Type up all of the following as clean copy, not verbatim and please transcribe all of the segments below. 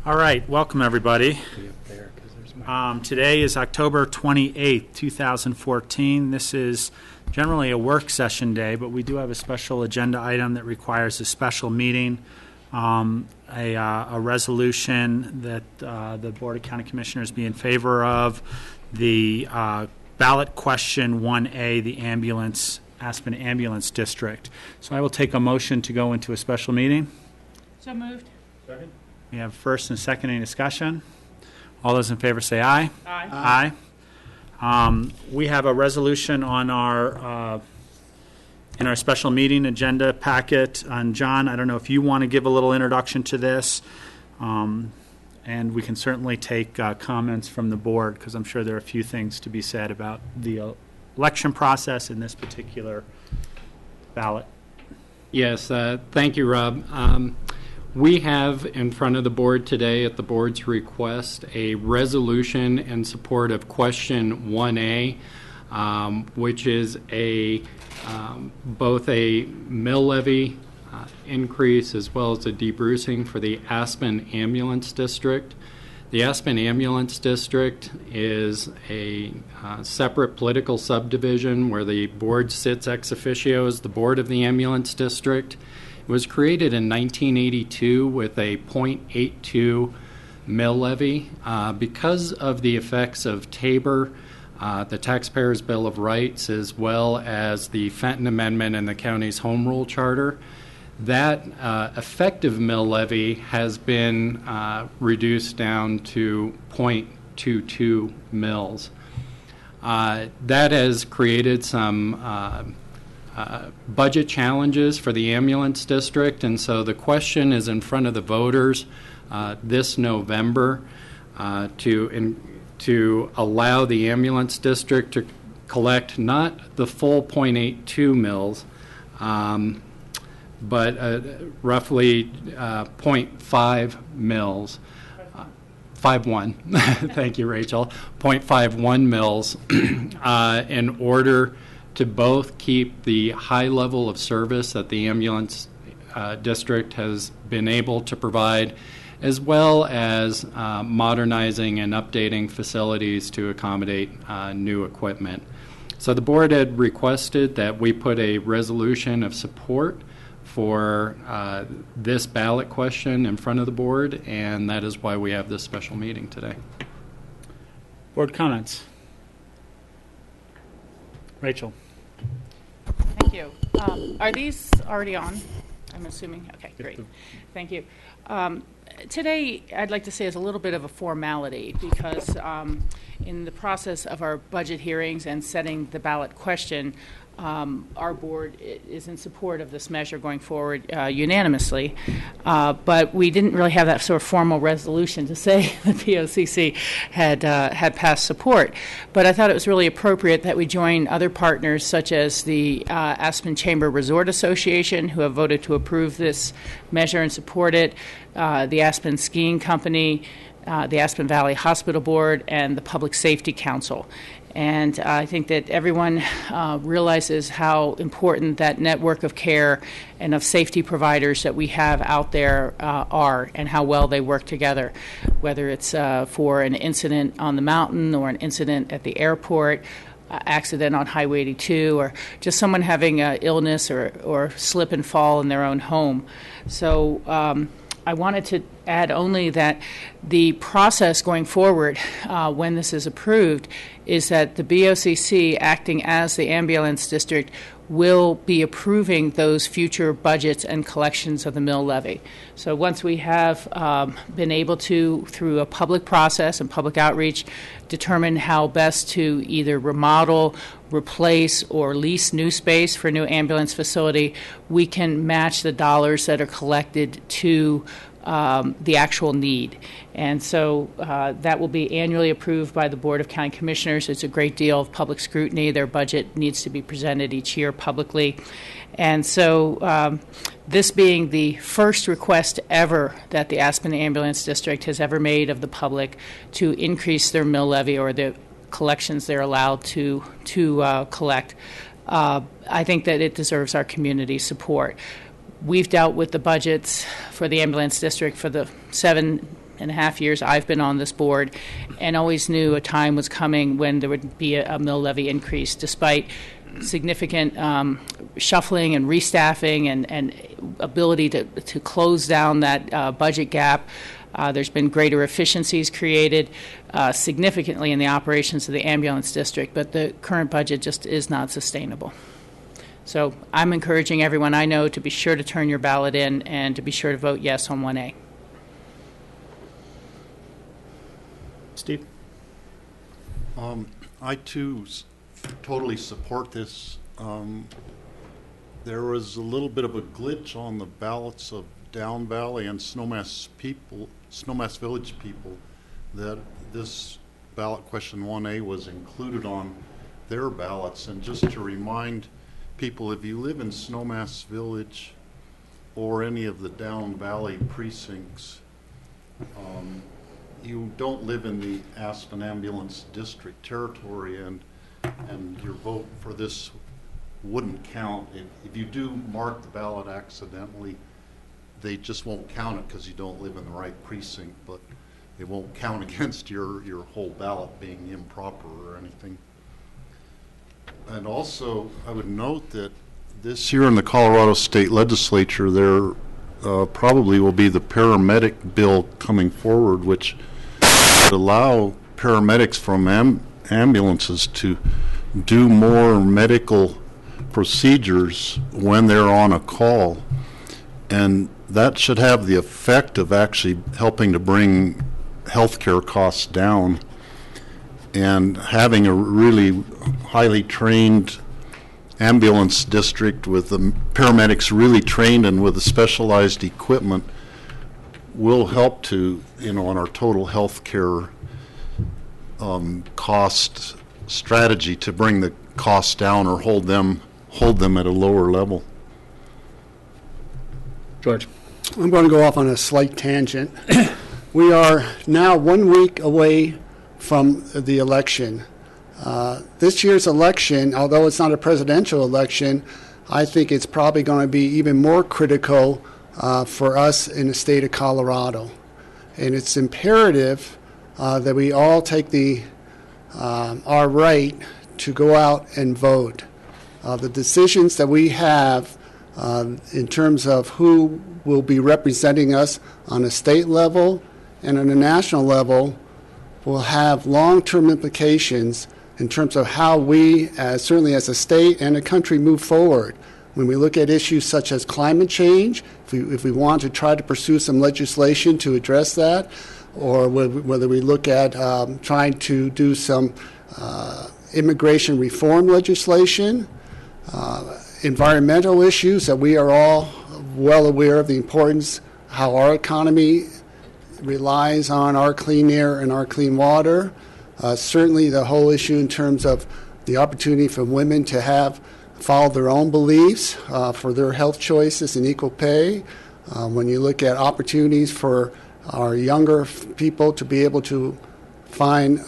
All right, welcome everybody. Today is October 28th, 2014. This is generally a work session day, but we do have a special agenda item that requires a special meeting, a resolution that the Board of County Commissioners be in favor of, the ballot question 1A, the Aspen Ambulance District. So I will take a motion to go into a special meeting. So moved. Second. We have first and second. Any discussion? All those in favor say aye. Aye. Aye. We have a resolution on our in our special meeting agenda packet. John, I don't know if you want to give a little introduction to this, and we can certainly take comments from the board because I'm sure there are a few things to be said about the election process in this particular ballot. Yes, thank you, Rob. We have in front of the board today, at the board's request, a resolution in support of question 1A, which is both a mill levy increase as well as a debrucing for the Aspen Ambulance District. The Aspen Ambulance District is a separate political subdivision where the board sits ex officio as the board of the ambulance district. It was created in 1982 with a .82 mill levy. Because of the effects of Tabor, the Taxpayers' Bill of Rights, as well as the Fenton Amendment and the county's Home Rule Charter, that effective mill levy has been reduced down to .22 mills. That has created some budget challenges for the ambulance district, and so the question is in front of the voters this November to allow the ambulance district to collect not the full .82 mills, but roughly 0.5 mills. 5.1. Thank you, Rachel. 0.51 mills in order to both keep the high level of service that the ambulance district has been able to provide, as well as modernizing and updating facilities to accommodate new equipment. So the board had requested that we put a resolution of support for this ballot question in front of the board, and that is why we have this special meeting today. Board comments. Rachel. Thank you. Are these already on? I'm assuming. Okay, great. Thank you. Today, I'd like to say is a little bit of a formality because in the process of our budget hearings and setting the ballot question, our board is in support of this measure going forward unanimously, but we didn't really have that sort of formal resolution to say the BOCC had passed support. But I thought it was really appropriate that we join other partners such as the Aspen Chamber Resort Association, who have voted to approve this measure and support it, the Aspen Skiing Company, the Aspen Valley Hospital Board, and the Public Safety Council. And I think that everyone realizes how important that network of care and of safety providers that we have out there are, and how well they work together, whether it's for an incident on the mountain or an incident at the airport, accident on Highway 82, or just someone having an illness or slip and fall in their own home. So I wanted to add only that the process going forward when this is approved is that the BOCC, acting as the ambulance district, will be approving those future budgets and collections of the mill levy. So once we have been able to, through a public process and public outreach, determine how best to either remodel, replace, or lease new space for a new ambulance facility, we can match the dollars that are collected to the actual need. And so that will be annually approved by the Board of County Commissioners. It's a great deal of public scrutiny. Their budget needs to be presented each year publicly. And so this being the first request ever that the Aspen Ambulance District has ever made of the public to increase their mill levy or the collections they're allowed to collect, I think that it deserves our community support. We've dealt with the budgets for the ambulance district for the 7 and a half years I've been on this board, and always knew a time was coming when there would be a mill levy increase, despite significant shuffling and restaffing and ability to close down that budget gap. There's been greater efficiencies created significantly in the operations of the ambulance district, but the current budget just is not sustainable. So I'm encouraging everyone I know to be sure to turn your ballot in and to be sure to vote yes on 1A. Steve? I too totally support this. There was a little bit of a glitch on the ballots of Down Valley and Snowmass Village people, that this ballot question 1A was included on their ballots. And just to remind people, if you live in Snowmass Village or any of the Down Valley precincts, you don't live in the Aspen Ambulance District territory, and your vote for this wouldn't count. If you do mark the ballot accidentally, they just won't count it because you don't live in the right precinct, but it won't count against your whole ballot being improper or anything. And also, I would note that this year in the Colorado State Legislature, there probably will be the paramedic bill coming forward, which would allow paramedics from ambulances to do more medical procedures when they're on a call. And that should have the effect of actually helping to bring healthcare costs down. And having a really highly trained ambulance district with the paramedics really trained and with the specialized equipment will help to, on our total healthcare cost strategy to bring the costs down or hold them at a lower level. George? I'm going to go off on a slight tangent. We are now 1 week away from the election. This year's election, although it's not a presidential election, I think it's probably going to be even more critical for us in the state of Colorado. And it's imperative that we all take our right to go out and vote. The decisions that we have in terms of who will be representing us on a state level and on a national level will have long-term implications in terms of how we, certainly as a state and a country, move forward. When we look at issues such as climate change, if we want to try to pursue some legislation to address that, or whether we look at trying to do some immigration reform legislation, environmental issues that we are all well aware of the importance, how our economy relies on our clean air and our clean water. Certainly the whole issue in terms of the opportunity for women to follow their own beliefs for their health choices and equal pay. When you look at opportunities for our younger people to be able to find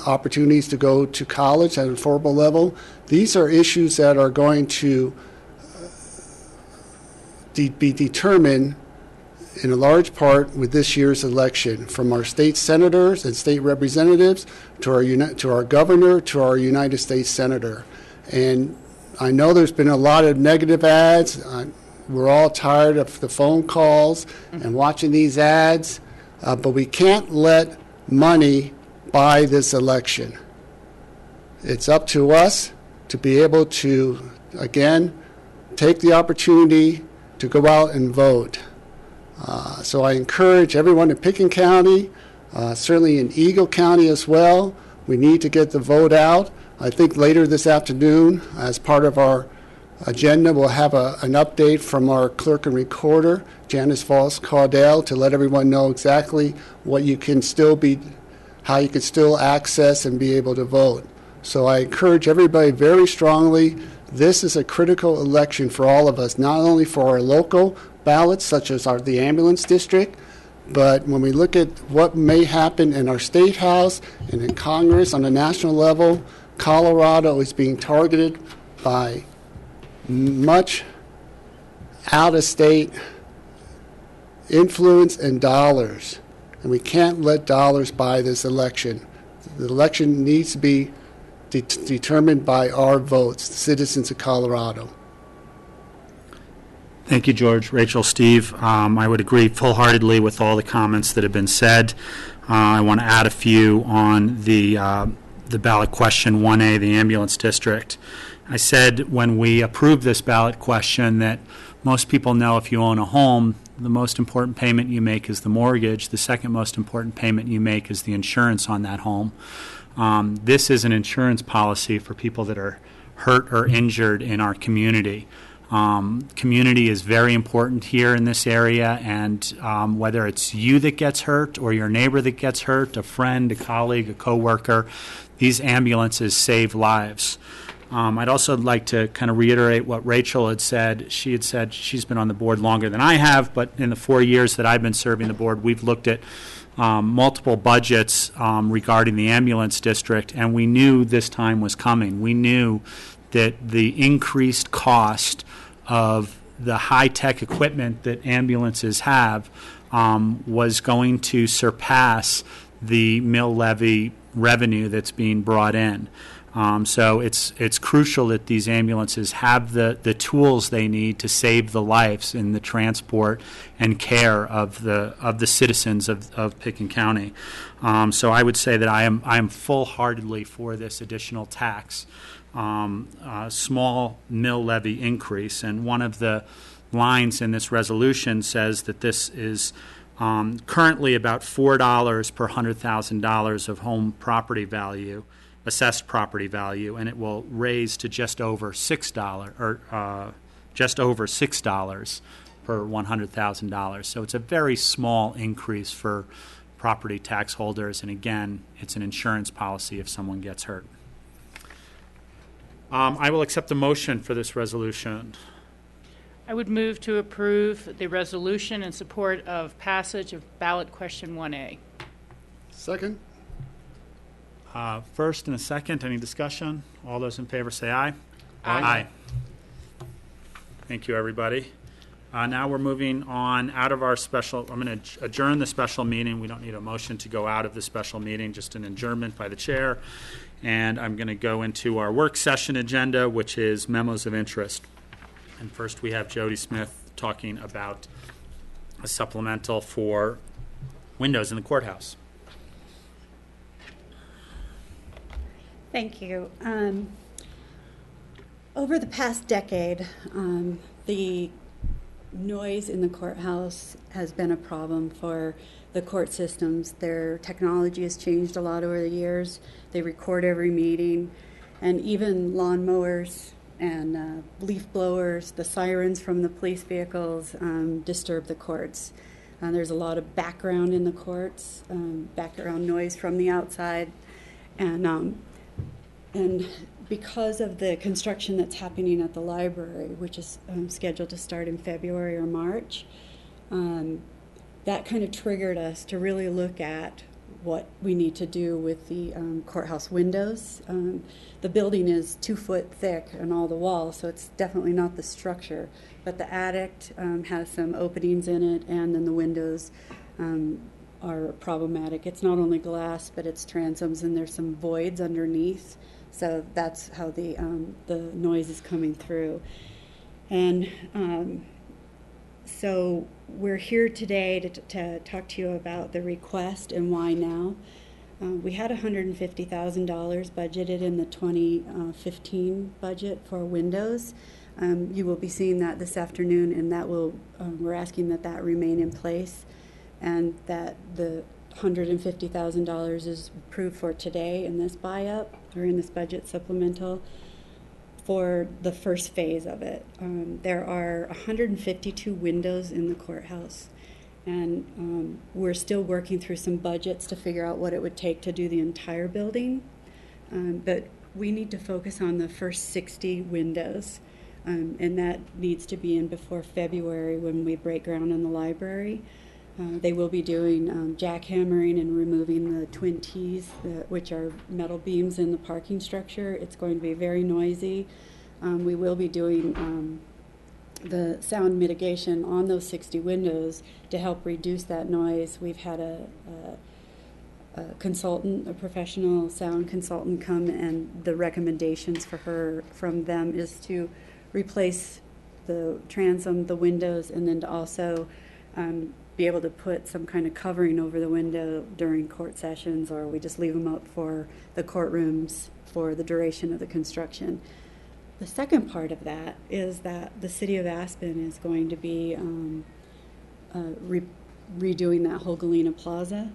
opportunities to go to college at an affordable level, these are issues that are going to be determined in a large part with this year's election, from our state senators and state representatives to our governor to our United States senator. And I know there's been a lot of negative ads. We're all tired of the phone calls and watching these ads, but we can't let money buy this election. It's up to us to be able to, again, take the opportunity to go out and vote. So I encourage everyone in Pickens County, certainly in Eagle County as well. We need to get the vote out. I think later this afternoon, as part of our agenda, we'll have an update from our clerk and recorder, Janice Voss-Caudell, to let everyone know exactly what you can how you can still access and be able to vote. So I encourage everybody very strongly. This is a critical election for all of us, not only for our local ballots, such as the ambulance district, but when we look at what may happen in our state house and in Congress on a national level, Colorado is being targeted by much out-of-state influence and dollars. and we can't let dollars buy this election. The election needs to be determined by our votes, the citizens of Colorado. Thank you, George, Rachel, Steve. I would agree full-heartedly with all the comments that have been said. I want to add a few on the ballot question 1A, the ambulance district. I said when we approved this ballot question that most people know if you own a home, the most important payment you make is the mortgage. The second most important payment you make is the insurance on that home. This is an insurance policy for people that are hurt or injured in our community. Community is very important here in this area, and whether it's you that gets hurt or your neighbor that gets hurt, a friend, a colleague, a coworker, these ambulances save lives. I'd also like to kind of reiterate what Rachel had said. She had said she's been on the board longer than I have, but in the 4 years that I've been serving the board, we've looked at multiple budgets regarding the ambulance district, and we knew this time was coming. We knew that the increased cost of the high-tech equipment that ambulances have was going to surpass the mill levy revenue that's being brought in. So it's crucial that these ambulances have the tools they need to save the lives in the transport and care of the citizens of Picken County. So I would say that I am full-heartedly for this additional tax, small mill levy increase. And one of the lines in this resolution says that this is currently about $4 per $100,000 of home property value, assessed property value, and it will raise to just over $6 per $100,000. So it's a very small increase for property tax holders, and again, it's an insurance policy if someone gets hurt. I will accept a motion for this resolution. I would move to approve the resolution in support of passage of ballot question 1A. Second? First and a second, any discussion? All those in favor say aye. Aye. Thank you, everybody. Now we're moving on out of our special. I'm going to adjourn the special meeting. We don't need a motion to go out of the special meeting, just an adjournment by the chair. And I'm going to go into our work session agenda, which is memos of interest. And first we have Jody Smith talking about a supplemental for windows in the courthouse. Thank you. Over the past decade, the noise in the courthouse has been a problem for the court systems. Their technology has changed a lot over the years. They record every meeting, and even lawnmowers and leaf blowers, the sirens from the police vehicles disturb the courts. There's a lot of background in the courts, background noise from the outside, and because of the construction that's happening at the library, which is scheduled to start in February or March, that kind of triggered us to really look at what we need to do with the courthouse windows. The building is 2 foot thick on all the walls, so it's definitely not the structure, but the attic has some openings in it, and then the windows are problematic. It's not only glass, but it's transoms, and there's some voids underneath. So that's how the noise is coming through. And so we're here today to talk to you about the request and why now. We had $150,000 budgeted in the 2015 budget for windows. You will be seeing that this afternoon, and that will we're asking that remain in place, and that the $150,000 is approved for today in this buy-up, or in this budget supplemental, for the first phase of it. There are 152 windows in the courthouse, and we're still working through some budgets to figure out what it would take to do the entire building. But we need to focus on the first 60 windows, and that needs to be in before February when we break ground in the library. They will be doing jackhammering and removing the twin T's, which are metal beams in the parking structure. It's going to be very noisy. We will be doing the sound mitigation on those 60 windows to help reduce that noise. We've had a consultant, a professional sound consultant come, and the recommendations for her from them is to replace the transom, the windows, and then to also be able to put some kind of covering over the window during court sessions, or we just leave them up for the courtrooms for the duration of the construction. The second part of that is that the city of Aspen is going to be redoing that whole Galena Plaza.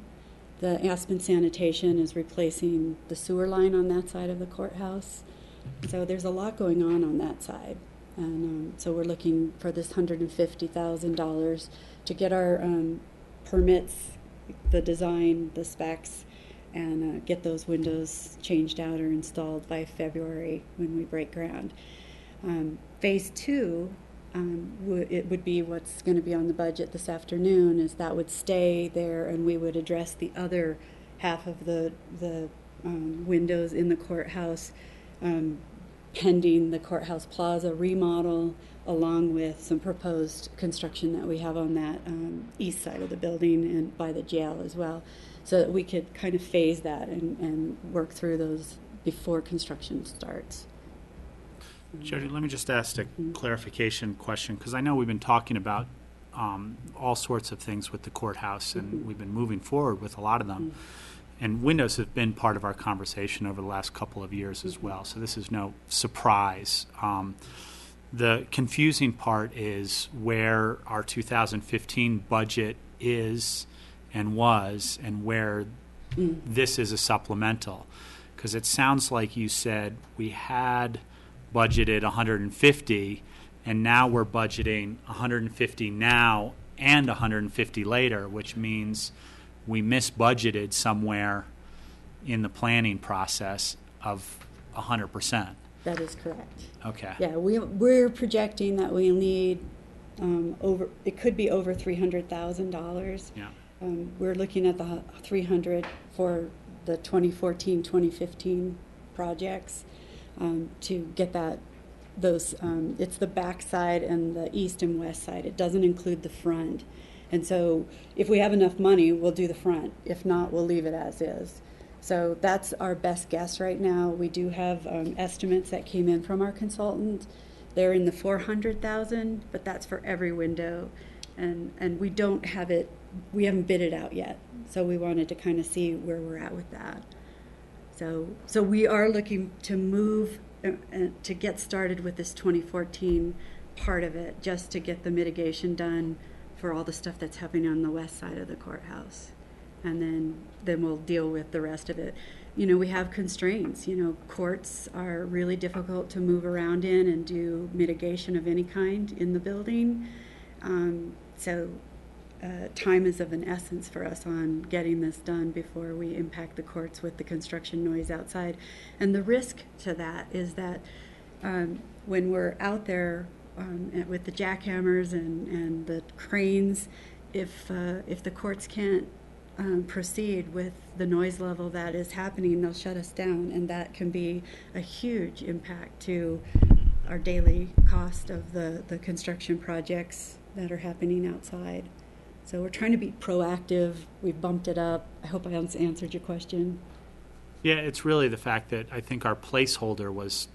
The Aspen Sanitation is replacing the sewer line on that side of the courthouse. So there's a lot going on that side. And so we're looking for this $150,000 to get our permits, the design, the specs, and get those windows changed out or installed by February when we break ground. Phase 2, it would be what's going to be on the budget this afternoon, is that would stay there, and we would address the other half of the windows in the courthouse, pending the courthouse plaza remodel, along with some proposed construction that we have on that east side of the building and by the jail as well, so that we could kind of phase that and work through those before construction starts. Jody, let me just ask a clarification question, because I know we've been talking about all sorts of things with the courthouse, and we've been moving forward with a lot of them. And windows have been part of our conversation over the last couple of years as well, so this is no surprise. The confusing part is where our 2015 budget is and was, and where this is a supplemental. Because it sounds like you said we had budgeted 150, and now we're budgeting 150 now and 150 later, which means we misbudgeted somewhere in the planning process of 100%. That is correct. Okay. Yeah, we're projecting that we need it could be over $300,000. Yeah. We're looking at the 300 for the 2014-2015 projects to get those. It's the back side and the east and west side. It doesn't include the front. And so if we have enough money, we'll do the front. If not, we'll leave it as is. So that's our best guess right now. We do have estimates that came in from our consultant. They're in the $400,000, but that's for every window. And we don't have it, we haven't bid it out yet. So we wanted to kind of see where we're at with that. So we are looking to move to get started with this 2014 part of it, just to get the mitigation done for all the stuff that's happening on the west side of the courthouse. And then we'll deal with the rest of it. You know, we have constraints. You know, courts are really difficult to move around in and do mitigation of any kind in the building. So time is of an essence for us on getting this done before we impact the courts with the construction noise outside. And the risk to that is that when we're out there with the jackhammers and the cranes, if the courts can't proceed with the noise level that is happening, they'll shut us down, and that can be a huge impact to our daily cost of the construction projects that are happening outside. So we're trying to be proactive. We've bumped it up. I hope I answered your question. Yeah, it's really the fact that I think our placeholder was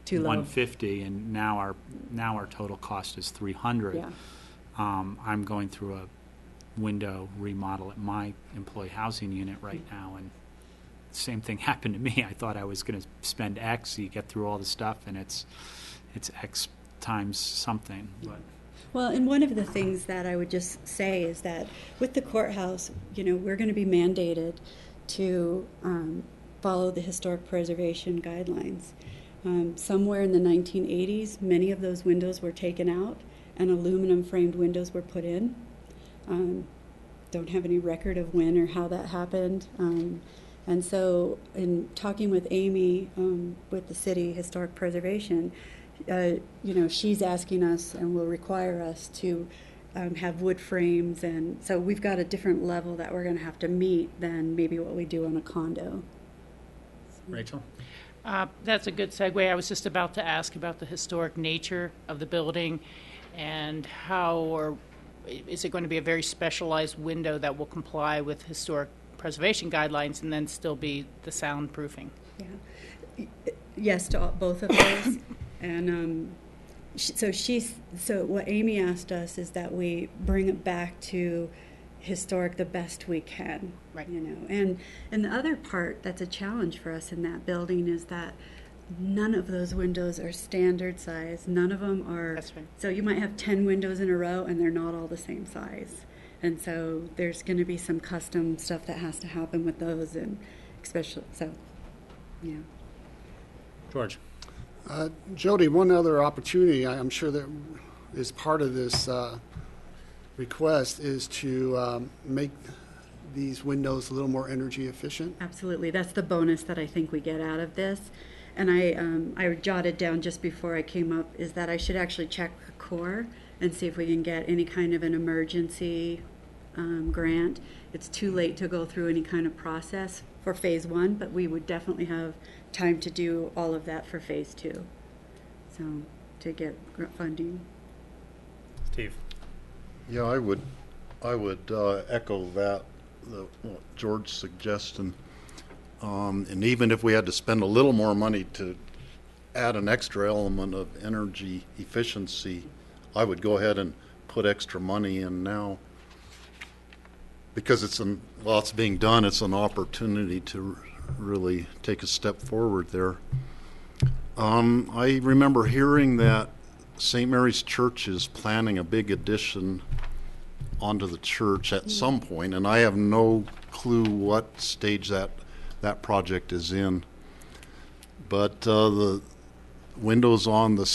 Too low. 150, and now our total cost is 300. Yeah. I'm going through a window remodel at my employee housing unit right now, and the same thing happened to me. I thought I was going to spend X. You get through all the stuff, and it's X times something. But Well, and one of the things that I would just say is that with the courthouse, you know, we're going to be mandated to follow the historic preservation guidelines. Somewhere in the 1980s, many of those windows were taken out and aluminum framed windows were put in. Don't have any record of when or how that happened. And so in talking with Amy with the city historic preservation, you know, she's asking us and will require us to have wood frames, and so we've got a different level that we're going to have to meet than maybe what we do on a condo. Rachel? That's a good segue. I was just about to ask about the historic nature of the building and how, or is it going to be a very specialized window that will comply with historic preservation guidelines and then still be the soundproofing? Yeah. Yes to both of those. And so what Amy asked us is that we bring it back to historic the best we can. Right. You know, and the other part that's a challenge for us in that building is that none of those windows are standard size. None of them are. That's right. So you might have 10 windows in a row and they're not all the same size. And so there's going to be some custom stuff that has to happen with those, and especially, so, yeah. George? Jody, one other opportunity I'm sure that is part of this request is to make these windows a little more energy efficient. Absolutely. That's the bonus that I think we get out of this. And I jotted down just before I came up is that I should actually check the Corps and see if we can get any kind of an emergency grant. It's too late to go through any kind of process for phase 1, but we would definitely have time to do all of that for phase 2. So to get funding. Steve? Yeah, I would echo that, what George's suggestion. And even if we had to spend a little more money to add an extra element of energy efficiency, I would go ahead and put extra money in now, because while it's being done, it's an opportunity to really take a step forward there. I remember hearing that St. Mary's Church is planning a big addition onto the church at some point, and I have no clue what stage that project is in. But the windows on the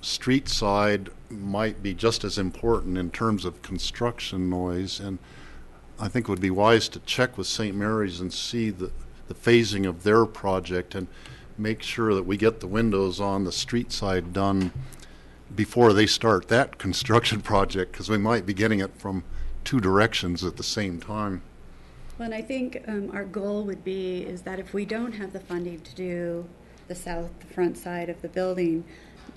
street side might be just as important in terms of construction noise, and I think it would be wise to check with St. Mary's and see the phasing of their project and make sure that we get the windows on the street side done before they start that construction project, because we might be getting it from two directions at the same time. Well, and I think our goal would be is that if we don't have the funding to do the front side of the building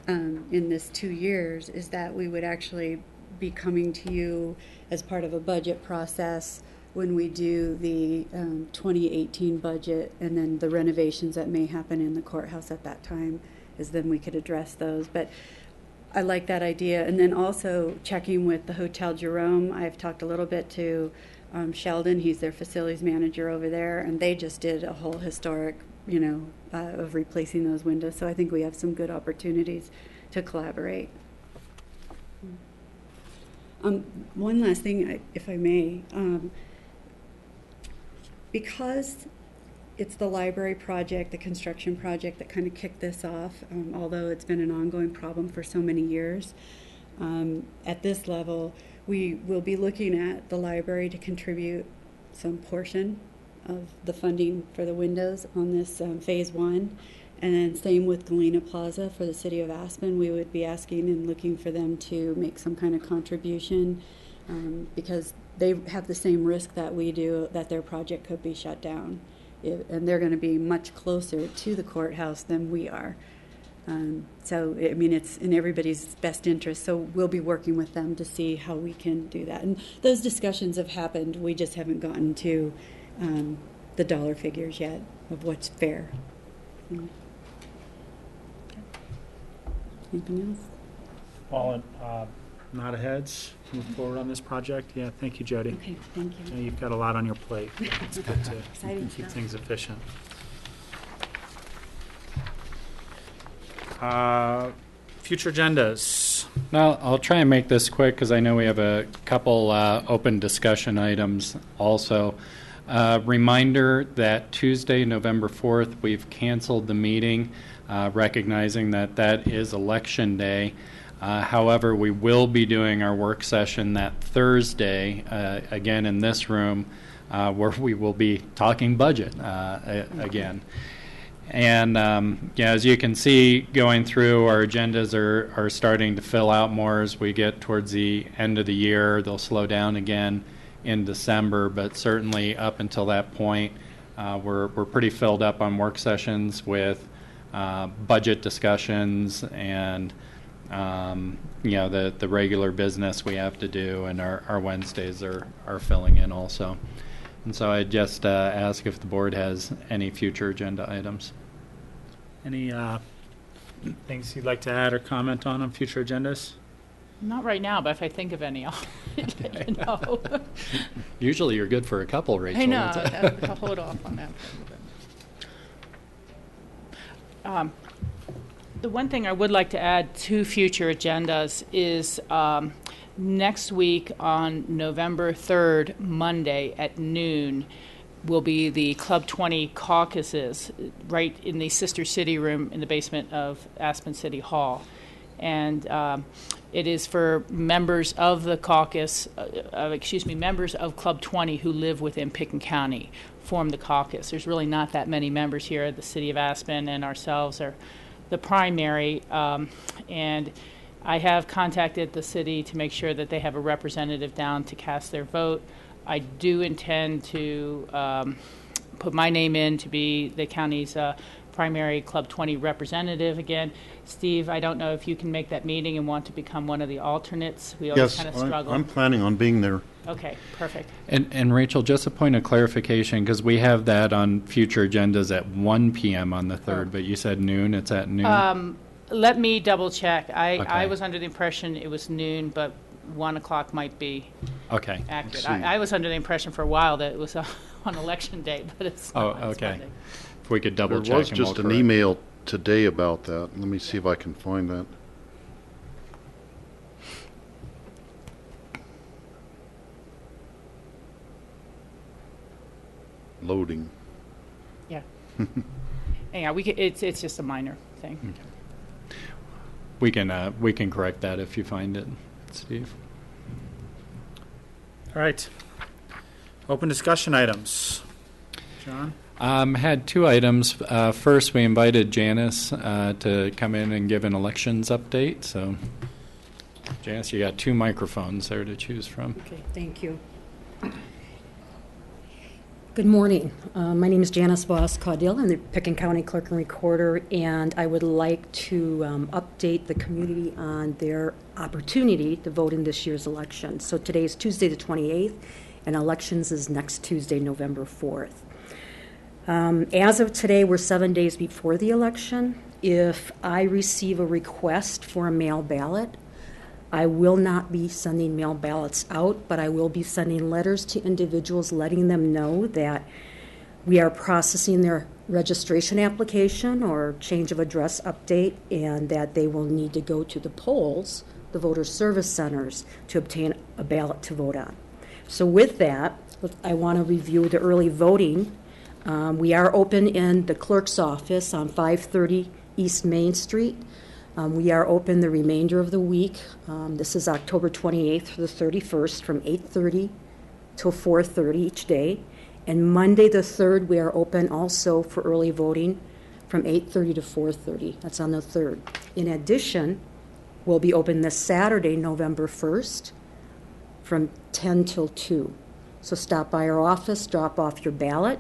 in this 2 years, is that we would actually be coming to you as part of a budget process when we do the 2018 budget, and then the renovations that may happen in the courthouse at that time, is then we could address those. But I like that idea. And then also checking with the Hotel Jerome. I've talked a little bit to Sheldon, he's their facilities manager over there, and they just did a whole historic, of replacing those windows. So I think we have some good opportunities to collaborate. One last thing, if I may. Because it's the library project, the construction project that kind of kicked this off, although it's been an ongoing problem for so many years. At this level, we will be looking at the library to contribute some portion of the funding for the windows on this phase 1. And then same with Galena Plaza for the city of Aspen. We would be asking and looking for them to make some kind of contribution because they have the same risk that we do, that their project could be shut down. And they're going to be much closer to the courthouse than we are. So, I mean, it's in everybody's best interest. So we'll be working with them to see how we can do that. And those discussions have happened. We just haven't gotten to the dollar figures yet of what's fair. Okay. Anything else? All nod heads, move forward on this project. Yeah, thank you, Jody. Okay, thank you. I know you've got a lot on your plate. It's good to Exciting keep stuff. things efficient. Future agendas. Now, I'll try and make this quick because I know we have a couple open discussion items also. Reminder that Tuesday, November 4th, we've canceled the meeting, recognizing that that is Election Day. However, we will be doing our work session that Thursday, again in this room, where we will be talking budget again. And as you can see, going through, our agendas are starting to fill out more as we get towards the end of the year. They'll slow down again in December, but certainly up until that point, we're pretty filled up on work sessions with budget discussions and The regular business we have to do, and our Wednesdays are filling in also. And so I'd just ask if the board has any future agenda items. Any things you'd like to add or comment on future agendas? Not right now, but if I think of any, I'll let you know. Usually you're good for a couple, Rachel. I know. I'll hold off on that. The one thing I would like to add to future agendas is next week on November 3rd, Monday at noon, will be the Club 20 caucuses right in the Sister City room in the basement of Aspen City Hall. And it is for members of the caucus, members of Club 20 who live within Picken County form the caucus. There's really not that many members here. The city of Aspen and ourselves are the primary, and I have contacted the city to make sure that they have a representative down to cast their vote. I do intend to put my name in to be the county's primary Club 20 representative again. Steve, I don't know if you can make that meeting and want to become one of the alternates. We always kind of struggle. I'm planning on being there. Okay, perfect. And Rachel, just a point of clarification, because we have that on future agendas at 1 p.m. on the 3rd, but you said noon. It's at noon? Let me double check. I Okay. was under the impression it was noon, but 1 o'clock might be Okay. accurate. I see. I was under the impression for a while that it was on election day, but it's Oh, not. It's okay. Monday. If we could double check. There was and just we'll an correct. email today about that. Let me see if I can find that. Loading. Yeah. Anyhow, it's just a minor thing. We can correct that if you find it, Steve. All right. Open discussion items. John? Had two items. First, we invited Janice to come in and give an elections update. So, Janice, you got two microphones there to choose from. Okay, thank you. Good morning. My name is Janice Voss-Caudill. I'm the Picken County Clerk and Recorder, and I would like to update the community on their opportunity to vote in this year's election. So today is Tuesday the 28th, and elections is next Tuesday, November 4th. As of today, we're 7 days before the election. If I receive a request for a mail ballot, I will not be sending mail ballots out, but I will be sending letters to individuals letting them know that we are processing their registration application or change of address update, and that they will need to go to the polls, the voter service centers, to obtain a ballot to vote on. So with that, I want to review the early voting. We are open in the clerk's office on 530 East Main Street. We are open the remainder of the week. This is October 28th through the 31st from 8:30 till 4:30 each day. And Monday the 3rd, we are open also for early voting from 8:30 to 4:30. That's on the 3rd. In addition, we'll be open this Saturday, November 1st, from 10 till 2. So stop by our office, drop off your ballot,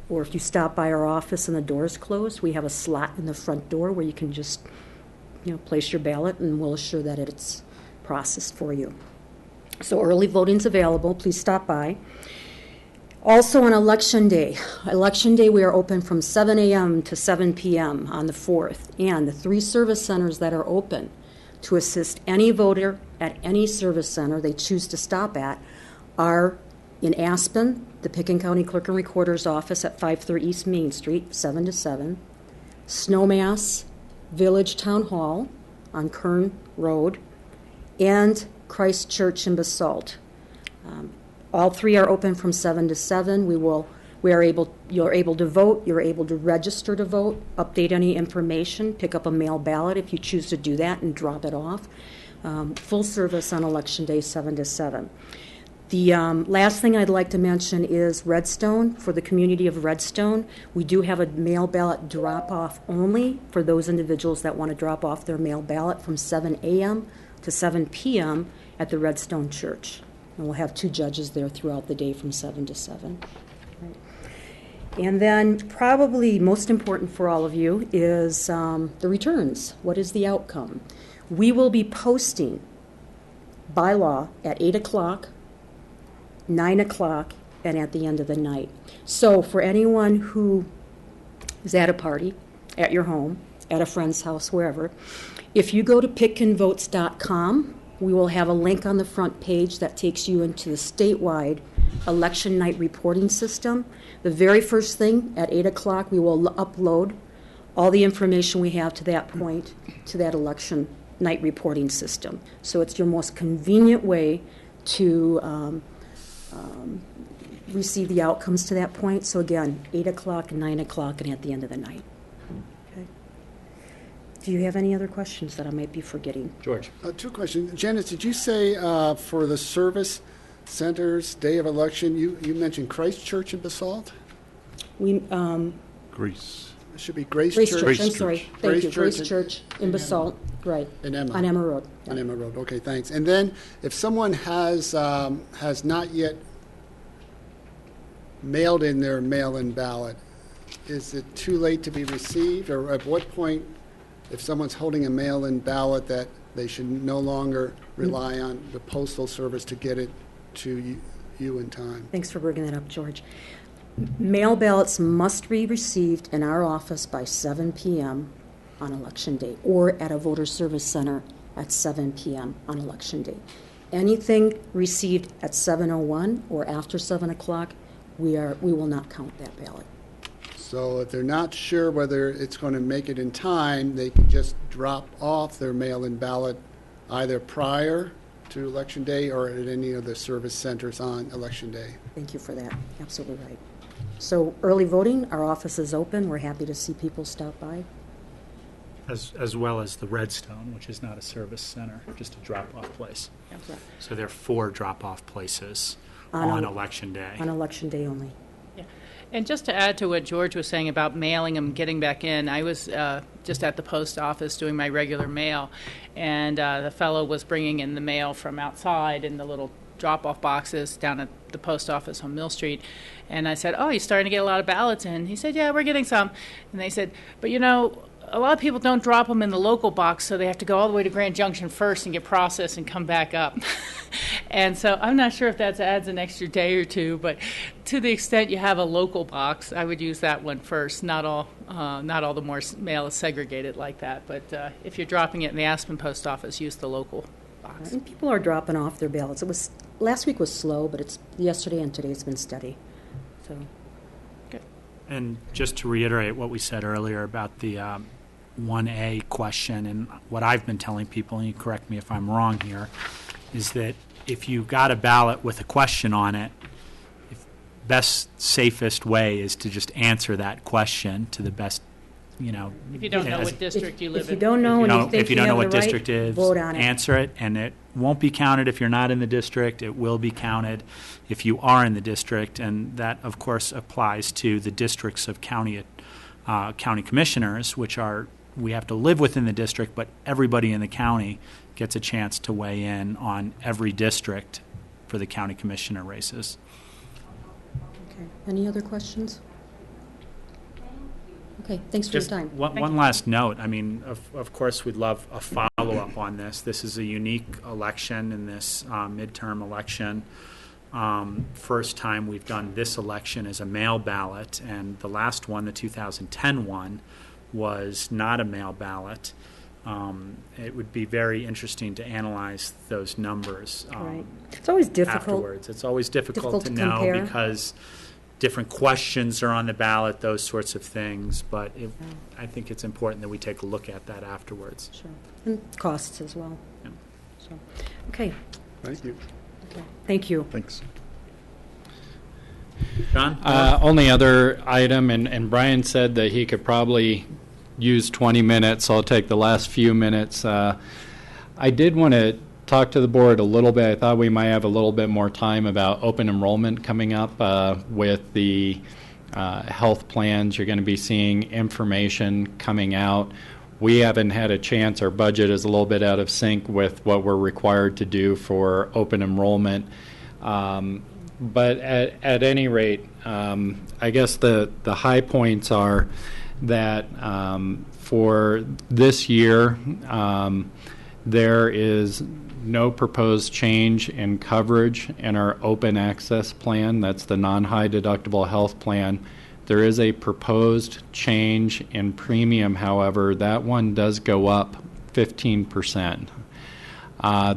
or if you stop by our office and the door's closed, we have a slot in the front door where you can just place your ballot, and we'll assure that it's processed for you. So early voting's available. Please stop by. Also on Election Day, we are open from 7 a.m. to 7 p.m. on the 4th, and the 3 service centers that are open to assist any voter at any service center they choose to stop at are in Aspen, the Picken County Clerk and Recorder's office at 530 East Main Street, 7 to 7, Snowmass Village Town Hall on Kern Road, and Christ Church in Basalt. All 3 are open from 7 to 7. You're able to vote, you're able to register to vote, update any information, pick up a mail ballot if you choose to do that and drop it off. Full service on Election Day, 7 to 7. The last thing I'd like to mention is Redstone. For the community of Redstone, we do have a mail ballot drop-off only for those individuals that want to drop off their mail ballot from 7 a.m. to 7 p.m. at the Redstone Church. And we'll have 2 judges there throughout the day from 7 to 7. Right. And then probably most important for all of you is the returns. What is the outcome? We will be posting by law at 8 o'clock, 9 o'clock, and at the end of the night. So for anyone who is at a party, at your home, at a friend's house, wherever, if you go to pickandvotes.com, we will have a link on the front page that takes you into the statewide election night reporting system. The very first thing at 8 o'clock, we will upload all the information we have to that point to that election night reporting system. So it's your most convenient way to receive the outcomes to that point. So again, 8 o'clock, 9 o'clock, and at the end of the night. Okay. Do you have any other questions that I might be forgetting? George. Two questions. Janice, did you say for the service centers, day of election, you mentioned Christ Church in Basalt? We Greece. It should be Grace Grace Church. Church. I'm sorry. Thank Grace you. Church Grace Church in Basalt. Right. In Emma. On Emma Road. On Emma Road. Okay, thanks. And then if someone has not yet mailed in their mail-in ballot, is it too late to be received? Or at what point, if someone's holding a mail-in ballot, that they should no longer rely on the postal service to get it to you in time? Thanks for bringing that up, George. Mail ballots must be received in our office by 7 p.m. on Election Day, or at a voter service center at 7 p.m. on Election Day. Anything received at 7:01 or after 7 o'clock, we will not count that ballot. So if they're not sure whether it's going to make it in time, they can just drop off their mail-in ballot either prior to Election Day or at any of the service centers on Election Day. Thank you for that. Absolutely right. So early voting, our office is open. We're happy to see people stop by. As well as the Redstone, which is not a service center, just a drop-off place. Correct. So there are 4 drop-off places On on a- Election Day. On Election Day only. Yeah. And just to add to what George was saying about mailing them, getting back in, I was just at the post office doing my regular mail, and the fellow was bringing in the mail from outside in the little drop-off boxes down at the post office on Mill Street. And I said, "Oh, you're starting to get a lot of ballots in." He said, "Yeah, we're getting some." And they said, "But you know, a lot of people don't drop them in the local box, so they have to go all the way to Grand Junction first and get processed and come back up." And so I'm not sure if that adds an extra day or two, but to the extent you have a local box, I would use that one first. Not all the more mail is segregated like that, but if you're dropping it in the Aspen post office, use the local box. And people are dropping off their ballots. Last week was slow, but yesterday and today it's been steady. So. And just to reiterate what we said earlier about the 1A question, and what I've been telling people, and you correct me if I'm wrong here, is that if you got a ballot with a question on it, best, safest way is to just answer that question to the best, If you don't know what district you live If you in. don't know and you think if you don't know have what the right, district it is, vote on it. answer it, and it won't be counted if you're not in the district. It will be counted if you are in the district, and that, of course, applies to the districts of county commissioners, which are, we have to live within the district, but everybody in the county gets a chance to weigh in on every district for the county commissioner races. Okay. Any other questions? Okay, thanks for your Just time. one last note. I mean, of course, we'd love a follow-up on this. This is a unique election in this midterm election. First time we've done this election as a mail ballot, and the last one, the 2010 one, was not a mail ballot. It would be very interesting to analyze those numbers Right. It's always difficult. afterwards. It's always difficult to to know compare. because different questions are on the ballot, those sorts of things. But I think it's important that we take a look at that afterwards. Sure. And costs as well. Yeah. So, okay. Thank you. Okay. Thank you. Thanks. John? Only other item, and Brian said that he could probably use 20 minutes, so I'll take the last few minutes. I did want to talk to the board a little bit. I thought we might have a little bit more time about open enrollment coming up with the health plans. You're going to be seeing information coming out. We haven't had a chance. Our budget is a little bit out of sync with what we're required to do for open enrollment. But at any rate, I guess the high points are that for this year, There is no proposed change in coverage in our open access plan. That's the non-high deductible health plan. There is a proposed change in premium, however. That one does go up 15%.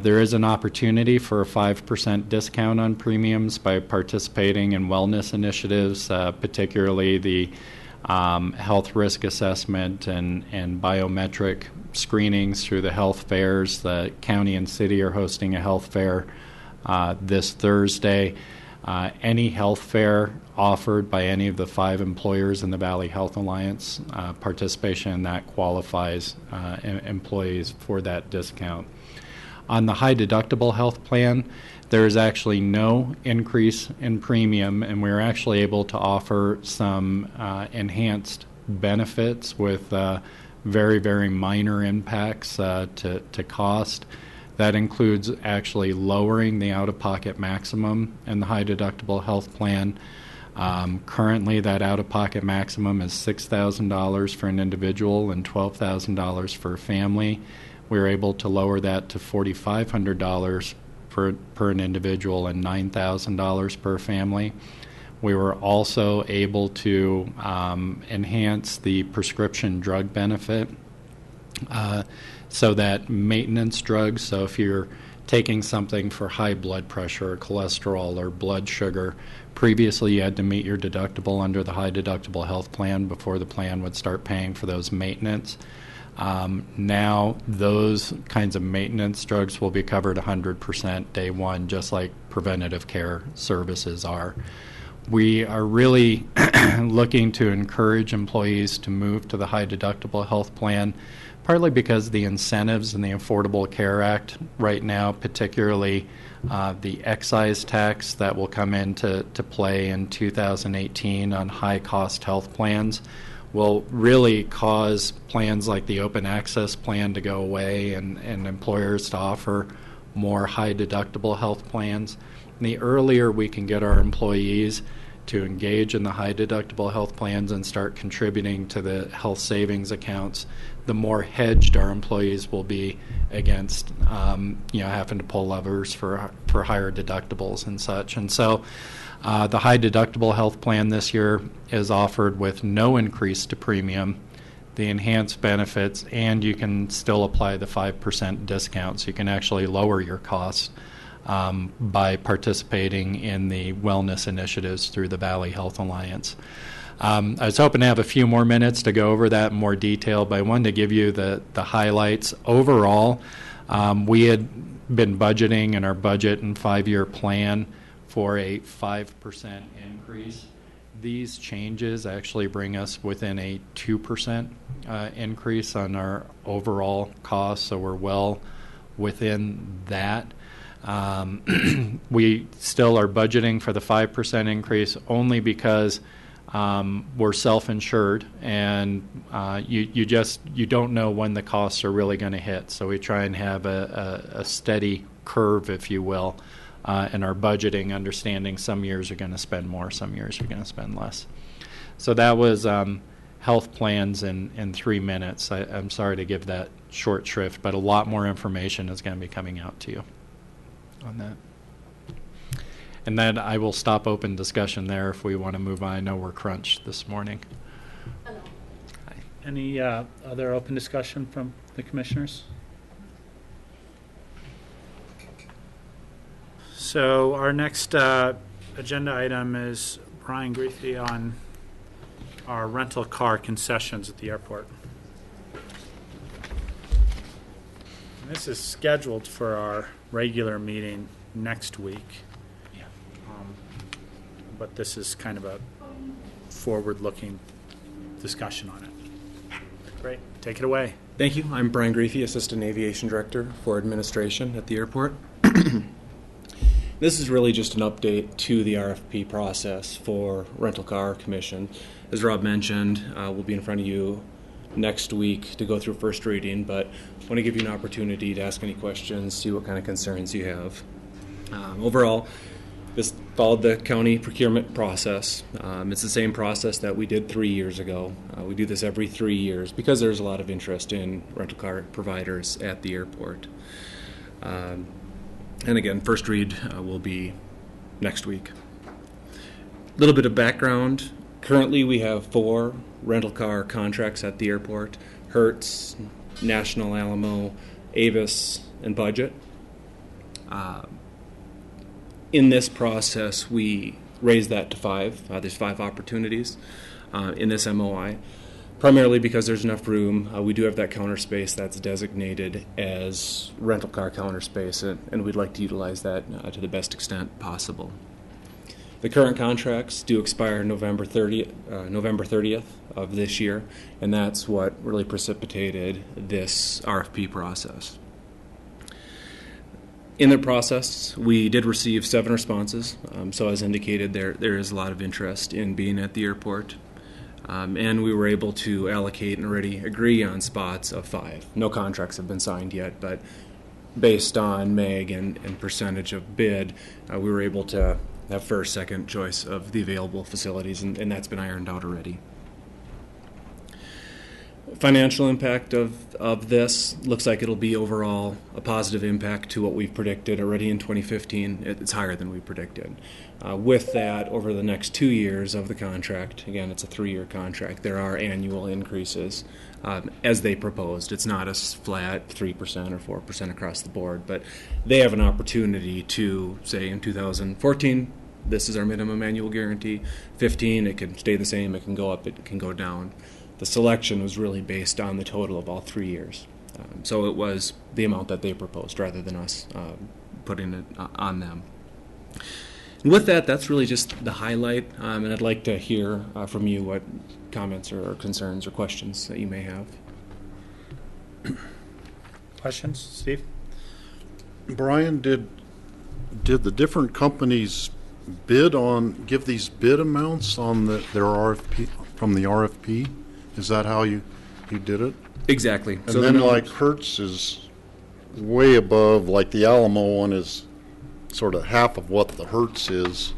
There is an opportunity for a 5% discount on premiums by participating in wellness initiatives, particularly the health risk assessment and biometric screenings through the health fairs. The county and city are hosting a health fair this Thursday. Any health fair offered by any of the 5 employers in the Valley Health Alliance, participation in that qualifies employees for that discount. On the high deductible health plan, there is actually no increase in premium, and we're actually able to offer some enhanced benefits with very, very minor impacts to cost. That includes actually lowering the out-of-pocket maximum in the high deductible health plan. Currently, that out-of-pocket maximum is $6,000 for an individual and $12,000 for a family. We're able to lower that to $4,500 per an individual and $9,000 per family. We were also able to enhance the prescription drug benefit so that maintenance drugs, so if you're taking something for high blood pressure or cholesterol or blood sugar, previously you had to meet your deductible under the high deductible health plan before the plan would start paying for those maintenance. Now those kinds of maintenance drugs will be covered 100% day one, just like preventative care services are. We are really looking to encourage employees to move to the high deductible health plan, partly because the incentives in the Affordable Care Act right now, particularly the excise tax that will come into play in 2018 on high-cost health plans, will really cause plans like the open access plan to go away and employers to offer more high deductible health plans. And the earlier we can get our employees to engage in the high deductible health plans and start contributing to the health savings accounts, the more hedged our employees will be against having to pull levers for higher deductibles and such. And so the high deductible health plan this year is offered with no increase to premium, the enhanced benefits, and you can still apply the 5% discount. So you can actually lower your costs by participating in the wellness initiatives through the Valley Health Alliance. I was hoping to have a few more minutes to go over that in more detail, but I wanted to give you the highlights. Overall, we had been budgeting in our budget and 5-year plan for a 5% increase. These changes actually bring us within a 2% increase on our overall costs, so we're well within that. We still are budgeting for the 5% increase only because we're self-insured, and you don't know when the costs are really going to hit. So we try and have a steady curve, if you will, in our budgeting, understanding some years are going to spend more, some years are going to spend less. So that was health plans in 3 minutes. I'm sorry to give that short shrift, but a lot more information is going to be coming out to you on that. And then I will stop open discussion there if we want to move on. I know we're crunched this morning. Hi. Any other open discussion from the commissioners? So our next agenda item is Brian Griffey on our rental car concessions at the airport. And this is scheduled for our regular meeting next week. But this is kind of a forward-looking discussion on it. Great. Take it away. Thank you. I'm Brian Griffey, Assistant Aviation Director for Administration at the airport. This is really just an update to the RFP process for rental car commission. As Rob mentioned, we'll be in front of you next week to go through first reading, but I want to give you an opportunity to ask any questions, see what kind of concerns you have. Overall, This followed the county procurement process. It's the same process that we did 3 years ago. We do this every 3 years because there's a lot of interest in rental car providers at the airport. And again, first read will be next week. A little bit of background. Currently, we have 4 rental car contracts at the airport: Hertz, National Alamo, Avis, and Budget. In this process, we raised that to 5. There's 5 opportunities in this MOI, primarily because there's enough room. We do have that counter space that's designated as rental car counter space, and we'd like to utilize that to the best extent possible. The current contracts do expire November 30th of this year, and that's what really precipitated this RFP process. In the process, we did receive 7 responses, so as indicated, there is a lot of interest in being at the airport, and we were able to allocate and already agree on spots of 5. No contracts have been signed yet, but based on MEG and percentage of bid, we were able to have first, second choice of the available facilities, and that's been ironed out already. Financial impact of this looks like it'll be overall a positive impact to what we've predicted already in 2015. It's higher than we predicted. With that, over the next 2 years of the contract, again, it's a 3-year contract, there are annual increases as they proposed. It's not a flat 3% or 4% across the board, but they have an opportunity to say in 2014, this is our minimum annual guarantee. 15, it can stay the same, it can go up, it can go down. The selection was really based on the total of all 3 years. So it was the amount that they proposed rather than us putting it on them. And with that, that's really just the highlight, and I'd like to hear from you what comments or concerns or questions that you may have. Questions, Steve? Brian, did the different companies give these bid amounts on their RFP from the RFP? Is that how you did it? Exactly. And so then like Hertz is way above, like the Alamo one is sort of half of what the Hertz is.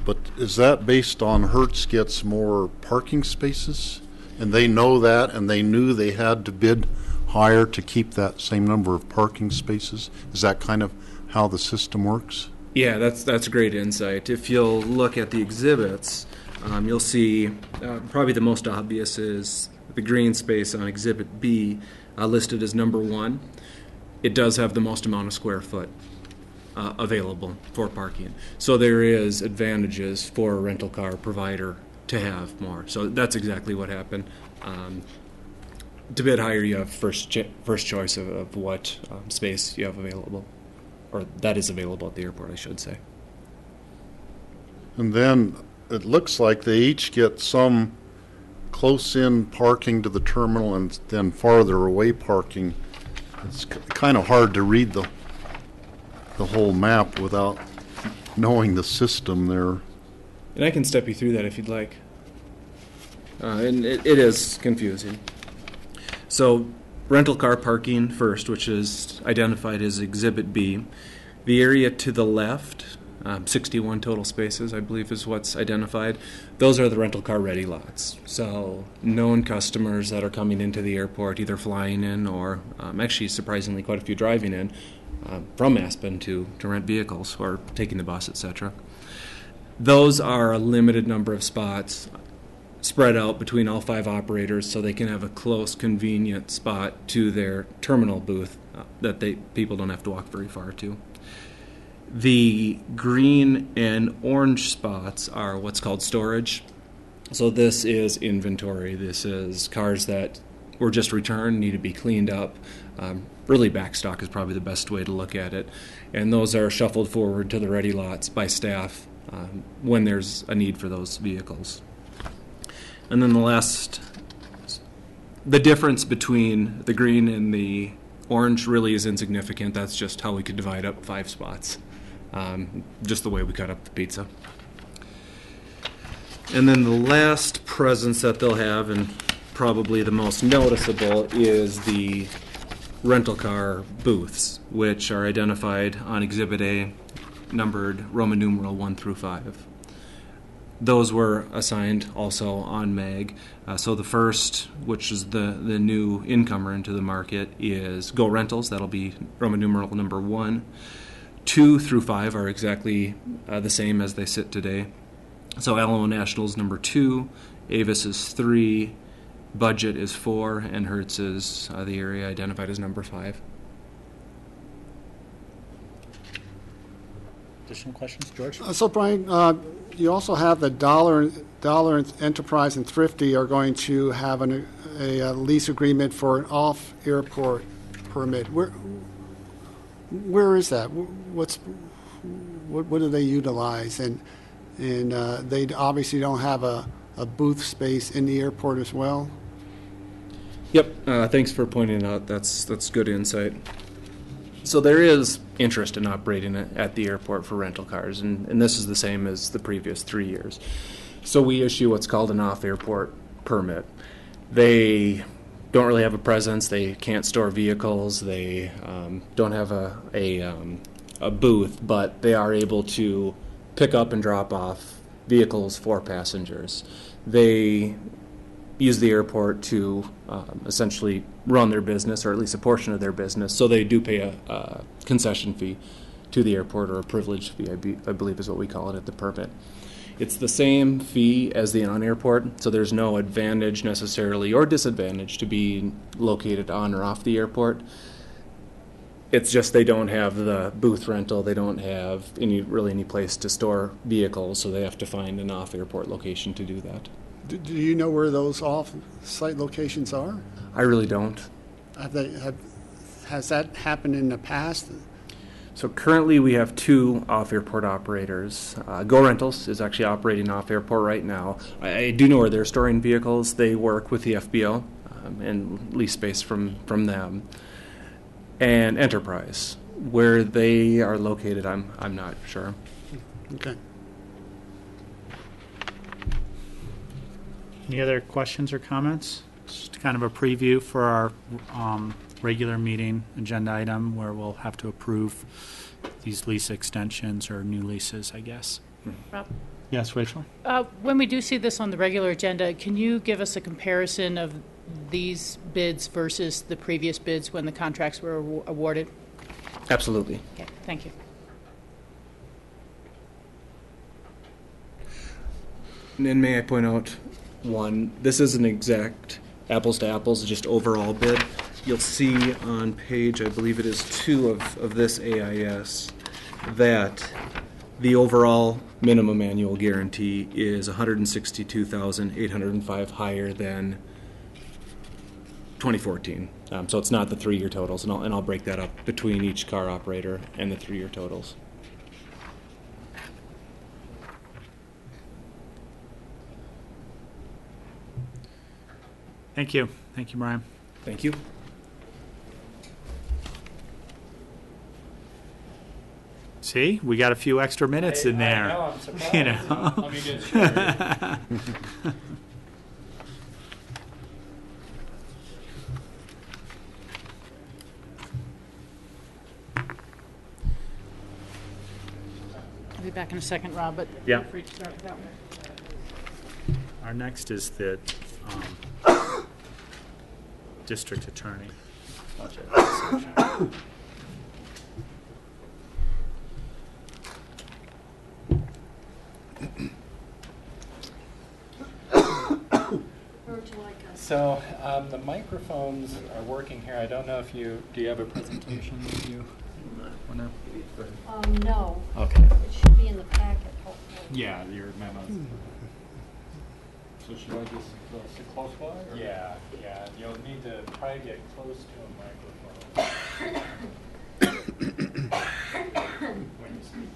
But is that based on Hertz gets more parking spaces? And they know that, and they knew they had to bid higher to keep that same number of parking spaces? Is that kind of how the system works? Yeah, that's great insight. If you'll look at the exhibits, you'll see probably the most obvious is the green space on Exhibit B, listed as number 1. It does have the most amount of square foot available for parking. So there is advantages for a rental car provider to have more. So that's exactly what happened. To bid higher, you have first choice of what space you have available, or that is available at the airport, I should say. And then it looks like they each get some close-in parking to the terminal and then farther away parking. It's kind of hard to read the whole map without knowing the system there. And I can step you through that if you'd like. And it is confusing. So rental car parking first, which is identified as Exhibit B. The area to the left, 61 total spaces, I believe is what's identified. Those are the rental car ready lots. So known customers that are coming into the airport, either flying in or actually surprisingly quite a few driving in from Aspen to rent vehicles or taking the bus, etc. Those are a limited number of spots spread out between all 5 operators so they can have a close, convenient spot to their terminal booth that people don't have to walk very far to. The green and orange spots are what's called storage. So this is inventory. This is cars that were just returned, need to be cleaned up. Really backstock is probably the best way to look at it. And those are shuffled forward to the ready lots by staff when there's a need for those vehicles. And then the difference between the green and the orange really is insignificant. That's just how we could divide up 5 spots. Just the way we cut up the pizza. And then the last presence that they'll have, and probably the most noticeable, is the rental car booths, which are identified on Exhibit A numbered Roman numeral 1 through 5. Those were assigned also on MAG. So the first, which is the new incomer into the market, is Go Rentals. That'll be Roman numeral number 1. 2 through 5 are exactly the same as they sit today. So Alamo National is number 2, Avis is 3, Budget is 4, and Hertz is the area identified as number 5. Additional questions, George? So, Brian, you also have the Dollar Enterprise and Thrifty are going to have a lease agreement for an off-airport permit. Where is that? What do they utilize? And they obviously don't have a booth space in the airport as well. Yep. Thanks for pointing out. That's good insight. So there is interest in operating it at the airport for rental cars, and this is the same as the previous 3 years. So we issue what's called an off-airport permit. They don't really have a presence. They can't store vehicles. They don't have a booth, but they are able to pick up and drop off vehicles for passengers. They use the airport to essentially run their business, or at least a portion of their business. So they do pay a concession fee to the airport, or a privilege fee, I believe is what we call it at the permit. It's the same fee as the on-airport, so there's no advantage necessarily or disadvantage to being located on or off the airport. It's just they don't have the booth rental, they don't have any place to store vehicles, so they have to find an off-airport location to do that. Do you know where those off-site locations are? I really don't. Has that happened in the past? So currently we have 2 off-airport operators. Go Rentals is actually operating off-airport right now. I do know where they're storing vehicles. They work with the FBO and lease space from them. And Enterprise, where they are located, I'm not sure. Okay. Any other questions or comments? Just kind of a preview for our regular meeting agenda item where we'll have to approve these lease extensions or new leases, I guess. Rob? Yes, Rachel? When we do see this on the regular agenda, can you give us a comparison of these bids versus the previous bids when the contracts were awarded? Absolutely. Okay, thank you. And may I point out this is an exact apples to apples, just overall bid. You'll see on page, I believe it is 2 of this AIS, that the overall minimum annual guarantee is $162,805 higher than 2014. So it's not the 3-year totals, and I'll break that up between each car operator and the 3-year totals. Thank you. Thank you, Brian. Thank you. See, we got a few extra minutes in there. I know, I'm surprised. You know. Let me get started. I'll be back in a second, Rob, but Yeah. feel free to start with that one. Our next is the district attorney. So the microphones are working here. I don't know if do you have a presentation that you want to? No. Okay. It should be in the packet, hopefully. Yeah, your memos. So should I just sit close by? Or? Yeah. You'll need to probably get close to a microphone. When you speak.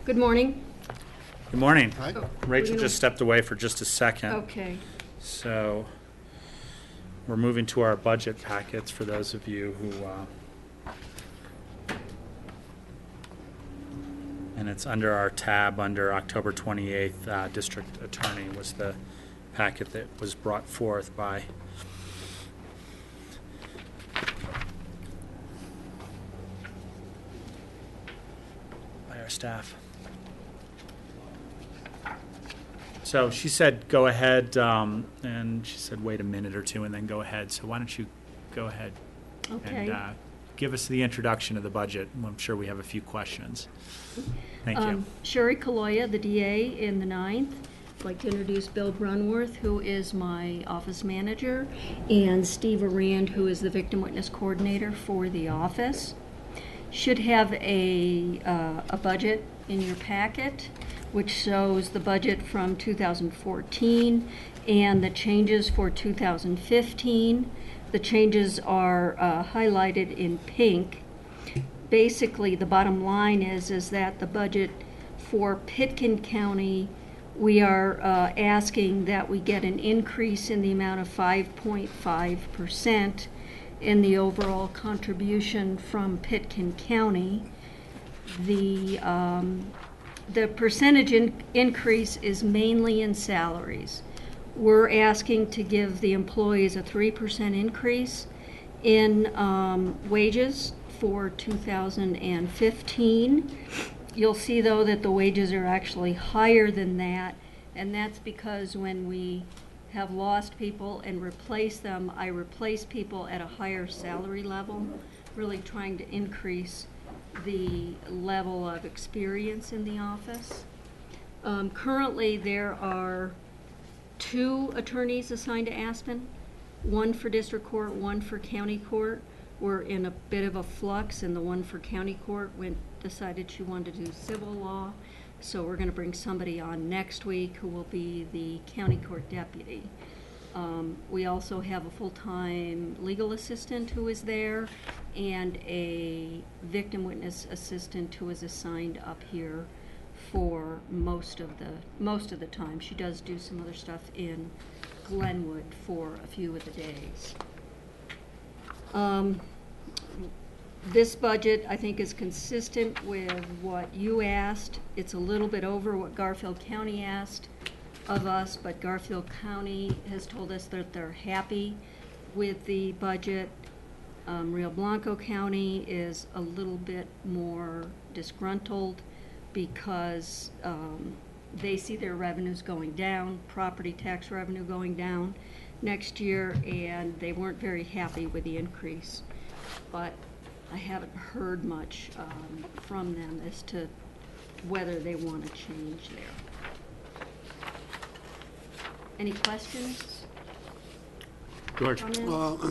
Good morning. Good morning. Hi. Rachel just stepped away for just a second. Okay. So we're moving to our budget packets for those of you who, and it's under our tab under October 28th, District Attorney was the packet that was brought forth by our staff. So she said, go ahead, and she said, wait a minute or two and then go ahead. So why don't you go ahead Okay. and give us the introduction of the budget. I'm sure we have a few questions. Thank you. Sherry Kaloya, the DA in the 9th. I'd like to introduce Bill Brunworth, who is my office manager, and Steve Arand, who is the victim witness coordinator for the office. Should have a budget in your packet, which shows the budget from 2014 and the changes for 2015. The changes are highlighted in pink. Basically, the bottom line is that the budget for Pitkin County, we are asking that we get an increase in the amount of 5.5% in the overall contribution from Pitkin County. The percentage increase is mainly in salaries. We're asking to give the employees a 3% increase in wages for 2015. You'll see, though, that the wages are actually higher than that, and that's because when we have lost people and replace them, I replace people at a higher salary level, really trying to increase the level of experience in the office. Currently, there are 2 attorneys assigned to Aspen, one for district court, one for county court. We're in a bit of a flux, and the one for county court decided she wanted to do civil law. So we're going to bring somebody on next week who will be the county court deputy. We also have a full-time legal assistant who is there and a victim witness assistant who is assigned up here for most of the time. She does do some other stuff in Glenwood for a few of the days. This budget, I think, is consistent with what you asked. It's a little bit over what Garfield County asked of us, but Garfield County has told us that they're happy with the budget. Rio Blanco County is a little bit more disgruntled because they see their revenues going down, property tax revenue going down next year, and they weren't very happy with the increase. But I haven't heard much from them as to whether they want to change there. Any questions? George.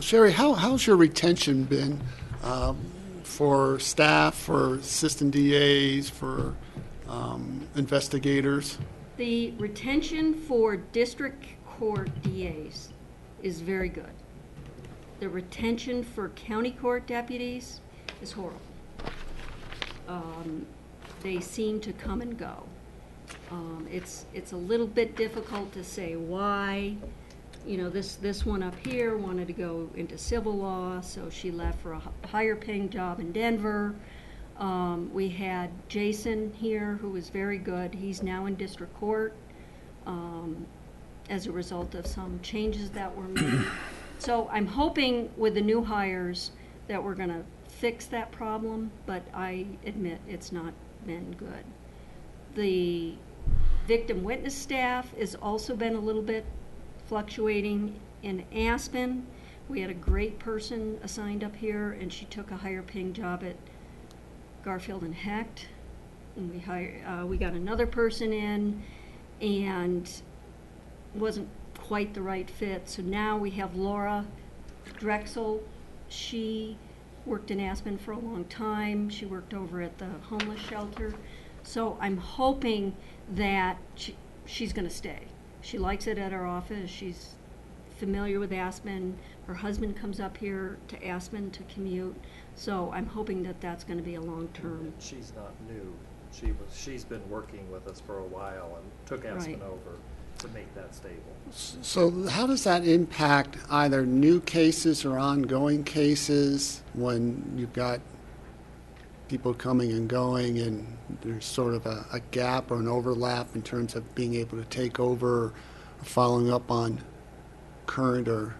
Sherry, how's your retention been for staff, for assistant DAs, for investigators? The retention for district court DAs is very good. The retention for county court deputies is horrible. They seem to come and go. It's a little bit difficult to say why. You know, this one up here wanted to go into civil law, so she left for a higher paying job in Denver. We had Jason here, who was very good. He's now in district court as a result of some changes that were made. So I'm hoping with the new hires that we're going to fix that problem, but I admit it's not been good. The victim witness staff has also been a little bit fluctuating. In Aspen, we had a great person assigned up here, and she took a higher paying job at Garfield and Hecht. And we got another person in, and wasn't quite the right fit. So now we have Laura Drexel. She worked in Aspen for a long time. She worked over at the homeless shelter. So I'm hoping that she's going to stay. She likes it at our office. She's familiar with Aspen. Her husband comes up here to Aspen to commute. So I'm hoping that that's going to be a long-term. She's not new. She's been working with us for a while and took Aspen over. to make that stable. So how does that impact either new cases or ongoing cases when you've got people coming and going and there's sort of a gap or an overlap in terms of being able to take over or following up on current or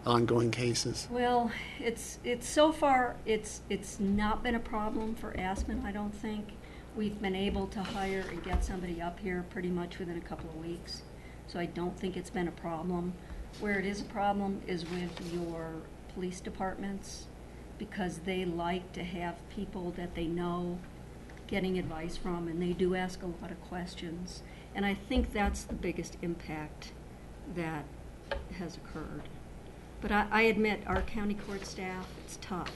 ongoing cases? Well, it's so far it's not been a problem for Aspen, I don't think. We've been able to hire and get somebody up here pretty much within a couple of weeks. So I don't think it's been a problem. Where it is a problem is with your police departments, because they like to have people that they know getting advice from, and they do ask a lot of questions. And I think that's the biggest impact that has occurred. But I admit, our county court staff, it's tough.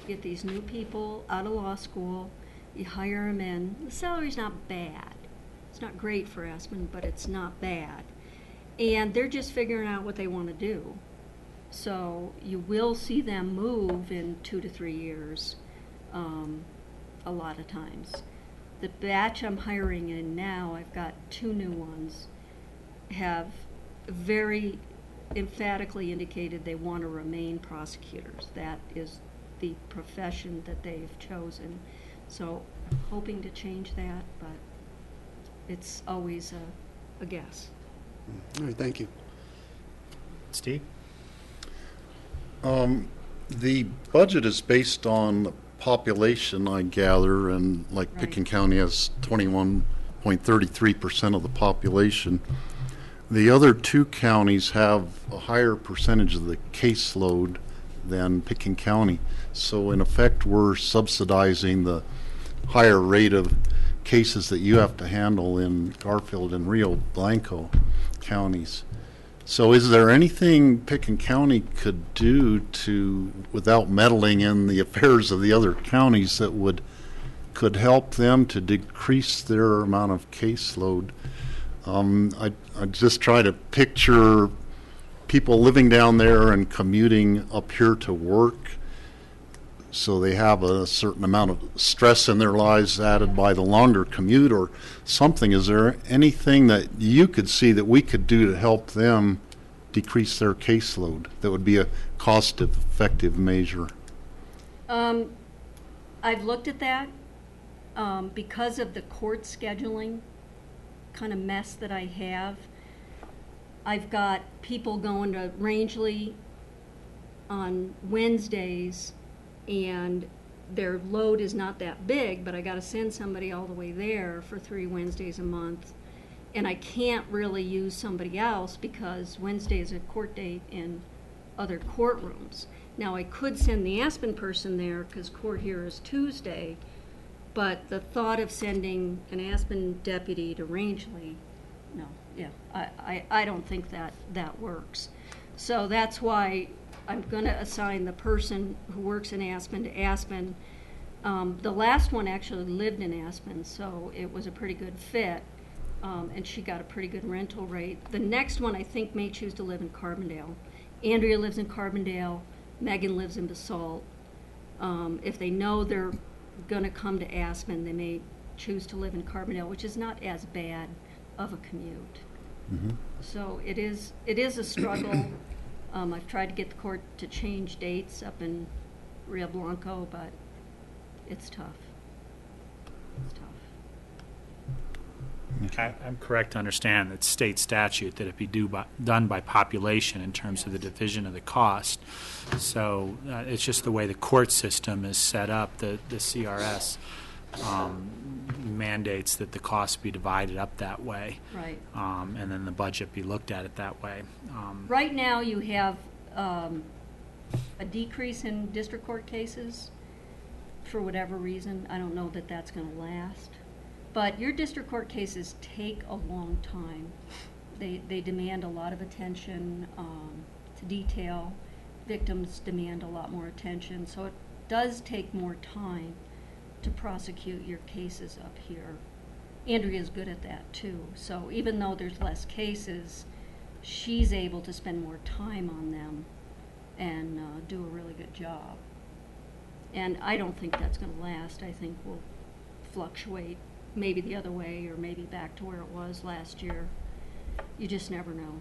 You get these new people out of law school, you hire them in. The salary's not bad. It's not great for Aspen, but it's not bad. And they're just figuring out what they want to do. So you will see them move in 2 to 3 years, a lot of times. The batch I'm hiring in now, I've got 2 new ones, have very emphatically indicated they want to remain prosecutors. That is the profession that they've chosen. So I'm hoping to change that, but it's always a guess. All right, thank you. Steve? The budget is based on population, I gather, and like Right. Picken County has 21.33% of the population. The other 2 counties have a higher percentage of the caseload than Picken County. So in effect, we're subsidizing the higher rate of cases that you have to handle in Garfield and Rio Blanco counties. So is there anything Picken County could do to, without meddling in the affairs of the other counties, that could help them to decrease their amount of caseload? I just try to picture people living down there and commuting up here to work, so they have a certain amount of stress in their lives added by the longer commute or something. Is there anything that you could see that we could do to help them decrease their caseload that would be a cost-effective measure? I've looked at that because of the court scheduling kind of mess that I have. I've got people going to Rangeley on Wednesdays, and their load is not that big, but I got to send somebody all the way there for 3 Wednesdays a month. And I can't really use somebody else because Wednesday is a court date in other courtrooms. Now, I could send the Aspen person there because court here is Tuesday, but the thought of sending an Aspen deputy to Rangeley, no, yeah, I don't think that works. So that's why I'm going to assign the person who works in Aspen to Aspen. The last one actually lived in Aspen, so it was a pretty good fit, and she got a pretty good rental rate. The next one I think may choose to live in Carbondale. Andrea lives in Carbondale. Megan lives in Basalt. If they know they're going to come to Aspen, they may choose to live in Carbondale, which is not as bad of a commute. Mm-hmm. So it is a struggle. I've tried to get the court to change dates up in Rio Blanco, but it's tough. It's tough. I'm correct to understand that state statute that it be done by population in terms of the division of the cost. So it's just the way the court system is set up. The CRS mandates that the costs be divided up that way. Right. And then the budget be looked at it that way. Right now you have a decrease in district court cases for whatever reason. I don't know that that's going to last. But your district court cases take a long time. They demand a lot of attention to detail. Victims demand a lot more attention. So it does take more time to prosecute your cases up here. Andrea's good at that too. So even though there's less cases, she's able to spend more time on them and do a really good job. And I don't think that's going to last. I think we'll fluctuate maybe the other way or maybe back to where it was last year. you just never know.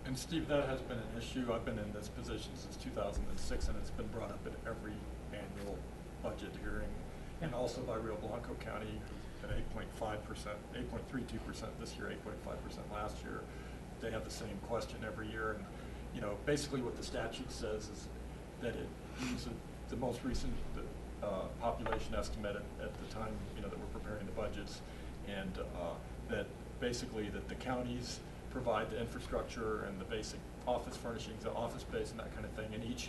And Steve, that has been an issue. I've been in this position since 2006, and it's been brought up at every annual budget hearing, and also by Rio Blanco County at 8.5%, 8.32% this year, 8.5% last year. They have the same question every year, and basically what the statute says is that it uses the most recent population estimate at the time that we're preparing the budgets, and that basically that the counties provide the infrastructure and the basic office furnishings, the office space and that kind of thing in each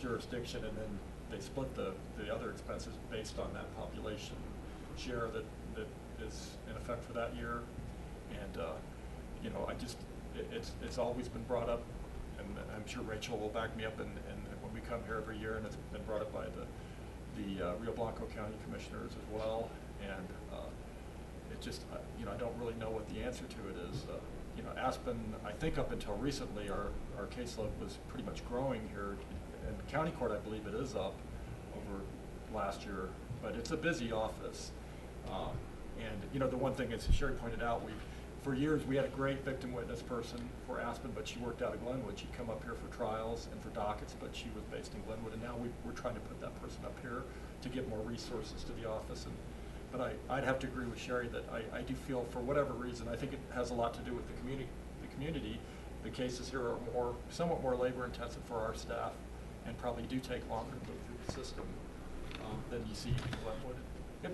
jurisdiction, and then they split the other expenses based on that population share that is in effect for that year. And it's always been brought up, and I'm sure Rachel will back me up, and when we come here every year, and it's been brought up by the Rio Blanco County Commissioners as well, and it just, I don't really know what the answer to it is. Aspen, I think up until recently, our caseload was pretty much growing here. In county court, I believe it is up over last year, but it's a busy office. And the one thing, as Sherry pointed out, for years we had a great victim witness person for Aspen, but she worked out of Glenwood. She'd come up here for trials and for dockets, but she was based in Glenwood, and now we're trying to put that person up here to give more resources to the office. But I'd have to agree with Sherry that I do feel, for whatever reason, I think it has a lot to do with the community. The cases here are somewhat more labor intensive for our staff, and probably do take longer to move through the system than you see in Glenwood. And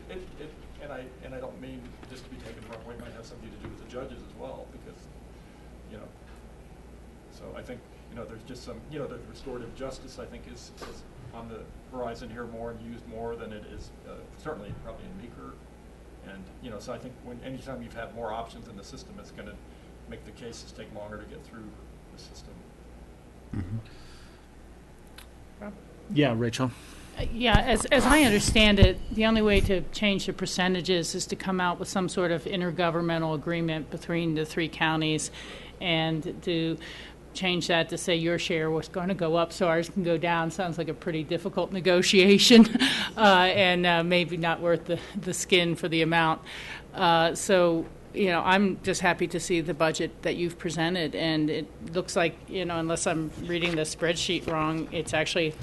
I don't mean just to be taken the wrong way. It might have something to do with the judges as well, because so I think there's just some the restorative justice, I think, is on the horizon here more and used more than it is certainly probably in Meeker, and so I think anytime you've had more options in the system, it's going to make the cases take longer to get through the system. Mm-hmm. Yeah, Rachel. Yeah, as I understand it, the only way to change the percentages is to come out with some sort of intergovernmental agreement between the three counties, and to change that to say your share was going to go up so ours can go down. Sounds like a pretty difficult negotiation, and maybe not worth the skin for the amount. So I'm just happy to see the budget that you've presented, and it looks like, unless I'm reading the spreadsheet wrong, it's actually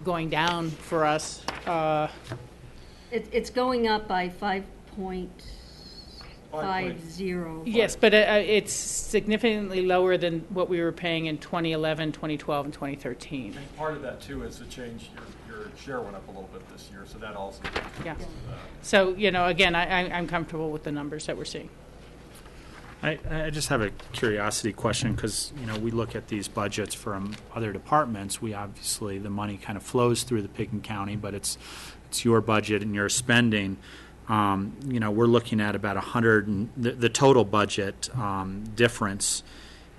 going down for us. It's going up by 5.50. Yes, but it's significantly lower than what we were paying in 2011, 2012, and 2013. And part of that, too, is the change. Your share went up a little bit this year, so that also. Yeah. So, again, I'm comfortable with the numbers that we're seeing. I just have a curiosity question, because we look at these budgets from other departments. We obviously, the money kind of flows through the Pickens County, but it's your budget and your spending. We're looking at about the total budget difference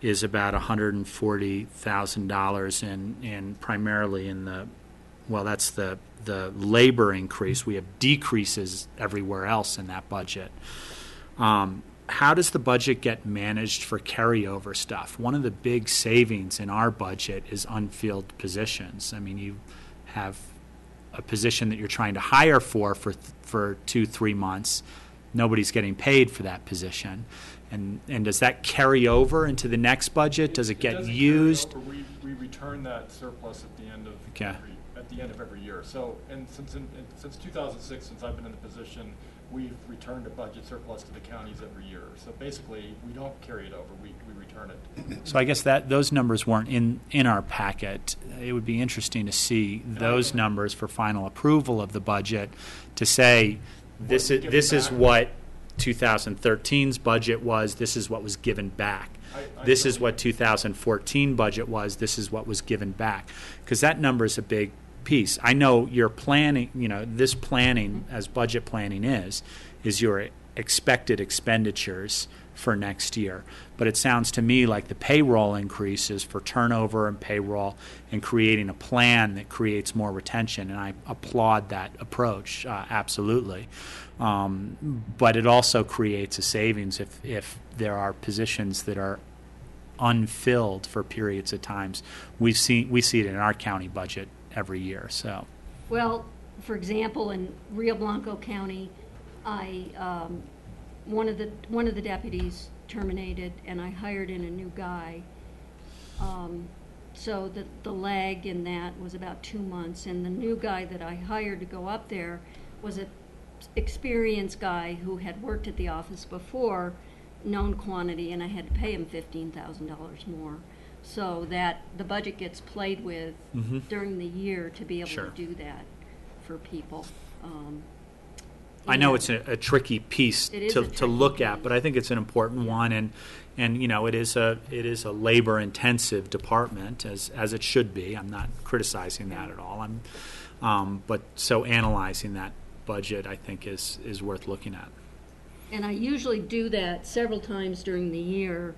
is about $140,000, and primarily in that's the labor increase. We have decreases everywhere else in that budget. How does the budget get managed for carryover stuff? One of the big savings in our budget is unfilled positions. I mean, you have a position that you're trying to hire for 2-3 months. Nobody's getting paid for that position. And does that carry over into the next budget? Does it get used? We return that surplus at the end of every year. So, and since 2006, since I've been in the position, we've returned a budget surplus to the counties every year. So basically, we don't carry it over. We return it. So I guess those numbers weren't in our packet. It would be interesting to see those numbers for final approval of the budget, to say this is what 2013's budget was. This is what was given back. This is what 2014 budget was. This is what was given back. Because that number is a big piece. I know your planning, this planning, as budget planning is your expected expenditures for next year. But it sounds to me like the payroll increases for turnover and payroll, and creating a plan that creates more retention, and I applaud that approach, absolutely. But it also creates a savings if there are positions that are unfilled for periods of times. We see it in our county budget every year. So, well, for example, in Rio Blanco County, I one of the deputies terminated, and I hired in a new guy. So the lag in that was about 2 months, and the new guy that I hired to go up there was an experienced guy who had worked at the office before, known quantity, and I had to pay him $15,000 more. So that the budget gets played with during the year to be able Sure. to do that for people. I know it's a tricky piece It is to a tricky look at, piece. but I think it's an important one, and you know, it is a labor intensive department as it should be. I'm not criticizing that at all. But so analyzing that budget, I think, is worth looking at. And I usually do that several times during the year.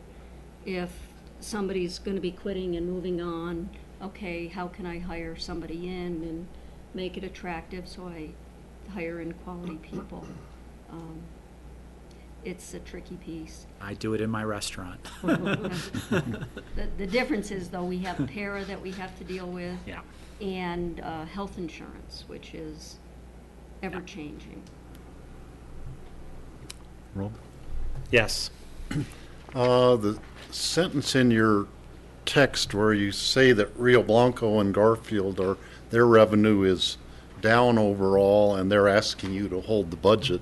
If somebody's going to be quitting and moving on, okay, how can I hire somebody in and make it attractive so I hire in quality people? It's a tricky piece. I do it in my restaurant. The difference is, though, we have para that we have to deal with, Yeah. and health insurance, which is ever-changing. Rob? Yes. The sentence in your text where you say that Rio Blanco and Garfield their revenue is down overall, and they're asking you to hold the budget,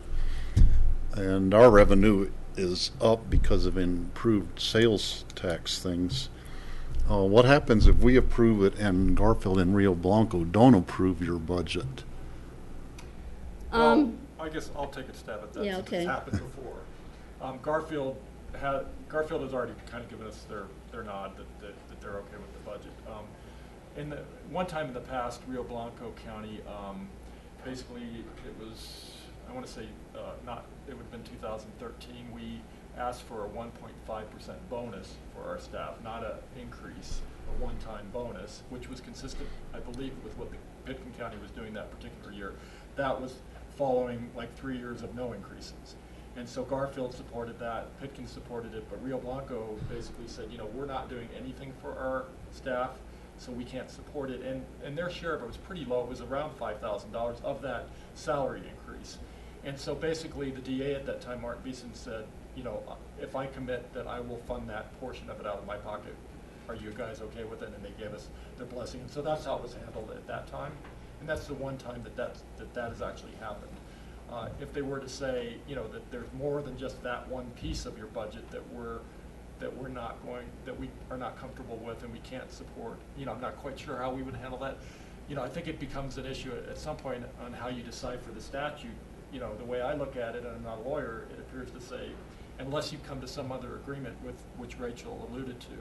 and our revenue is up because of improved sales tax things. What happens if we approve it and Garfield and Rio Blanco don't approve your budget? Well, I guess I'll take a stab at that. Yeah, since okay. It's happened before. Garfield has already kind of given us their nod that they're okay with the budget. In the one time in the past, Rio Blanco County, basically it was, I want to say it would have been 2013. We asked for a 1.5% bonus for our staff, not an increase, a one-time bonus, which was consistent, I believe, with what the Pitkin County was doing that particular year. That was following like 3 years of no increases. And so Garfield supported that, Pitkin supported it, but Rio Blanco basically said, you know, we're not doing anything for our staff, so we can't support it. And their share of it was pretty low. It was around $5,000 of that salary increase. And so basically the DA at that time, Mark Beeson, said, you know, if I commit that I will fund that portion of it out of my pocket, are you guys okay with it? And they gave us their blessing. And so that's how it was handled at that time. And that's the one time that has actually happened. If they were to say, you know, that there's more than just that one piece of your budget that we are not comfortable with and we can't support, you know, I'm not quite sure how we would handle that. You know, I think it becomes an issue at some point on how you decipher the statute. You know, the way I look at it, and I'm not a lawyer, it appears to say, unless you come to some other agreement with which Rachel alluded to,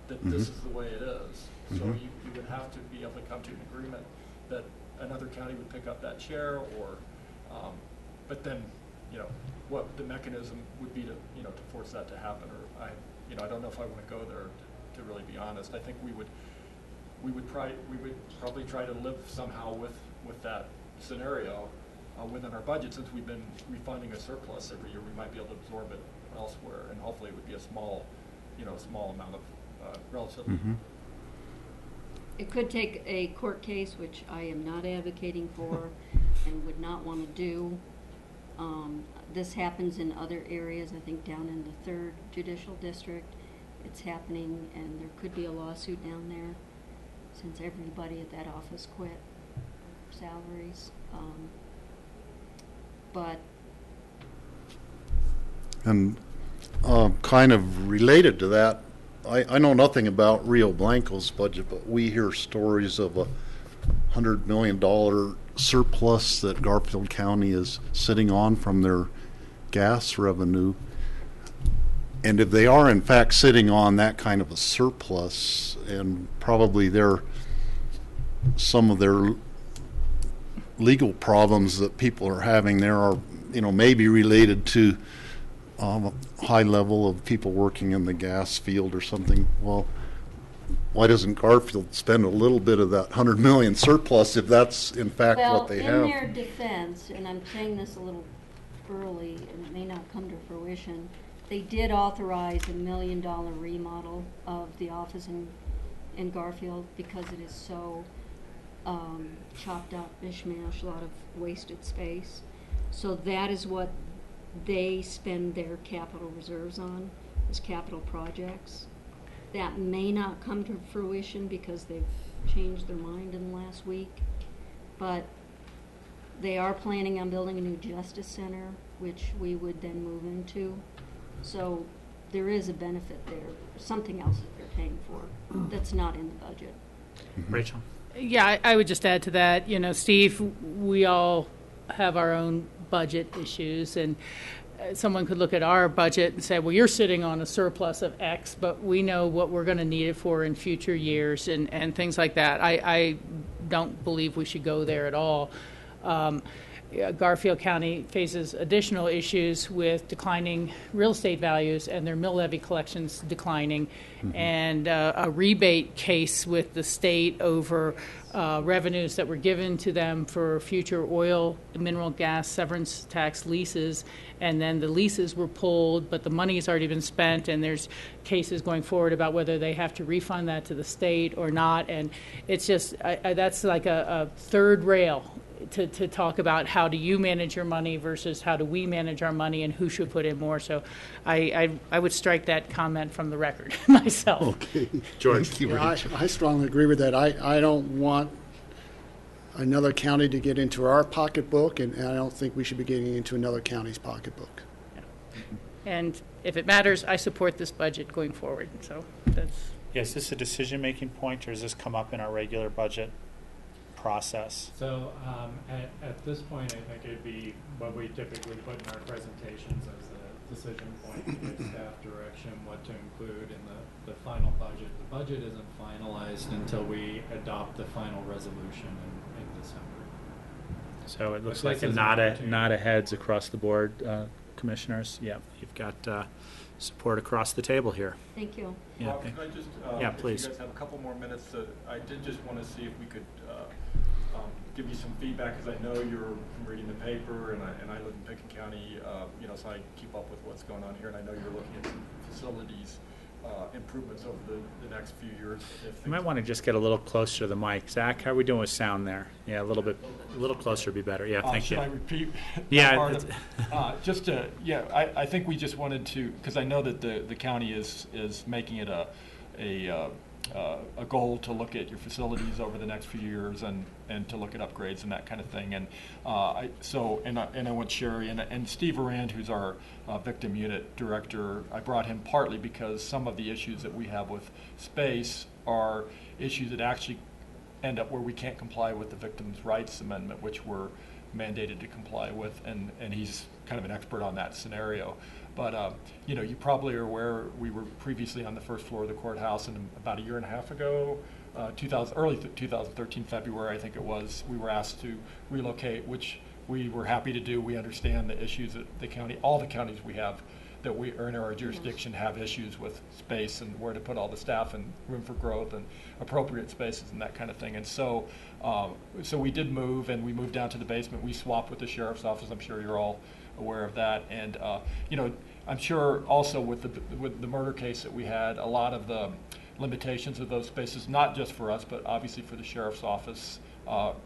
that this is the way it is. So you would have to be able to come to an agreement that another county would pick up that share, or but then, you know, what the mechanism would be to, you know, to force that to happen. Or I don't know if I want to go there, to really be honest. I think we would probably try to live somehow with that scenario within our budget. Since we've been refunding a surplus every year, we might be able to absorb it elsewhere, and hopefully it would be a small amount of relatively. It could take a court case, which I am not advocating for and would not want to do. This happens in other areas. I think down in the 3rd Judicial District, it's happening, and there could be a lawsuit down there since everybody at that office quit salaries. But And kind of related to that, I know nothing about Rio Blanco's budget, but we hear stories of a $100 million surplus that Garfield County is sitting on from their gas revenue. And if they are in fact sitting on that kind of a surplus, and probably some of their legal problems that people are having there are, you know, maybe related to a high level of people working in the gas field or something. Well, why doesn't Garfield spend a little bit of that $100 million surplus if that's in fact what they have? Well, in their defense, and I'm saying this a little early, and it may not come to fruition, they did authorize $1 million remodel of the office in Garfield because it is so chopped up, mishmash, a lot of wasted space. So that is what they spend their capital reserves on is capital projects. That may not come to fruition because they've changed their mind in the last week, but they are planning on building a new justice center, which we would then move into. So there is a benefit there, something else that they're paying for that's not in the budget. Rachel? Yeah, I would just add to that, you know, Steve, we all have our own budget issues, and someone could look at our budget and say, well, you're sitting on a surplus of X, but we know what we're going to need it for in future years and things like that. I don't believe we should go there at all. Garfield County faces additional issues with declining real estate values and their mill levy collections declining, and a rebate case with the state over revenues that were given to them for future oil, mineral gas, severance tax leases, and then the leases were pulled, but the money has already been spent, and there's cases going forward about whether they have to refund that to the state or not, and it's just, that's like a third rail to talk about how do you manage your money versus how do we manage our money and who should put in more. So I would strike that comment from the record myself. Okay. George? Thank you, I strongly agree with that. I don't want another county to get into our pocketbook, and I don't think we should be getting into another county's pocketbook. And if it matters, I support this budget going forward. So that's... Yeah, is this a decision-making point, or does this come up in our regular budget process? So at this point, I think it'd be what we typically put in our presentations as a decision point to give staff direction what to include in the final budget. The budget isn't finalized until we adopt the final resolution in December. So it looks like a nod of heads across the board, commissioners. Yeah, you've got support across the table here. Thank you. Yeah, Can I just, yeah, please. if you guys have a couple more minutes, I did just want to see if we could give you some feedback, because I know you're from reading the paper, and I live in Pickett County, you know, so I keep up with what's going on here, and I know you're looking at some facilities improvements over the next few years. You might want to just get a little closer to the mic. Zach, how are we doing with sound there? Yeah, a little closer would be better. Yeah, thank you. Should I repeat? Yeah. Just to, yeah, I think we just wanted to, because I know that the county is making it a goal to look at your facilities over the next few years and to look at upgrades and that kind of thing. And I want Sherry and Steve Arand, who's our victim unit director. I brought him partly because some of the issues that we have with space are issues that actually end up where we can't comply with the Victims' Rights Amendment, which we're mandated to comply with, and he's kind of an expert on that scenario. But, you know, you probably are aware we were previously on the first floor of the courthouse, and about a year and a half ago, early 2013, February, I think it was, we were asked to relocate, which we were happy to do. We understand the issues that the county, all the counties we have that we are in our jurisdiction have issues with space and where to put all the staff and room for growth and appropriate spaces and that kind of thing. And so, so we did move, and we moved down to the basement. We swapped with the sheriff's office. I'm sure you're all aware of that. And you know, I'm sure also with the murder case that we had, a lot of the limitations of those spaces, not just for us, but obviously for the sheriff's office,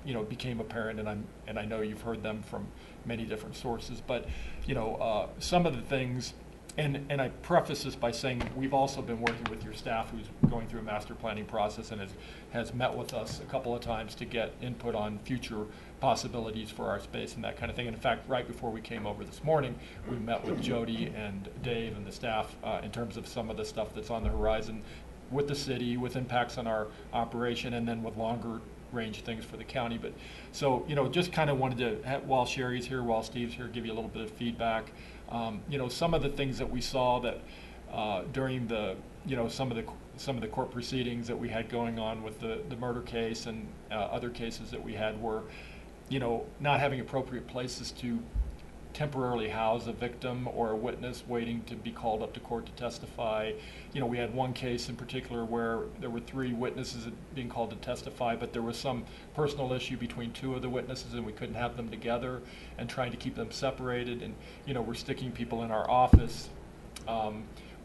you know, became apparent. And I know you've heard them from many different sources. But you know, some of the things. And I preface this by saying we've also been working with your staff, who's going through a master planning process and has met with us a couple of times to get input on future possibilities for our space and that kind of thing. And in fact, right before we came over this morning, we met with Jody and Dave and the staff in terms of some of the stuff that's on the horizon with the city, with impacts on our operation, and then with longer range things for the county. But so, you know, just kind of wanted to, while Sherry's here, while Steve's here, give you a little bit of feedback. You know, some of the things that we saw that during the, you know, some of the court proceedings that we had going on with the murder case and other cases that we had were, you know, not having appropriate places to temporarily house a victim or a witness waiting to be called up to court to testify. You know, we had one case in particular where there were 3 witnesses being called to testify, but there was some personal issue between 2 of the witnesses, and we couldn't have them together, and trying to keep them separated. And you know, we're sticking people in our office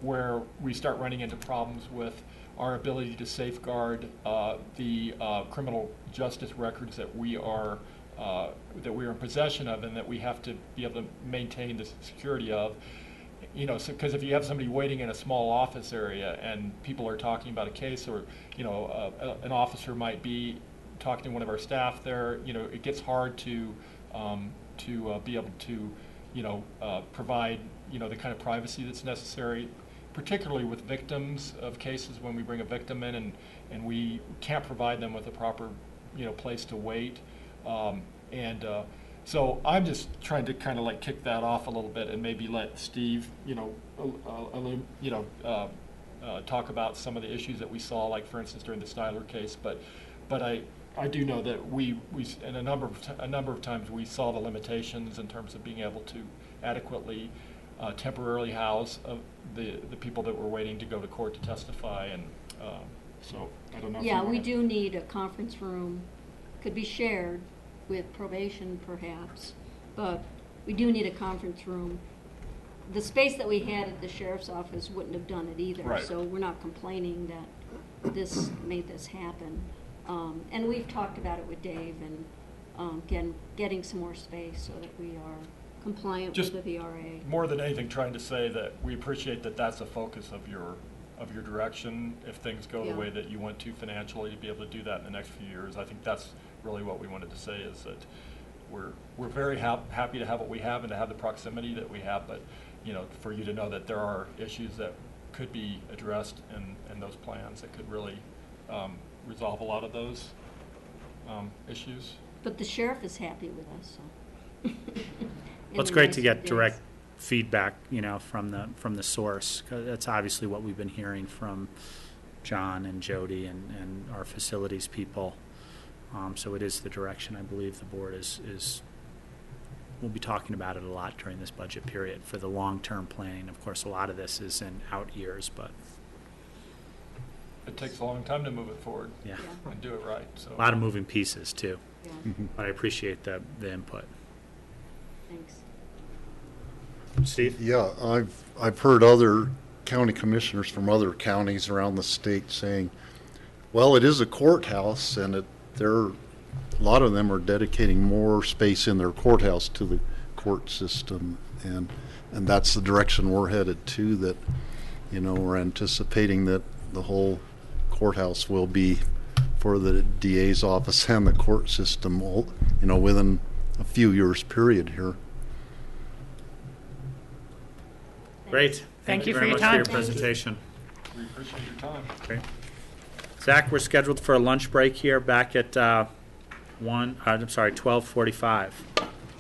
where we start running into problems with our ability to safeguard the criminal justice records that we are that we're in possession of and that we have to be able to maintain the security of. You know, because if you have somebody waiting in a small office area and people are talking about a case, or an officer might be talking to one of our staff there, it gets hard to be able to provide the kind of privacy that's necessary, particularly with victims of cases. When we bring a victim in and we can't provide them with a proper place to wait, so I'm just trying to kind of like kick that off a little bit and maybe let Steve, talk about some of the issues that we saw, like for instance during the Styler case. But I do know that we in a number of times we saw the limitations in terms of being able to adequately temporarily house the people that were waiting to go to court to testify, and so I don't know. Yeah, we do need a conference room. Could be shared with probation perhaps, but we do need a conference room. The space that we had at the sheriff's office wouldn't have done it either, right. So we're not complaining that this made this happen. And we've talked about it with Dave, and again, getting some more space so that we are compliant Just with the VRA. More than anything, trying to say that we appreciate that that's a focus of your direction. If things go the way that you want to financially, to be able to do that in the next few years, I think that's really what we wanted to say, is that we're very happy to have what we have and to have the proximity that we have, but for you to know that there are issues that could be addressed in those plans that could really resolve a lot of those issues. But the sheriff is happy with us, so. Well, it's great to get direct feedback, from the source, 'cause that's obviously what we've been hearing from John and Jody and our facilities people. So it is the direction I believe the board is. We'll be talking about it a lot during this budget period for the long-term planning. Of course, a lot of this is in out years, but it takes a long time to move it forward. Yeah. And do it right. So a lot of moving pieces too. Yeah. But I appreciate the input. Thanks. Steve? Yeah, I've heard other county commissioners from other counties around the state saying, well, it is a courthouse, and a lot of them are dedicating more space in their courthouse to the court system, and that's the direction we're headed to. That we're anticipating that the whole courthouse will be for the DA's office and the court system, within a few years period here. Great. Thank you for very your much time. for your presentation. we appreciate your time. Great. Zach, we're scheduled for a lunch break here back at 12:45.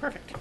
Perfect.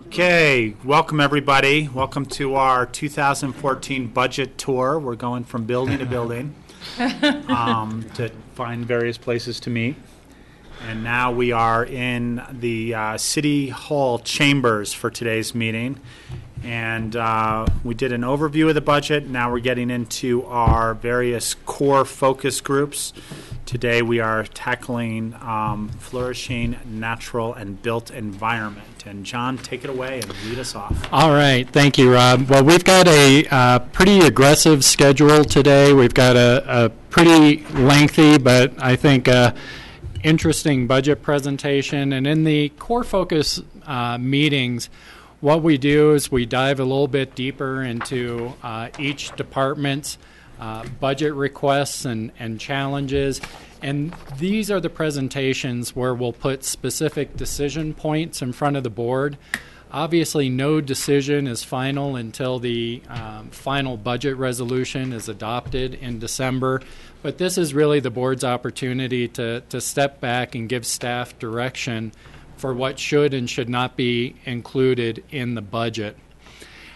Okay, welcome everybody. Welcome to our 2014 budget tour. We're going from building to building to find various places to meet. And now we are in the City Hall chambers for today's meeting. And we did an overview of the budget. Now we're getting into our various core focus groups. Today we are tackling flourishing natural and built environment. And John, take it away and lead us off. All right. Thank you, Rob. Well, we've got a pretty aggressive schedule today. We've got a pretty lengthy, but I think interesting budget presentation. And in the core focus meetings, what we do is we dive a little bit deeper into each department's budget requests and challenges. And these are the presentations where we'll put specific decision points in front of the board. Obviously, no decision is final until the final budget resolution is adopted in December. But this is really the board's opportunity to step back and give staff direction for what should and should not be included in the budget.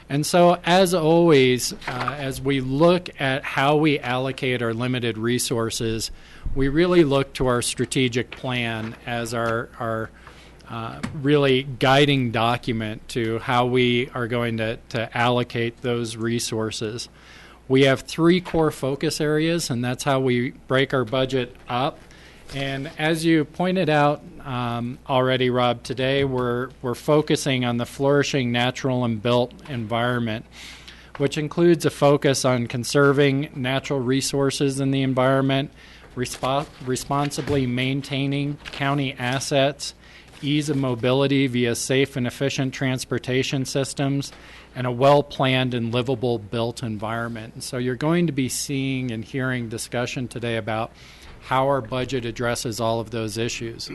And so, as always, as we look at how we allocate our limited resources, we really look to our strategic plan as our really guiding document to how we are going to allocate those resources. We have 3 core focus areas, and that's how we break our budget up. And as you pointed out already, Rob, today we're focusing on the flourishing natural and built environment, which includes a focus on conserving natural resources in the environment, responsibly maintaining county assets, ease of mobility via safe and efficient transportation systems, and a well-planned and livable built environment. And so you're going to be seeing and hearing discussion today about how our budget addresses all of those issues.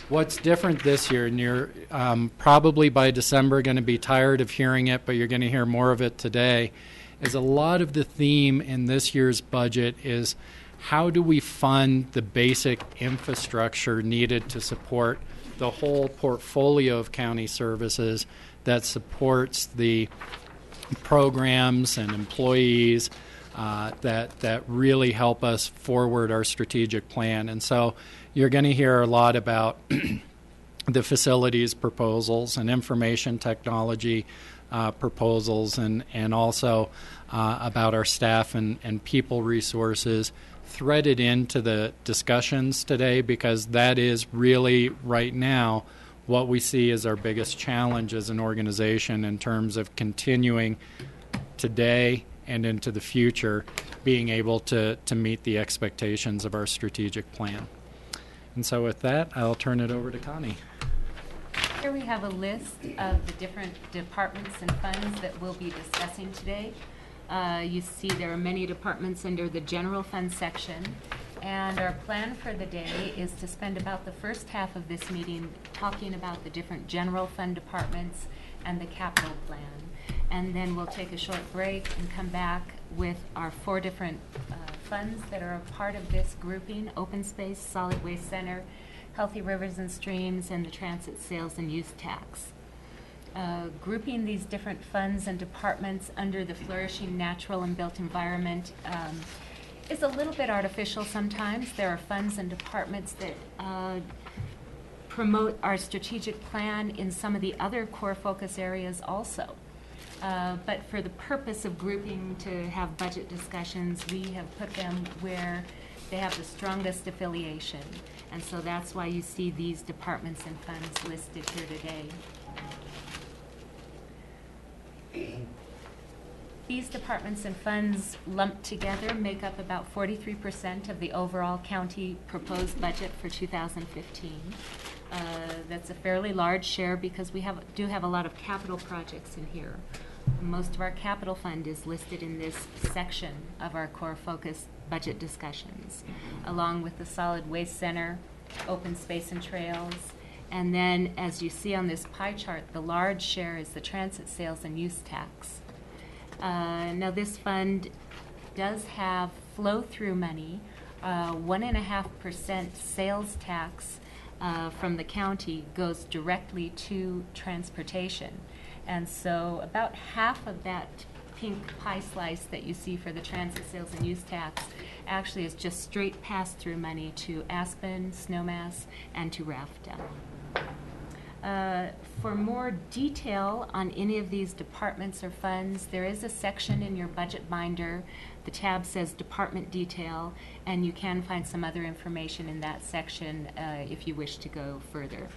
What's different this year, and you're probably by December going to be tired of hearing it, but you're going to hear more of it today, is a lot of the theme in this year's budget is how do we fund the basic infrastructure needed to support the whole portfolio of county services that supports the programs and employees that really help us forward our strategic plan. And so you're going to hear a lot about the facilities proposals and information technology proposals, and also about our staff and people resources threaded into the discussions today, because that is really right now what we see as our biggest challenge as an organization in terms of continuing today and into the future, being able to meet the expectations of our strategic plan. And so with that, I'll turn it over to Connie. Here we have a list of the different departments and funds that we'll be discussing today. You see there are many departments under the general fund section, and our plan for the day is to spend about the first half of this meeting talking about the different general fund departments and the capital plan. And then we'll take a short break and come back with our 4 different funds that are a part of this grouping: open space, solid waste center, healthy rivers and streams, and the transit sales and use tax. Grouping these different funds and departments under the flourishing natural and built environment is a little bit artificial sometimes. There are funds and departments that promote our strategic plan in some of the other core focus areas also. But for the purpose of grouping to have budget discussions, we have put them where they have the strongest affiliation. And so that's why you see these departments and funds listed here today. These departments and funds lumped together make up about 43% of the overall county proposed budget for 2015. That's a fairly large share because we do have a lot of capital projects in here. Most of our capital fund is listed in this section of our core focus budget discussions, along with the solid waste center, open space and trails. And then, as you see on this pie chart, the large share is the transit sales and use tax. Now, this fund does have flow-through money. 1.5% sales tax from the county goes directly to transportation. And so about half of that pink pie slice that you see for the transit sales and use tax actually is just straight pass-through money to Aspen, Snowmass, and to RAFTA. For more detail on any of these departments or funds, there is a section in your budget binder. The tab says Department Detail, and you can find some other information in that section if you wish to go further.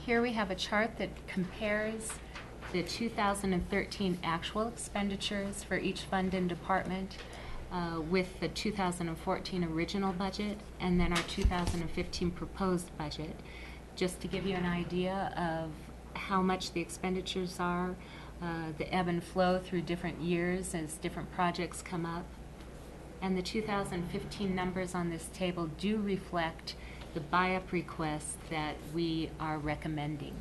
Here we have a chart that compares the 2013 actual expenditures for each fund and department with the 2014 original budget and then our 2015 proposed budget, just to give you an idea of how much the expenditures are, the ebb and flow through different years as different projects come up. And the 2015 numbers on this table do reflect the buy-up requests that we are recommending.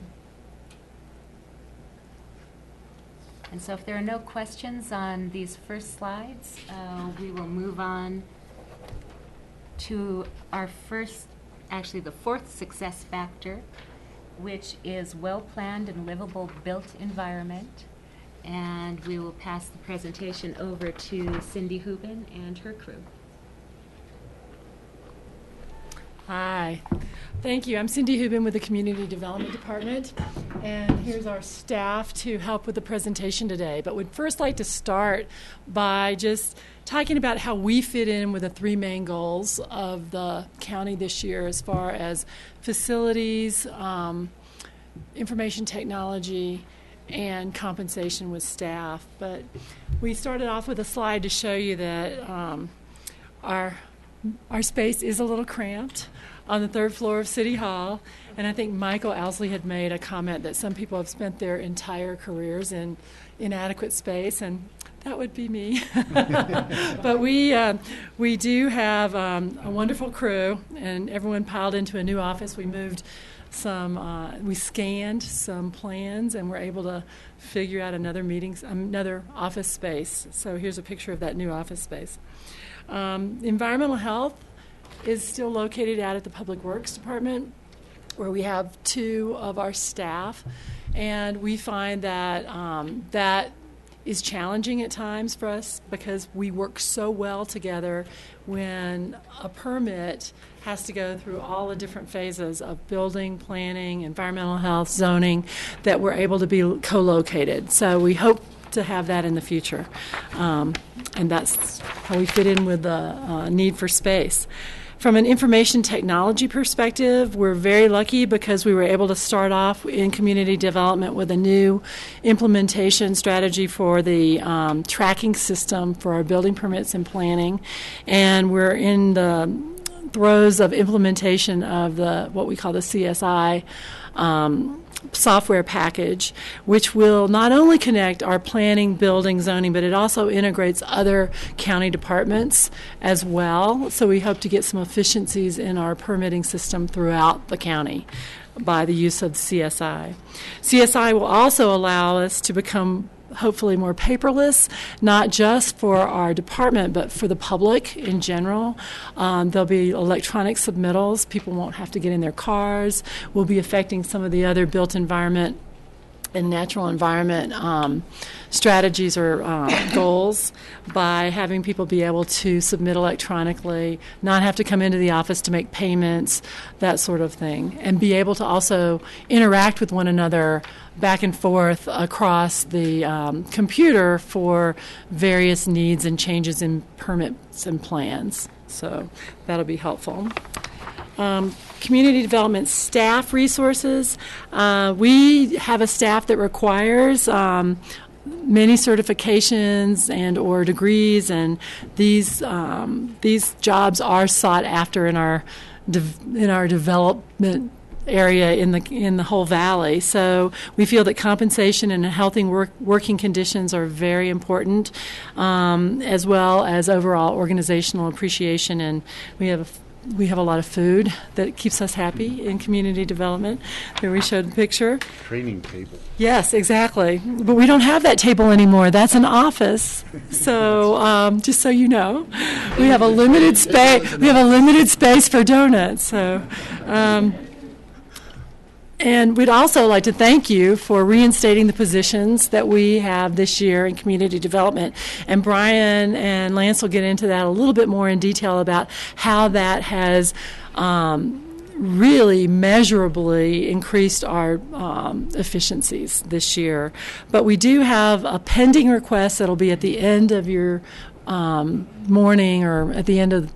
And so if there are no questions on these first slides, we will move on to our the fourth success factor, which is well-planned and livable built environment. And we will pass the presentation over to Cindy Hubin and her crew. Hi. Thank you. I'm Cindy Hubin with the Community Development Department, and here's our staff to help with the presentation today. But we'd first like to start by just talking about how we fit in with the three main goals of the county this year as far as facilities, information technology, and compensation with staff. But we started off with a slide to show you that our space is a little cramped on the third floor of City Hall, and I think Michael Owsley had made a comment that some people have spent their entire careers in inadequate space, and that would be me. But we do have a wonderful crew, and everyone piled into a new office. We moved we scanned some plans, and we're able to figure out another office space. So here's a picture of that new office space. Environmental health is still located out at the Public Works Department, where we have two of our staff, and we find that that is challenging at times for us because we work so well together when a permit has to go through all the different phases of building, planning, environmental health, zoning, that we're able to be co-located. So we hope to have that in the future. And that's how we fit in with the need for space. From an information technology perspective, we're very lucky because we were able to start off in community development with a new implementation strategy for the tracking system for our building permits and planning. And we're in the throes of implementation of what we call the CSI software package, which will not only connect our planning, building, zoning, but it also integrates other county departments as well. So we hope to get some efficiencies in our permitting system throughout the county by the use of CSI. CSI will also allow us to become hopefully more paperless, not just for our department, but for the public in general. There'll be electronic submittals. People won't have to get in their cars. We'll be affecting some of the other built environment and natural environment strategies or goals by having people be able to submit electronically, not have to come into the office to make payments, that sort of thing, and be able to also interact with one another back and forth across the computer for various needs and changes in permits and plans. So that'll be helpful. Community development staff resources. We have a staff that requires many certifications and or degrees, and these jobs are sought after in our development area in the whole valley. So we feel that compensation and healthy working conditions are very important, as well as overall organizational appreciation. And we have a lot of food that keeps us happy in community development. There we showed the picture. Training table. Yes, exactly. But we don't have that table anymore. That's an office. So just so you know, we have a limited space. We have a limited space for donuts. So. And we'd also like to thank you for reinstating the positions that we have this year in community development. And Brian and Lance will get into that a little bit more in detail about how that has really measurably increased our efficiencies this year. But we do have a pending request that'll be at the end of your morning or at the end of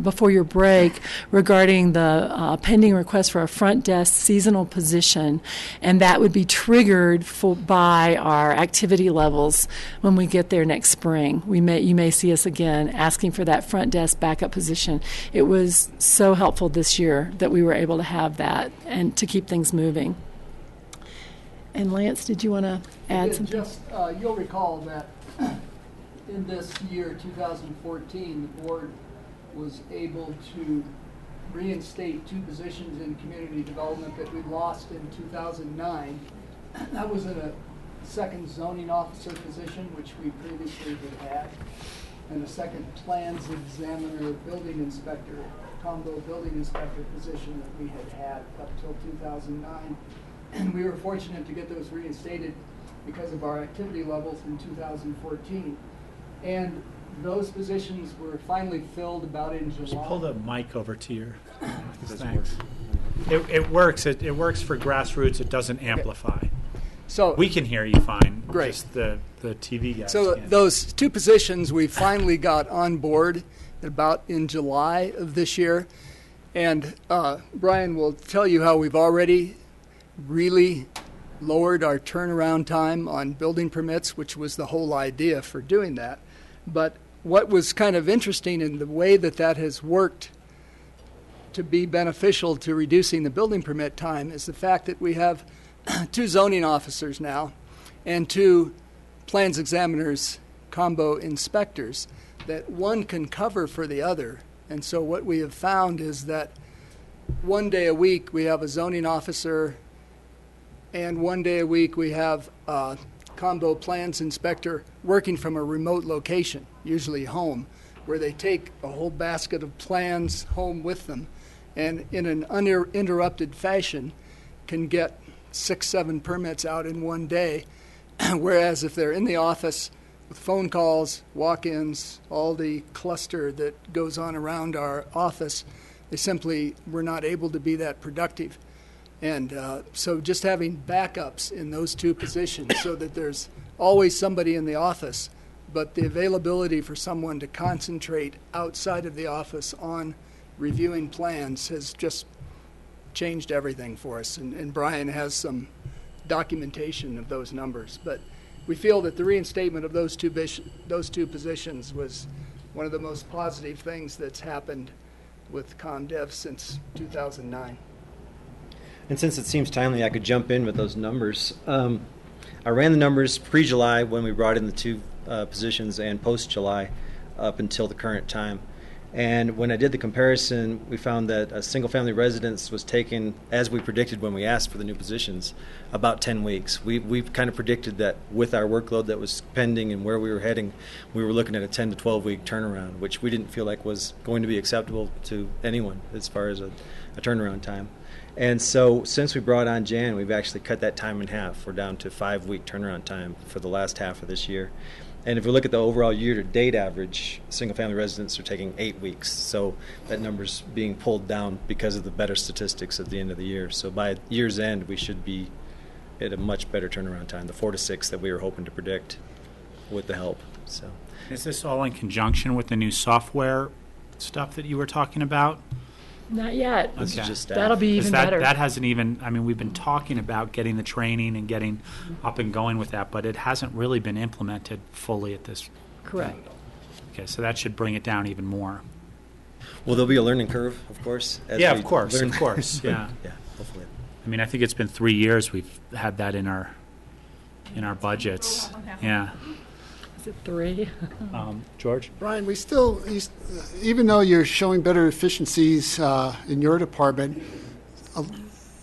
before your break regarding the pending request for a front desk seasonal position, and that would be triggered by our activity levels when we get there next spring. You may see us again asking for that front desk backup position. It was so helpful this year that we were able to have that and to keep things moving. And Lance, did you want to add something? You'll recall that in this year, 2014, the board was able to reinstate two positions in community development that we lost in 2009. That was in a second zoning officer position, which we previously had, and a second plans examiner, building inspector, combo building inspector position that we had up till 2009. And we were fortunate to get those reinstated because of our activity levels in 2014. And those positions were finally filled about in July. Just pull the mic over to your. Thanks. It works. It works for grassroots. It doesn't amplify. So we can hear you fine. Great. Just the TV guys. So can't. those two positions we finally got on board about in July of this year. And Brian will tell you how we've already really lowered our turnaround time on building permits, which was the whole idea for doing that. But what was kind of interesting in the way that has worked to be beneficial to reducing the building permit time is the fact that we have 2 zoning officers now and 2 plans examiners, combo inspectors, that one can cover for the other. And so what we have found is that one day a week we have a zoning officer, and one day a week we have a combo plans inspector working from a remote location, usually home, where they take a whole basket of plans home with them and in an uninterrupted fashion can get 6-7 permits out in one day. Whereas if they're in the office with phone calls, walk-ins, all the cluster that goes on around our office, they simply were not able to be that productive. And so just having backups in those 2 positions so that there's always somebody in the office, but the availability for someone to concentrate outside of the office on reviewing plans has just changed everything for us. And Brian has some documentation of those numbers. But we feel that the reinstatement of those two positions was one of the most positive things that's happened with ComDev since 2009. And since it seems timely, I could jump in with those numbers. I ran the numbers pre-July when we brought in the 2 positions and post-July up until the current time. And when I did the comparison, we found that a single-family residence was taken, as we predicted when we asked for the new positions, about 10 weeks. We've kind of predicted that with our workload that was pending and where we were heading, we were looking at a 10 to 12-week turnaround, which we didn't feel like was going to be acceptable to anyone as far as a turnaround time. And so since we brought on Jan, we've actually cut that time in half. We're down to 5-week turnaround time for the last half of this year. And if we look at the overall year-to-date average, single-family residents are taking 8 weeks. So that number's being pulled down because of the better statistics at the end of the year. So by year's end, we should be at a much better turnaround time, the 4 to 6 that we were hoping to predict with the help. So, is this all in conjunction with the new software stuff that you were talking about? Not yet. This is just staff. That'll be even better. That hasn't even, I mean, we've been talking about getting the training and getting up and going with that, but it hasn't really been implemented fully at this. Correct. Okay, so that should bring it down even more. Well, there'll be a learning curve, of course. Yeah, of course, yeah. Yeah, hopefully. I mean, I think it's been 3 years we've had that in our budgets. Yeah. Is it 3? George? Brian, we still, even though you're showing better efficiencies in your department,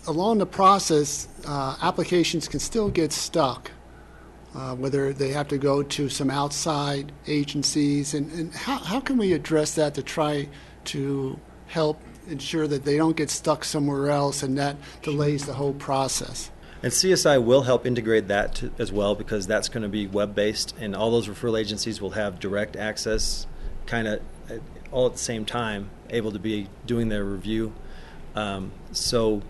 along the process, applications can still get stuck, whether they have to go to some outside agencies. And how can we address that to try to help ensure that they don't get stuck somewhere else and that delays the whole process? And CSI will help integrate that as well, because that's going to be web-based, and all those referral agencies will have direct access kind of all at the same time, able to be doing their review. So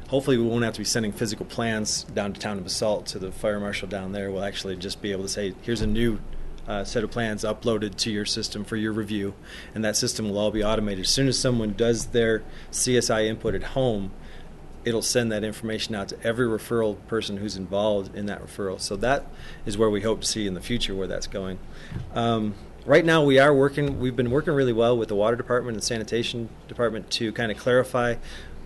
hopefully we won't have to be sending physical plans down to town of Basalt to the fire marshal down there. We'll actually just be able to say, here's a new set of plans uploaded to your system for your review, and that system will all be automated. As soon as someone does their CSI input at home, it'll send that information out to every referral person who's involved in that referral. So that is where we hope to see in the future where that's going. Right now we've been working really well with the water department and sanitation department to kind of clarify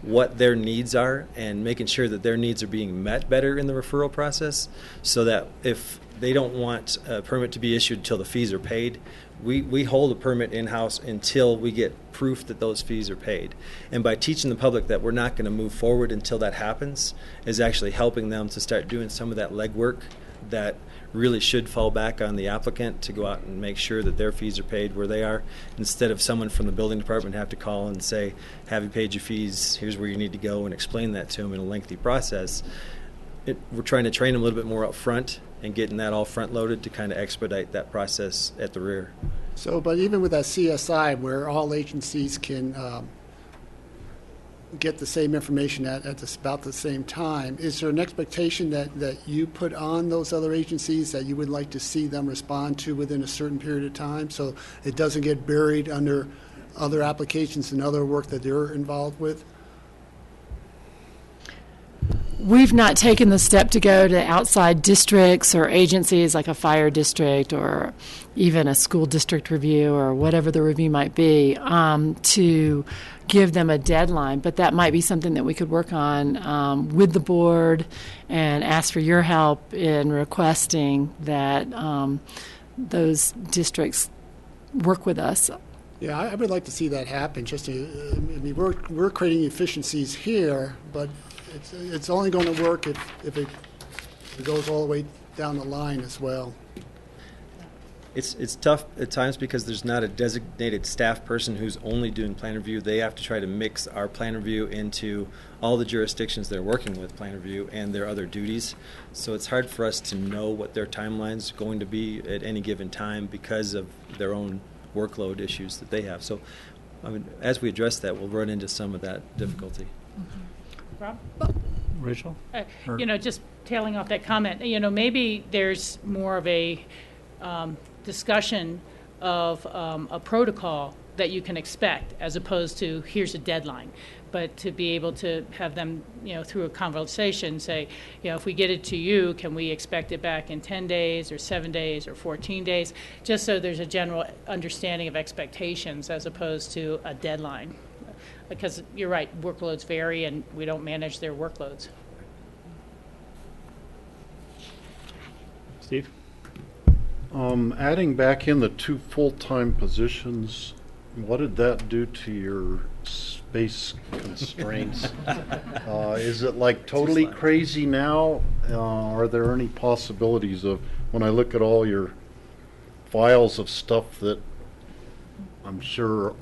what their needs are and making sure that their needs are being met better in the referral process, so that if they don't want a permit to be issued until the fees are paid, we hold a permit in-house until we get proof that those fees are paid. And by teaching the public that we're not going to move forward until that happens is actually helping them to start doing some of that legwork that really should fall back on the applicant to go out and make sure that their fees are paid where they are, instead of someone from the building department have to call and say, have you paid your fees, here's where you need to go, and explain that to them in a lengthy process. We're trying to train them a little bit more up front and getting that all front loaded to kind of expedite that process at the rear. So, but even with that CSI, where all agencies can get the same information at about the same time, is there an expectation that you put on those other agencies that you would like to see them respond to within a certain period of time, so it doesn't get buried under other applications and other work that they're involved with? We've not taken the step to go to outside districts or agencies like a fire district or even a school district review or whatever the review might be to give them a deadline. But that might be something that we could work on with the board and ask for your help in requesting that those districts work with us. Yeah, I would like to see that happen. Just to, I mean, we're creating efficiencies here, but it's only going to work if it goes all the way down the line as well. It's tough at times because there's not a designated staff person who's only doing plan review. They have to try to mix our plan review into all the jurisdictions they're working with plan review and their other duties. So it's hard for us to know what their timeline's going to be at any given time because of their own workload issues that they have. So I mean, as we address that, we'll run into some of that difficulty. Mm-hmm. Rob? Rachel? Just tailing off that comment, maybe there's more of a discussion of a protocol that you can expect as opposed to here's a deadline. But to be able to have them, through a conversation say, if we get it to you, can we expect it back in 10 days or 7 days or 14 days? Just so there's a general understanding of expectations as opposed to a deadline. Because you're right, workloads vary and we don't manage their workloads. Steve? Adding back in the 2 full-time positions, what did that do to your space constraints? Is it like totally crazy now? Are there any possibilities of, when I look at all your files of stuff that I'm sure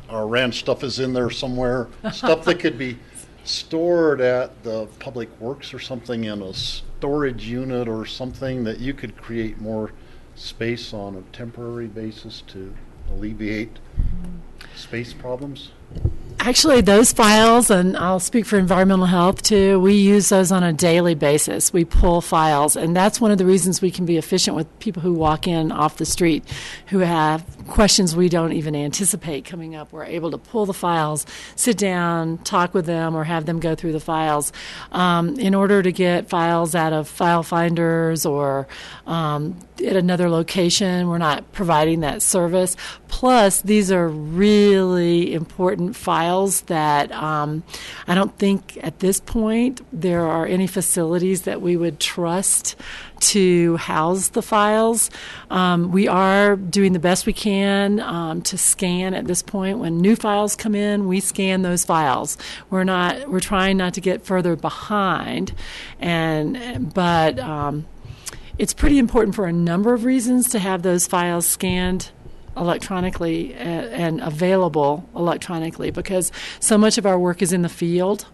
our ranch stuff is in there somewhere, stuff that could be stored at the Public Works or something in a storage unit or something, that you could create more space on a temporary basis to alleviate space problems? Actually, those files, and I'll speak for environmental health too, we use those on a daily basis. We pull files, and that's one of the reasons we can be efficient with people who walk in off the street who have questions we don't even anticipate coming up. We're able to pull the files, sit down, talk with them, or have them go through the files. In order to get files out of file finders or at another location, we're not providing that service. Plus, these are really important files that I don't think at this point there are any facilities that we would trust to house the files. We are doing the best we can to scan at this point. When new files come in, we scan those files. We're trying not to get further behind, but it's pretty important for a number of reasons to have those files scanned electronically and available electronically, because so much of our work is in the field.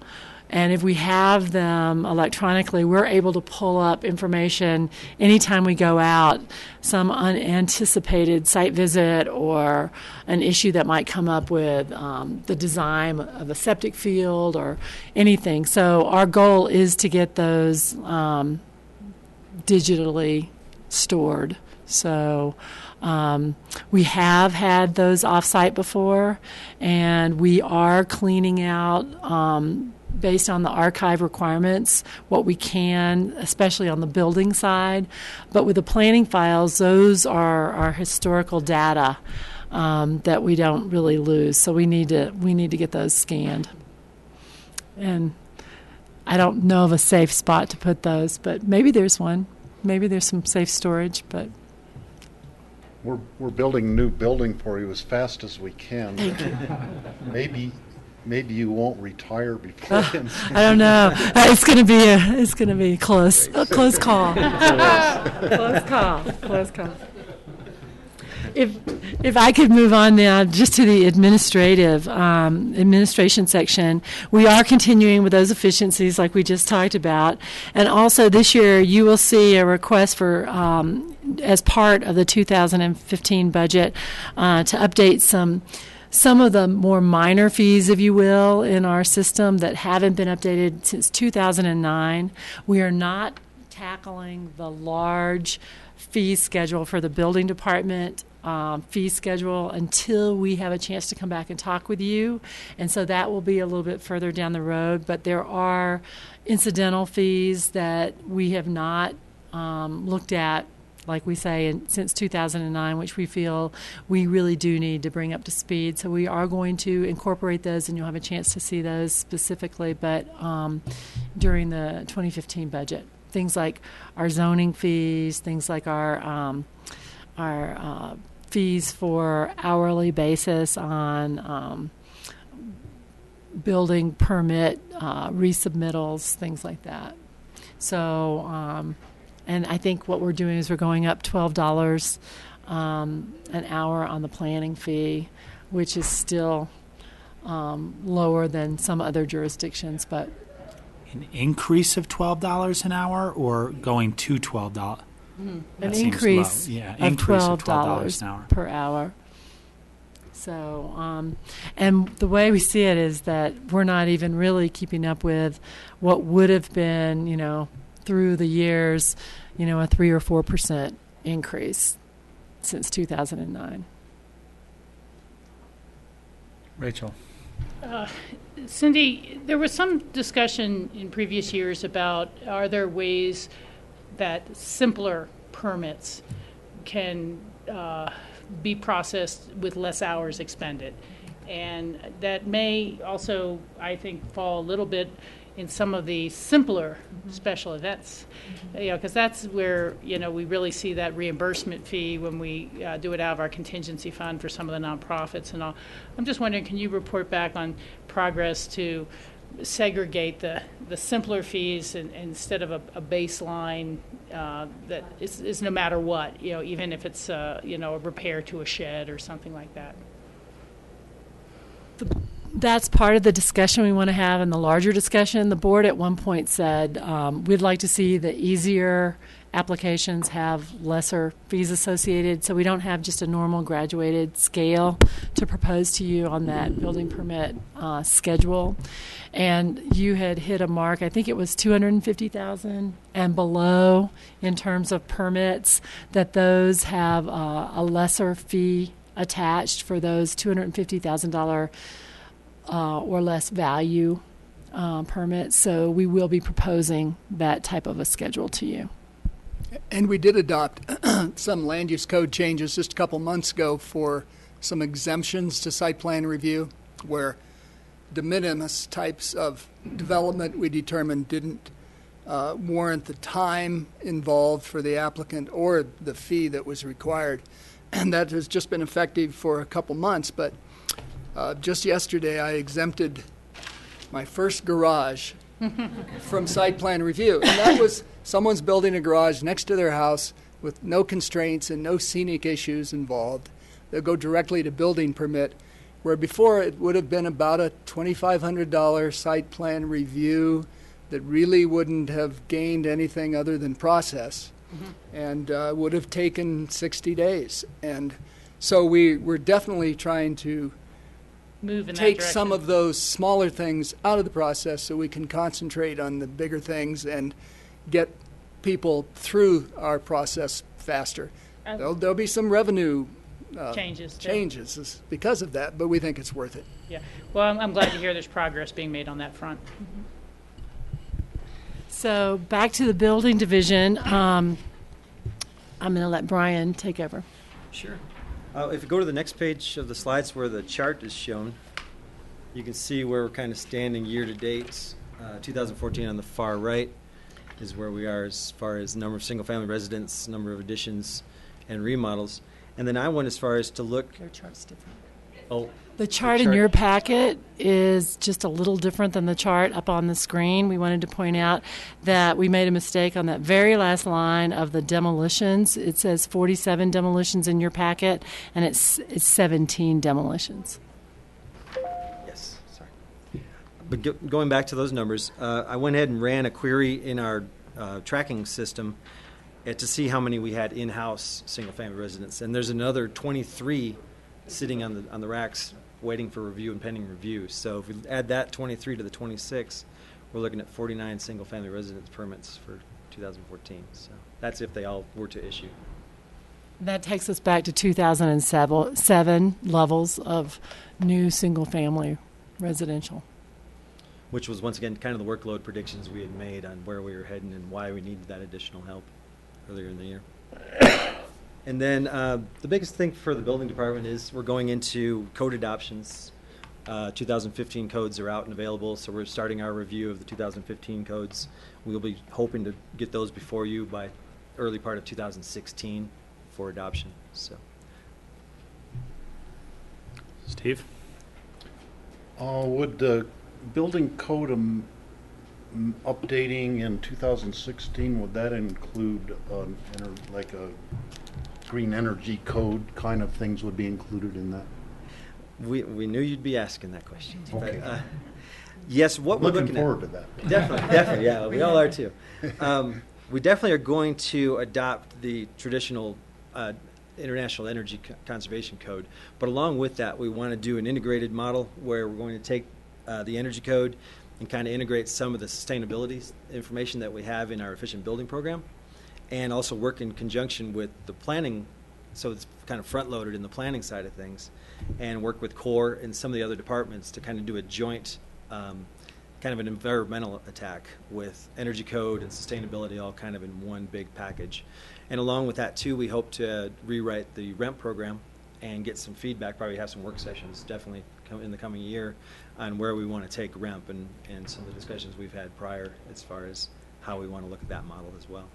And if we have them electronically, we're able to pull up information anytime we go out, some unanticipated site visit or an issue that might come up with the design of a septic field or anything. So our goal is to get those digitally stored. So we have had those off-site before, and we are cleaning out, based on the archive requirements, what we can, especially on the building side. But with the planning files, those are our historical data that we don't really lose. So we need to get those scanned. And I don't know of a safe spot to put those, but maybe there's one. Maybe there's some safe storage, but We're building a new building for you as fast as we can. thank you. Maybe maybe you won't retire before then. I don't know. It's going to be close. A close call. Close call. If I could move on now just to the administration section, we are continuing with those efficiencies like we just talked about. And also this year you will see a request for, as part of the 2015 budget, to update some of the more minor fees, if you will, in our system that haven't been updated since 2009. We are not tackling the large fee schedule for the building department fee schedule until we have a chance to come back and talk with you. And so that will be a little bit further down the road. But there are incidental fees that we have not looked at, like we say, since 2009, which we feel we really do need to bring up to speed. So we are going to incorporate those, and you'll have a chance to see those specifically, but during the 2015 budget. Things like our zoning fees, things like our fees for hourly basis on building permit resubmittals, things like that. So, and I think what we're doing is we're going up $12 an hour on the planning fee, which is still lower than some other jurisdictions, but an increase of $12 an hour, or going to $12? An increase of $12 an hour per hour. So, and the way we see it is that we're not even really keeping up with what would have been, through the years, a 3 or 4% increase since 2009. Rachel. Cindy, there was some discussion in previous years about, are there ways that simpler permits can be processed with less hours expended? And that may also, I think, fall a little bit in some of the simpler special events, because that's where, we really see that reimbursement fee when we do it out of our contingency fund for some of the nonprofits and all. I'm just wondering, can you report back on progress to segregate the simpler fees instead of a baseline that is no matter what, even if it's a repair to a shed or something like that? That's part of the discussion we want to have in the larger discussion. The board at one point said we'd like to see the easier applications have lesser fees associated, so we don't have just a normal graduated scale to propose to you on that building permit schedule. And you had hit a mark, I think it was $250,000 and below in terms of permits, that those have a lesser fee attached for those $250,000 or less value permits. So we will be proposing that type of a schedule to you. And we did adopt some land use code changes just a couple months ago for some exemptions to site plan review, where de minimis types of development we determined didn't warrant the time involved for the applicant or the fee that was required. And that has just been effective for a couple months, but just yesterday I exempted my first garage from site plan review. And that was someone's building a garage next to their house with no constraints and no scenic issues involved. They'll go directly to building permit, where before it would have been about a $2,500 site plan review that really wouldn't have gained anything other than process, and would have taken 60 days. And so we're definitely trying to move in take that some of those smaller things out of the process so we can concentrate on the bigger things and get people through our process faster. There'll be some revenue changes because of that, but we think it's worth it. Yeah. Well, I'm glad to hear there's progress being made on that front. So back to the building division. I'm going to let Brian take over. Sure. If you go to the next page of the slides where the chart is shown, you can see where we're kind of standing year to date. 2014 on the far right is where we are as far as number of single-family residents, number of additions, and remodels. And then I went as far as to look. Your chart's different. Oh, The chart in your packet is just a little different than the chart up on the screen. We wanted to point out that we made a mistake on that very last line of the demolitions. It says 47 demolitions in your packet, and it's 17 demolitions. yes, sorry. But going back to those numbers, I went ahead and ran a query in our tracking system to see how many we had in-house single-family residents, and there's another 23 sitting on the racks waiting for review and pending review. So if we add that 23 to the 26, we're looking at 49 single-family residence permits for 2014. So that's if they all were to issue. That takes us back to 2007 levels of new single-family residential. Which was, once again, kind of the workload predictions we had made on where we were heading and why we needed that additional help earlier in the year. And then the biggest thing for the building department is we're going into code adoptions. 2015 codes are out and available, so we're starting our review of the 2015 codes. We'll be hoping to get those before you by early part of 2016 for adoption. So, Steve? Would the building code updating in 2016, would that include like a green energy code kind of things would be included in that? we knew you'd be asking that question. Okay. But, yes, what we're looking looking forward to that. Definitely, yeah, we all are too. We definitely are going to adopt the traditional International Energy Conservation Code, but along with that, we want to do an integrated model where we're going to take the energy code and kind of integrate some of the sustainability information that we have in our efficient building program, and also work in conjunction with the planning, so it's kind of front-loaded in the planning side of things, and work with CORE and some of the other departments to kind of do a joint kind of an environmental attack with energy code and sustainability all kind of in one big package. And along with that, too, we hope to rewrite the REMP program and get some feedback, probably have some work sessions definitely in the coming year on where we want to take REMP and some of the discussions we've had prior as far as how we want to look at that model as well.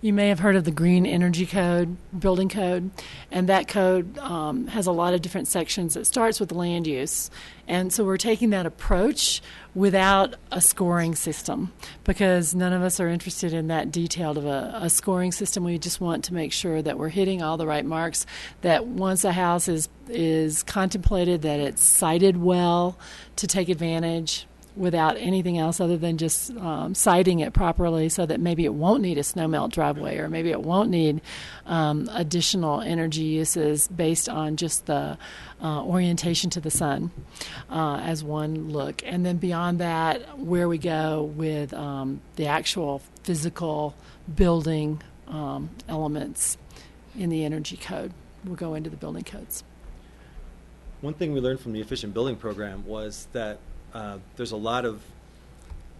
You may have heard of the Green Energy Code, building code, and that code has a lot of different sections. It starts with land use, and so we're taking that approach without a scoring system because none of us are interested in that detailed of a scoring system. We just want to make sure that we're hitting all the right marks, that once a house is contemplated, that it's sited well to take advantage without anything else other than just siting it properly so that maybe it won't need a snowmelt driveway or maybe it won't need additional energy uses based on just the orientation to the sun as one look. And then beyond that, where we go with the actual physical building elements in the energy code. We'll go into the building codes. One thing we learned from the efficient building program was that there's a lot of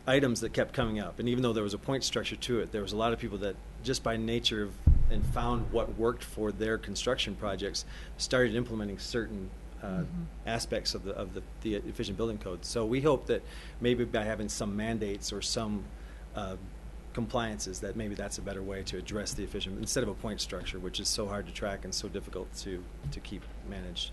items that kept coming up, and even though there was a point structure to it, there was a lot of people that just by nature and found what worked for their construction projects started implementing certain aspects of the efficient building code. So we hope that maybe by having some mandates or some compliances, that maybe that's a better way to address the efficient instead of a point structure, which is so hard to track and so difficult to keep managed.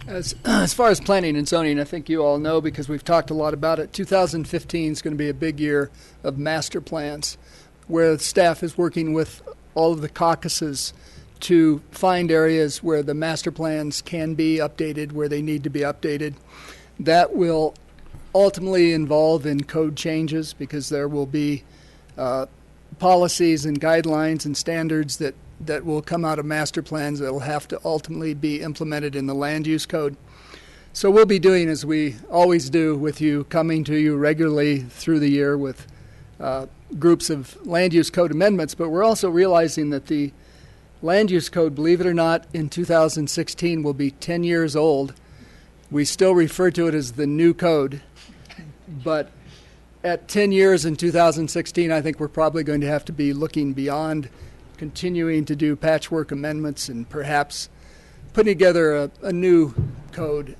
As far as planning and zoning, I think you all know because we've talked a lot about it. 2015 is going to be a big year of master plans where staff is working with all of the caucuses to find areas where the master plans can be updated, where they need to be updated. That will ultimately involve in code changes because there will be policies and guidelines and standards that will come out of master plans that will have to ultimately be implemented in the land use code. So we'll be doing as we always do with you, coming to you regularly through the year with groups of land use code amendments, but we're also realizing that the land use code, believe it or not, in 2016 will be 10 years old. We still refer to it as the new code, but at 10 years in 2016, I think we're probably going to have to be looking beyond continuing to do patchwork amendments and perhaps putting together a new code,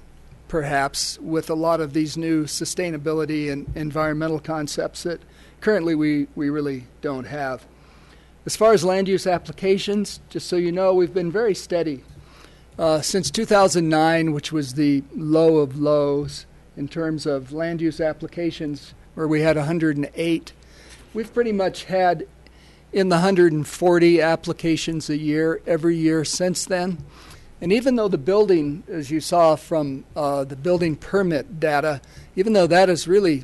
perhaps with a lot of these new sustainability and environmental concepts that currently we really don't have. As far as land use applications, just so you know, we've been very steady. Since 2009, which was the low of lows in terms of land use applications, where we had 108, we've pretty much had in the 140 applications a year every year since then. And even though the building, as you saw from the building permit data, even though that has really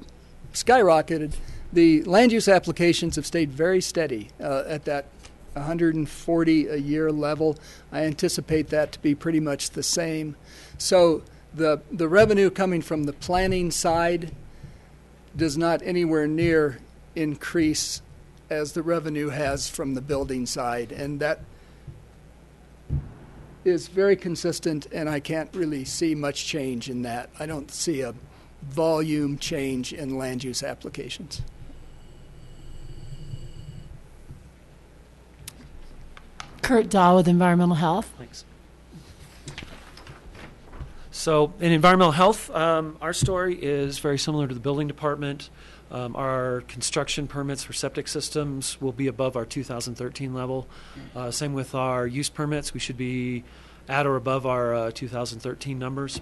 skyrocketed, the land use applications have stayed very steady at that 140 a year level. I anticipate that to be pretty much the same. So the revenue coming from the planning side does not anywhere near increase as the revenue has from the building side. And that is very consistent, and I can't really see much change in that. I don't see a volume change in land use applications. Kurt Dahl with Environmental Health. Thanks. So in environmental health, our story is very similar to the building department. Our construction permits for septic systems will be above our 2013 level. Same with our use permits. We should be at or above our 2013 numbers.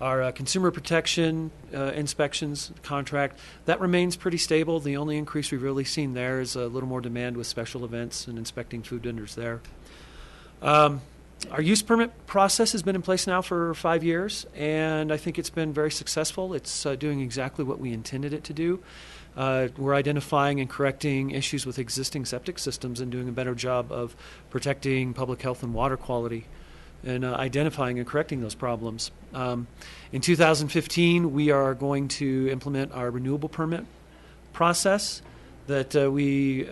Our consumer protection inspections contract, that remains pretty stable. The only increase we've really seen there is a little more demand with special events and inspecting food vendors there. Our use permit process has been in place now for 5 years, and I think it's been very successful. It's doing exactly what we intended it to do. We're identifying and correcting issues with existing septic systems and doing a better job of protecting public health and water quality and identifying and correcting those problems. In 2015, we are going to implement our renewable permit process that we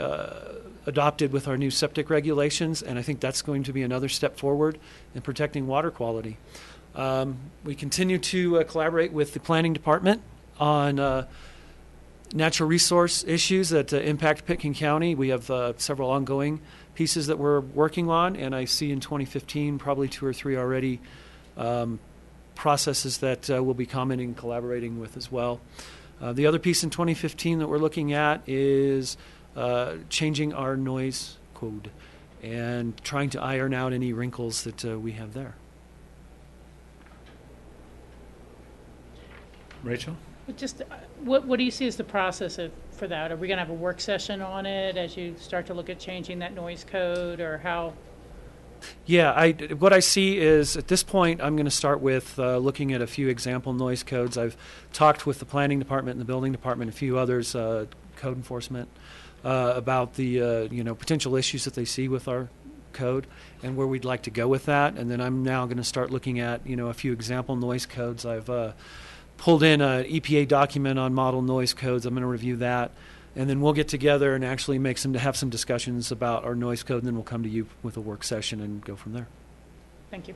adopted with our new septic regulations, and I think that's going to be another step forward in protecting water quality. We continue to collaborate with the planning department on natural resource issues that impact Pitkin County. We have several ongoing pieces that we're working on, and I see in 2015 probably 2 or 3 already processes that we'll be commenting and collaborating with as well. The other piece in 2015 that we're looking at is changing our noise code and trying to iron out any wrinkles that we have there. Rachel? Just what do you see as the process for that? Are we going to have a work session on it as you start to look at changing that noise code, or how? Yeah, what I see is at this point I'm going to start with looking at a few example noise codes. I've talked with the planning department and the building department, a few others, code enforcement, about the potential issues that they see with our code and where we'd like to go with that. And then I'm now going to start looking at a few example noise codes. I've pulled in an EPA document on model noise codes. I'm going to review that, and then we'll get together and actually have some discussions about our noise code, and then we'll come to you with a work session and go from there. Thank you.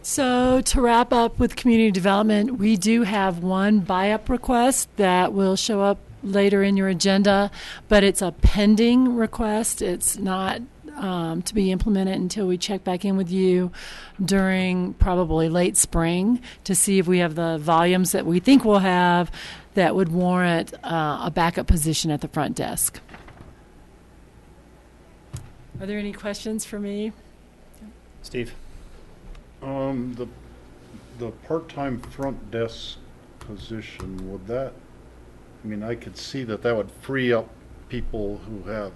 So to wrap up with community development, we do have one buy-up request that will show up later in your agenda, but it's a pending request. It's not to be implemented until we check back in with you during probably late spring to see if we have the volumes that we think we'll have that would warrant a backup position at the front desk. Are there any questions for me? Steve? The part-time front desk position, would that, I could see that would free up people who have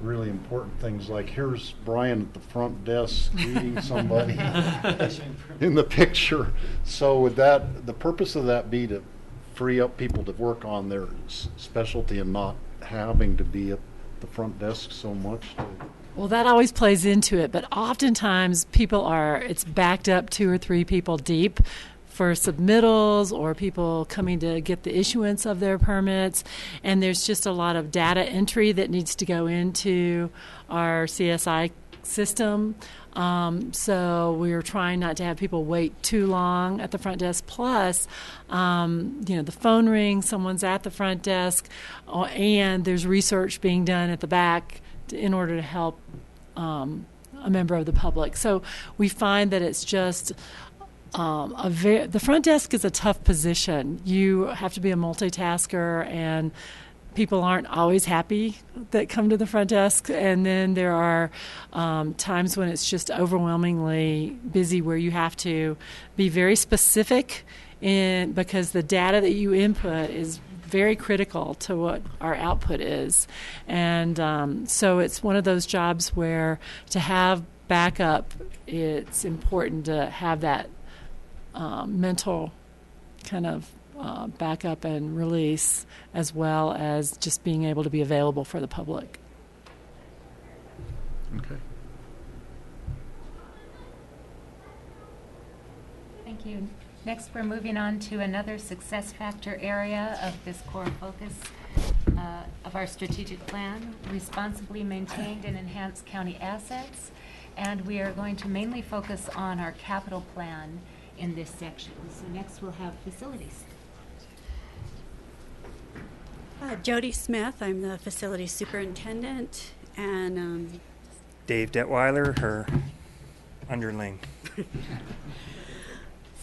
really important things, like here's Brian at the front desk meeting somebody in the picture. So would the purpose of that be to free up people to work on their specialty and not having to be at the front desk so much? Well, that always plays into it, but oftentimes it's backed up 2 or 3 people deep for submittals or people coming to get the issuance of their permits, and there's just a lot of data entry that needs to go into our CSI system. So we're trying not to have people wait too long at the front desk. Plus, the phone rings, someone's at the front desk, and there's research being done at the back in order to help a member of the public. So we find that it's just the front desk is a tough position. You have to be a multitasker, and people aren't always happy that come to the front desk. And then there are times when it's just overwhelmingly busy where you have to be very specific because the data that you input is very critical to what our output is. And so it's one of those jobs where to have backup, it's important to have that mental kind of backup and release, as well as just being able to be available for the public. Okay. Thank you. Next, we're moving on to another success factor area of this core focus of our strategic plan, responsibly maintained and enhanced county assets. And we are going to mainly focus on our capital plan in this section. So next we'll have facilities. Jody Smith, I'm the facilities superintendent, and Dave Detweiler, her underling.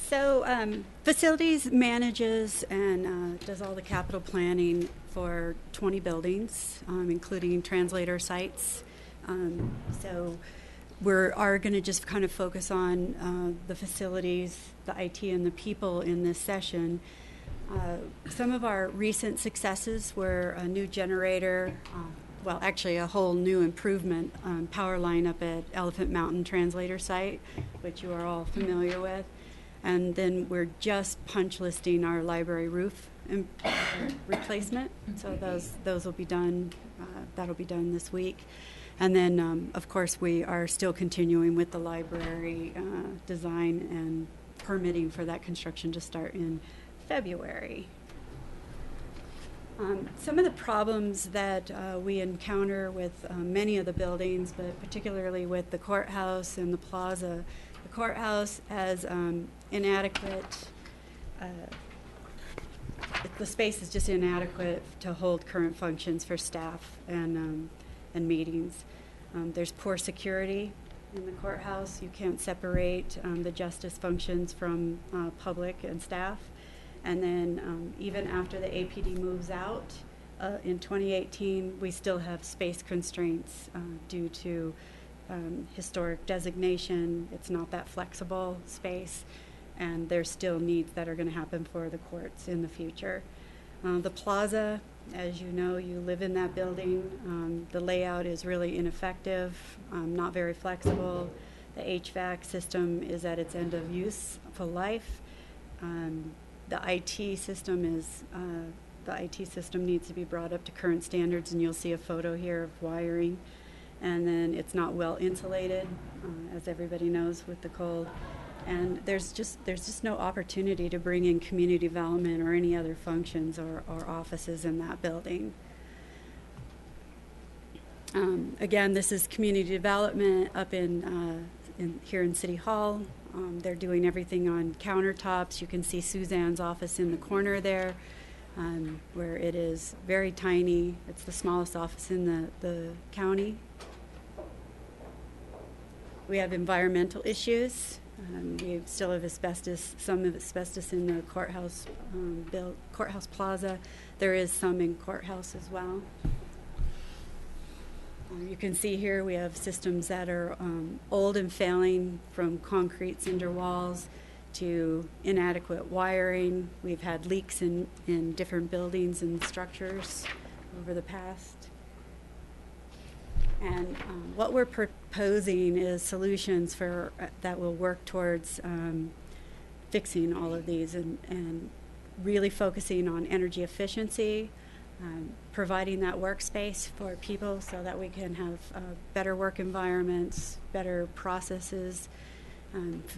So facilities manages and does all the capital planning for 20 buildings, including translator sites. So we are going to just kind of focus on the facilities, the IT, and the people in this session. Some of our recent successes were a new generator, well, actually a whole new improvement power line up at Elephant Mountain Translator Site, which you are all familiar with. And then we're just punch listing our library roof replacement. So those will be done. That'll be done this week. And then, of course, we are still continuing with the library design and permitting for that construction to start in February. Some of the problems that we encounter with many of the buildings, but particularly with the courthouse and the plaza. The courthouse has inadequate, the space is just inadequate to hold current functions for staff and meetings. There's poor security in the courthouse. You can't separate the justice functions from public and staff. And then even after the APD moves out in 2018, we still have space constraints due to historic designation. It's not that flexible space, and there's still needs that are going to happen for the courts in the future. The plaza, as you know, you live in that building. The layout is really ineffective, not very flexible. The HVAC system is at its end of useful life. The IT system needs to be brought up to current standards, and you'll see a photo here of wiring. And then it's not well insulated, as everybody knows, with the cold. And there's just no opportunity to bring in community development or any other functions or offices in that building. Again, this is community development up here in City Hall. They're doing everything on countertops. You can see Suzanne's office in the corner there, where it is very tiny. It's the smallest office in the county. We have environmental issues. We still have some of asbestos in the courthouse courthouse plaza. There is some in courthouse as well. You can see here we have systems that are old and failing, from concrete cinder walls to inadequate wiring. We've had leaks in different buildings and structures over the past. And what we're proposing is solutions that will work towards fixing all of these and really focusing on energy efficiency, providing that workspace for people so that we can have better work environments, better processes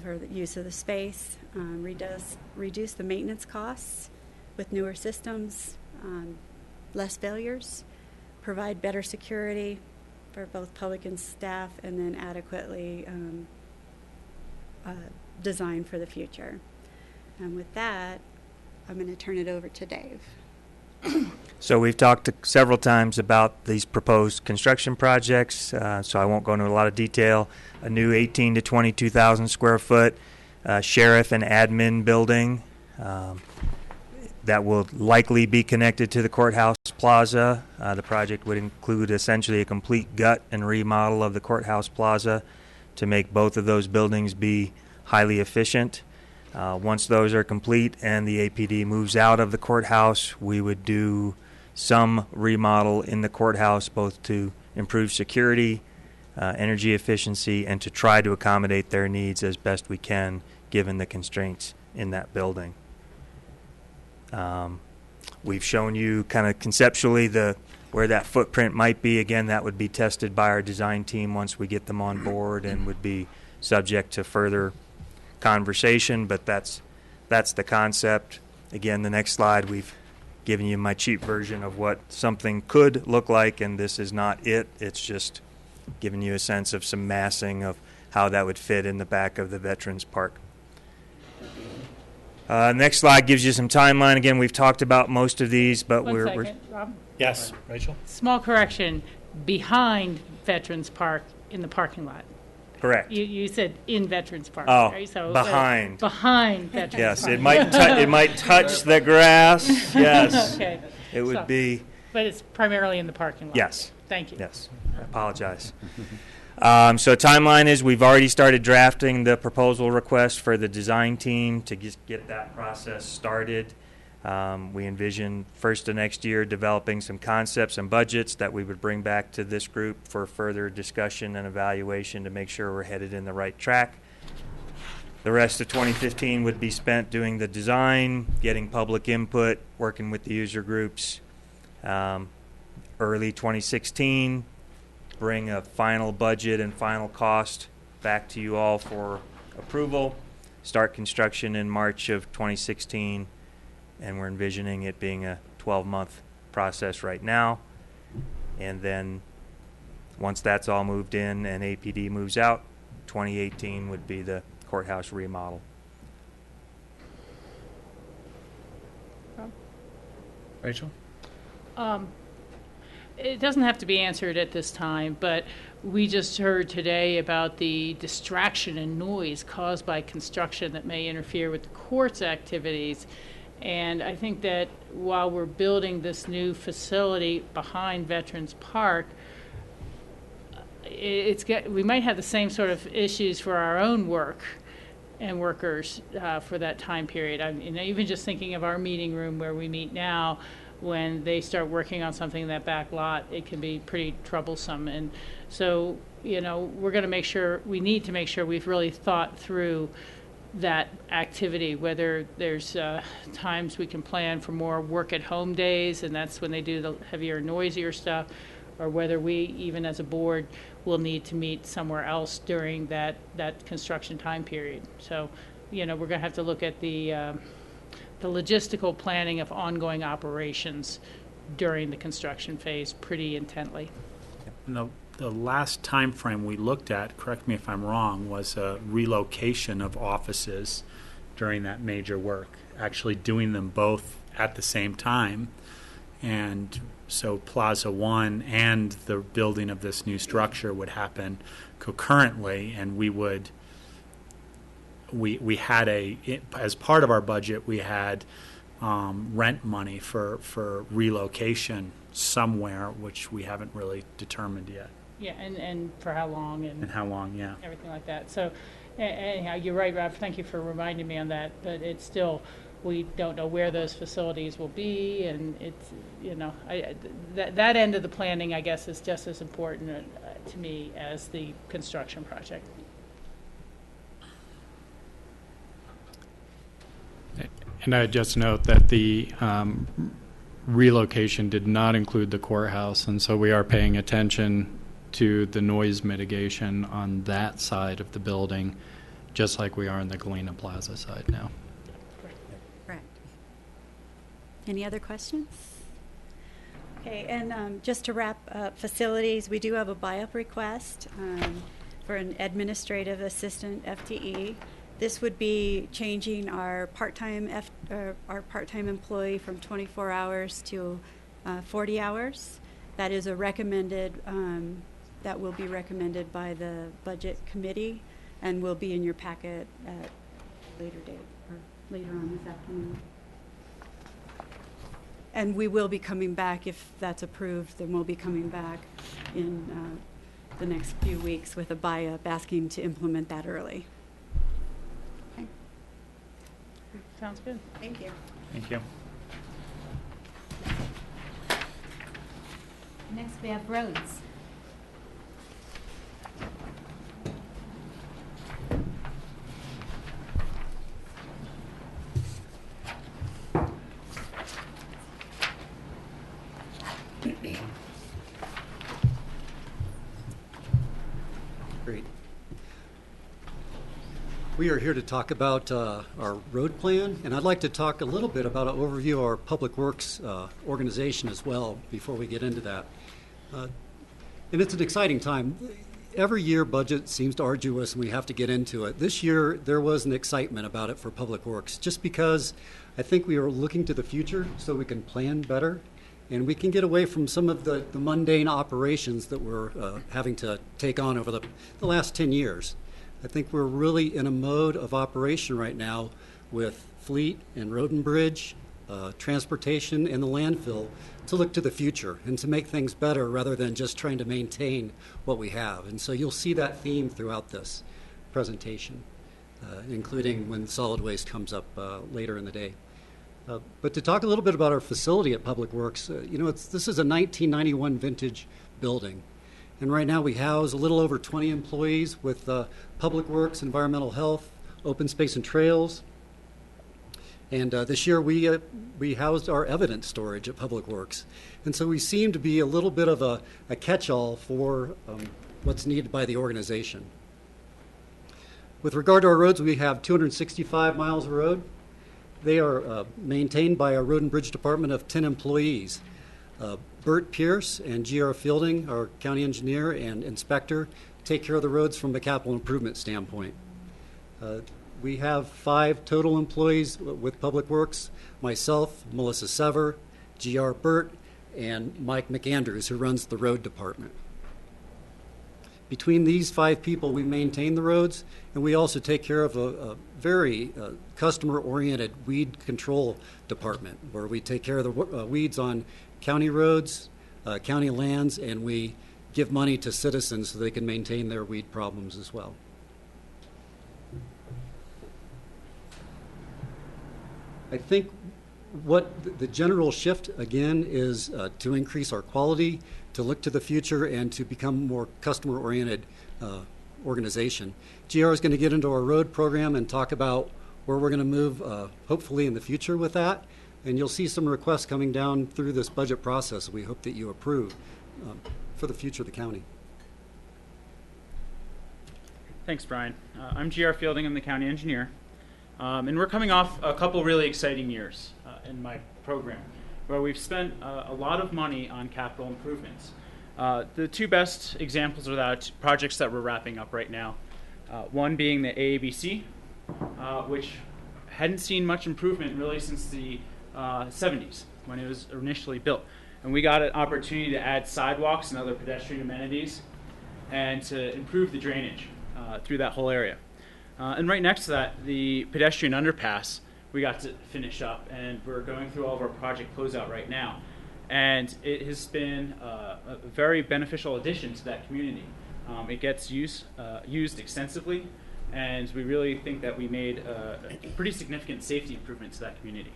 for the use of the space, reduce the maintenance costs with newer systems, less failures, provide better security for both public and staff, and then adequately design for the future. And with that, I'm going to turn it over to Dave. So we've talked several times about these proposed construction projects, so I won't go into a lot of detail. A new 18 to 22,000 square foot sheriff and admin building that will likely be connected to the courthouse plaza. The project would include essentially a complete gut and remodel of the courthouse plaza to make both of those buildings be highly efficient. Once those are complete and the APD moves out of the courthouse, we would do some remodel in the courthouse, both to improve security, energy efficiency, and to try to accommodate their needs as best we can given the constraints in that building. We've shown you kind of conceptually where that footprint might be. Again, that would be tested by our design team once we get them on board and would be subject to further conversation, but that's the concept. Again, the next slide, we've given you my cheap version of what something could look like, and this is not it. It's just giving you a sense of some massing of how that would fit in the back of the Veterans Park. Next slide gives you some timeline. Again, we've talked about most of these, but One second, Rob. Yes, Rachel? Small correction, behind Veterans Park in the parking lot. Correct. You said in Veterans Park. Oh, right? So, behind. Behind Veterans yes, Park. it might touch the grass. Yes. Okay. It would be. But it's primarily in the parking lot. Yes. Thank you. Yes. I apologize. So timeline is we've already started drafting the proposal request for the design team to get that process started. We envision first of next year developing some concepts and budgets that we would bring back to this group for further discussion and evaluation to make sure we're headed in the right track. The rest of 2015 would be spent doing the design, getting public input, working with the user groups. Early 2016, bring a final budget and final cost back to you all for approval. Start construction in March of 2016. And we're envisioning it being a 12-month process right now. And then once that's all moved in and APD moves out, 2018 would be the courthouse remodel. Rachel? It doesn't have to be answered at this time, but we just heard today about the distraction and noise caused by construction that may interfere with the court's activities. And I think that while we're building this new facility behind Veterans Park, we might have the same sort of issues for our own work and workers for that time period. Even just thinking of our meeting room where we meet now, when they start working on something in that back lot, it can be pretty troublesome. And so, we're going to need to make sure we've really thought through that activity, whether there's times we can plan for more work at home days, and that's when they do the heavier, noisier stuff, or whether we, even as a board, will need to meet somewhere else during that construction time period. So, we're going to have to look at the logistical planning of ongoing operations during the construction phase pretty intently. The last time frame we looked at, correct me if I'm wrong, was a relocation of offices during that major work, actually doing them both at the same time. And so Plaza One and the building of this new structure would happen concurrently, and we had as part of our budget, we had rent money for relocation somewhere, which we haven't really determined yet. Yeah, and for how long and how long, yeah. Everything like that. So anyhow, you're right, Rob. Thank you for reminding me on that. But it's still, we don't know where those facilities will be, and it's, that end of the planning, I guess, is just as important to me as the construction project. And I just note that the relocation did not include the courthouse, and so we are paying attention to the noise mitigation on that side of the building, just like we are on the Galena Plaza side now. Correct. Any other questions? Okay, and just to wrap up facilities, we do have a buy-up request for an administrative assistant FTE. This would be changing our part-time employee from 24 hours to 40 hours. That is a recommended. That will be recommended by the budget committee, and will be in your packet at later date, or later on this afternoon. And we will be coming back, if that's approved, then we'll be coming back in the next few weeks with a buy-up asking to implement that early. Okay. Sounds good. Thank you. Thank you. Next, we have roads. Great. We are here to talk about our road plan, and I'd like to talk a little bit about an overview of our Public Works organization as well before we get into that. And it's an exciting time. Every year budget seems arduous and we have to get into it. This year there was an excitement about it for Public Works just because I think we are looking to the future so we can plan better and we can get away from some of the mundane operations that we're having to take on over the last 10 years. I think we're really in a mode of operation right now with fleet and road and bridge, transportation and the landfill to look to the future and to make things better rather than just trying to maintain what we have. And so you'll see that theme throughout this presentation, including when solid waste comes up later in the day. But to talk a little bit about our facility at Public Works, this is a 1991 vintage building. And right now we house a little over 20 employees with Public Works, Environmental Health, Open Space and Trails. And this year we housed our evidence storage at Public Works. And so we seem to be a little bit of a catch-all for what's needed by the organization. With regard to our roads, we have 265 miles of road. They are maintained by our Road and Bridge Department of 10 employees. Bert Pierce and G.R. Fielding, our county engineer and inspector, take care of the roads from a capital improvement standpoint. We have 5 total employees with Public Works, myself, Melissa Sever, G.R. Burt, and Mike McAndrews, who runs the road department. Between these 5 people, we maintain the roads, and we also take care of a very customer-oriented weed control department, where we take care of the weeds on county roads, county lands, and we give money to citizens so they can maintain their weed problems as well. I think what the general shift, again, is to increase our quality, to look to the future, and to become a more customer-oriented organization. GR is going to get into our road program and talk about where we're going to move, hopefully in the future with that. And you'll see some requests coming down through this budget process we hope that you approve for the future of the county. Thanks, Brian. I'm GR Fielding. I'm the county engineer. And we're coming off a couple really exciting years in my program, where we've spent a lot of money on capital improvements. The 2 best examples are that projects that we're wrapping up right now. One being the AABC, which hadn't seen much improvement really since the 70s when it was initially built. And we got an opportunity to add sidewalks and other pedestrian amenities and to improve the drainage through that whole area. And right next to that, the pedestrian underpass, we got to finish up, and we're going through all of our project closeout right now. And it has been a very beneficial addition to that community. It gets used extensively, and we really think that we made a pretty significant safety improvement to that community.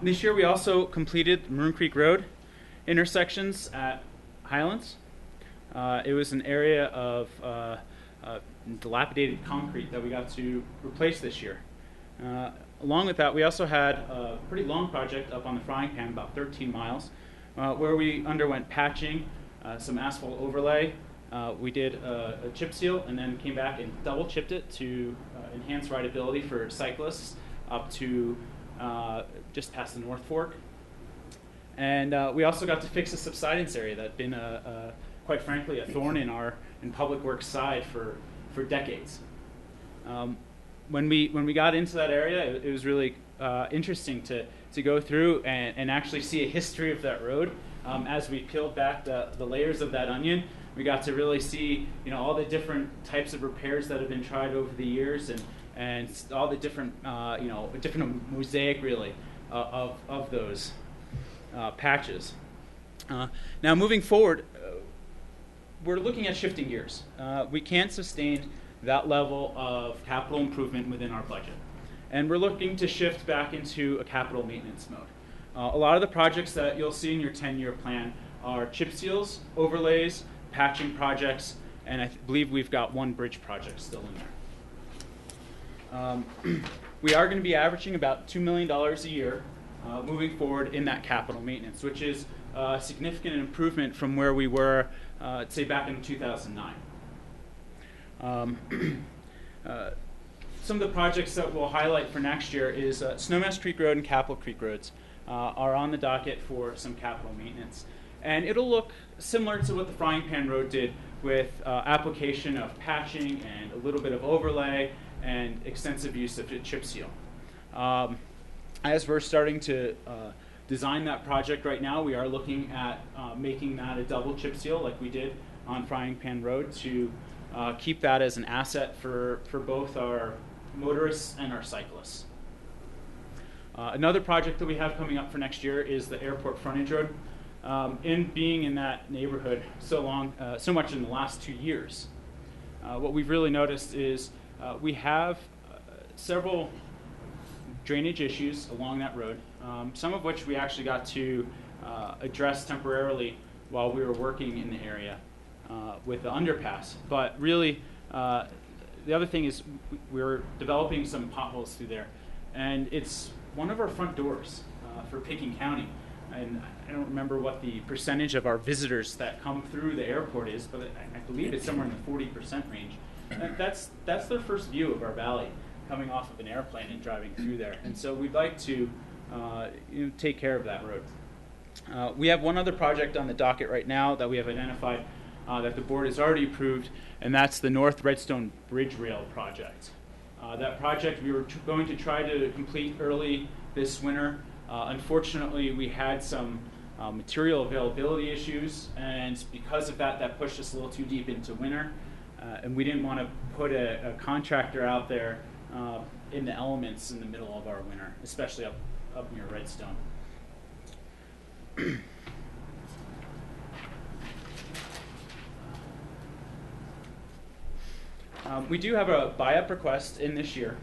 This year we also completed Maroon Creek Road intersections at Highlands. It was an area of dilapidated concrete that we got to replace this year. Along with that, we also had a pretty long project up on the frying pan, about 13 miles, where we underwent patching, some asphalt overlay. We did a chip seal and then came back and double chipped it to enhance rideability for cyclists up to just past the North Fork. And we also got to fix a subsidence area that had been, quite frankly, a thorn in Public Works' side for decades. When we got into that area, it was really interesting to go through and actually see a history of that road. As we peeled back the layers of that onion, we got to really see all the different types of repairs that have been tried over the years and all the different, a different mosaic really of those patches. Now moving forward, we're looking at shifting gears. We can't sustain that level of capital improvement within our budget. And we're looking to shift back into a capital maintenance mode. A lot of the projects that you'll see in your 10-year plan are chip seals, overlays, patching projects, and I believe we've got one bridge project still in there. We are going to be averaging about $2 million a year moving forward in that capital maintenance, which is a significant improvement from where we were, say, back in 2009. Some of the projects that we'll highlight for next year is Snowmass Creek Road and Capitol Creek Roads are on the docket for some capital maintenance. And it'll look similar to what the Frying Pan Road did with application of patching and a little bit of overlay and extensive use of chip seal. As we're starting to design that project right now, we are looking at making that a double chip seal like we did on Frying Pan Road to keep that as an asset for both our motorists and our cyclists. Another project that we have coming up for next year is the Airport Frontage Road. In being in that neighborhood so much in the last 2 years, what we've really noticed is we have several drainage issues along that road, some of which we actually got to address temporarily while we were working in the area with the underpass. But really, the other thing is we're developing some potholes through there, and it's one of our front doors for Pickens County. And I don't remember what the percentage of our visitors that come through the airport is, but I believe it's somewhere in the 40% range. And that's their first view of our valley, coming off of an airplane and driving through there. And so we'd like to take care of that road. We have one other project on the docket right now that we have identified that the board has already approved, and that's the North Redstone Bridge Rail project. That project we were going to try to complete early this winter. Unfortunately, we had some material availability issues, and because of that, that pushed us a little too deep into winter, and we didn't want to put a contractor out there in the elements in the middle of our winter, especially up near Redstone. We do have a buy-up request in this year,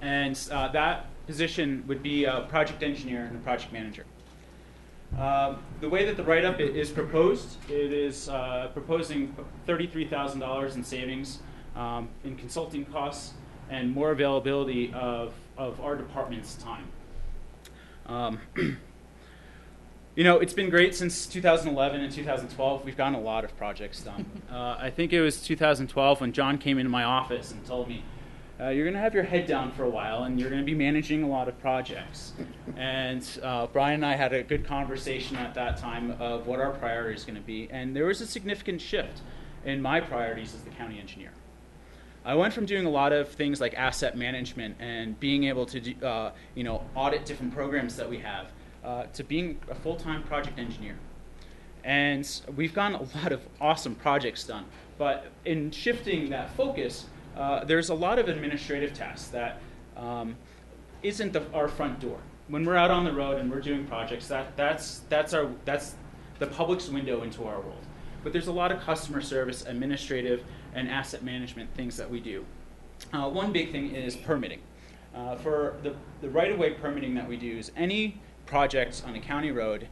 and that position would be a project engineer and a project manager. The way that the write-up is proposed, it is proposing $33,000 in savings in consulting costs and more availability of our department's time. It's been great since 2011 and 2012. We've gotten a lot of projects done. I think it was 2012 when John came into my office and told me, you're going to have your head down for a while, and you're going to be managing a lot of projects. And Brian and I had a good conversation at that time of what our priority is going to be, and there was a significant shift in my priorities as the county engineer. I went from doing a lot of things like asset management and being able to do, audit different programs that we have, to being a full-time project engineer. And we've gotten a lot of awesome projects done, but in shifting that focus, there's a lot of administrative tasks that isn't our front door. When we're out on the road and we're doing projects, that's the public's window into our world. But there's a lot of customer service, administrative, and asset management things that we do. One big thing is permitting. For the right-of-way permitting that we do is any projects on a county road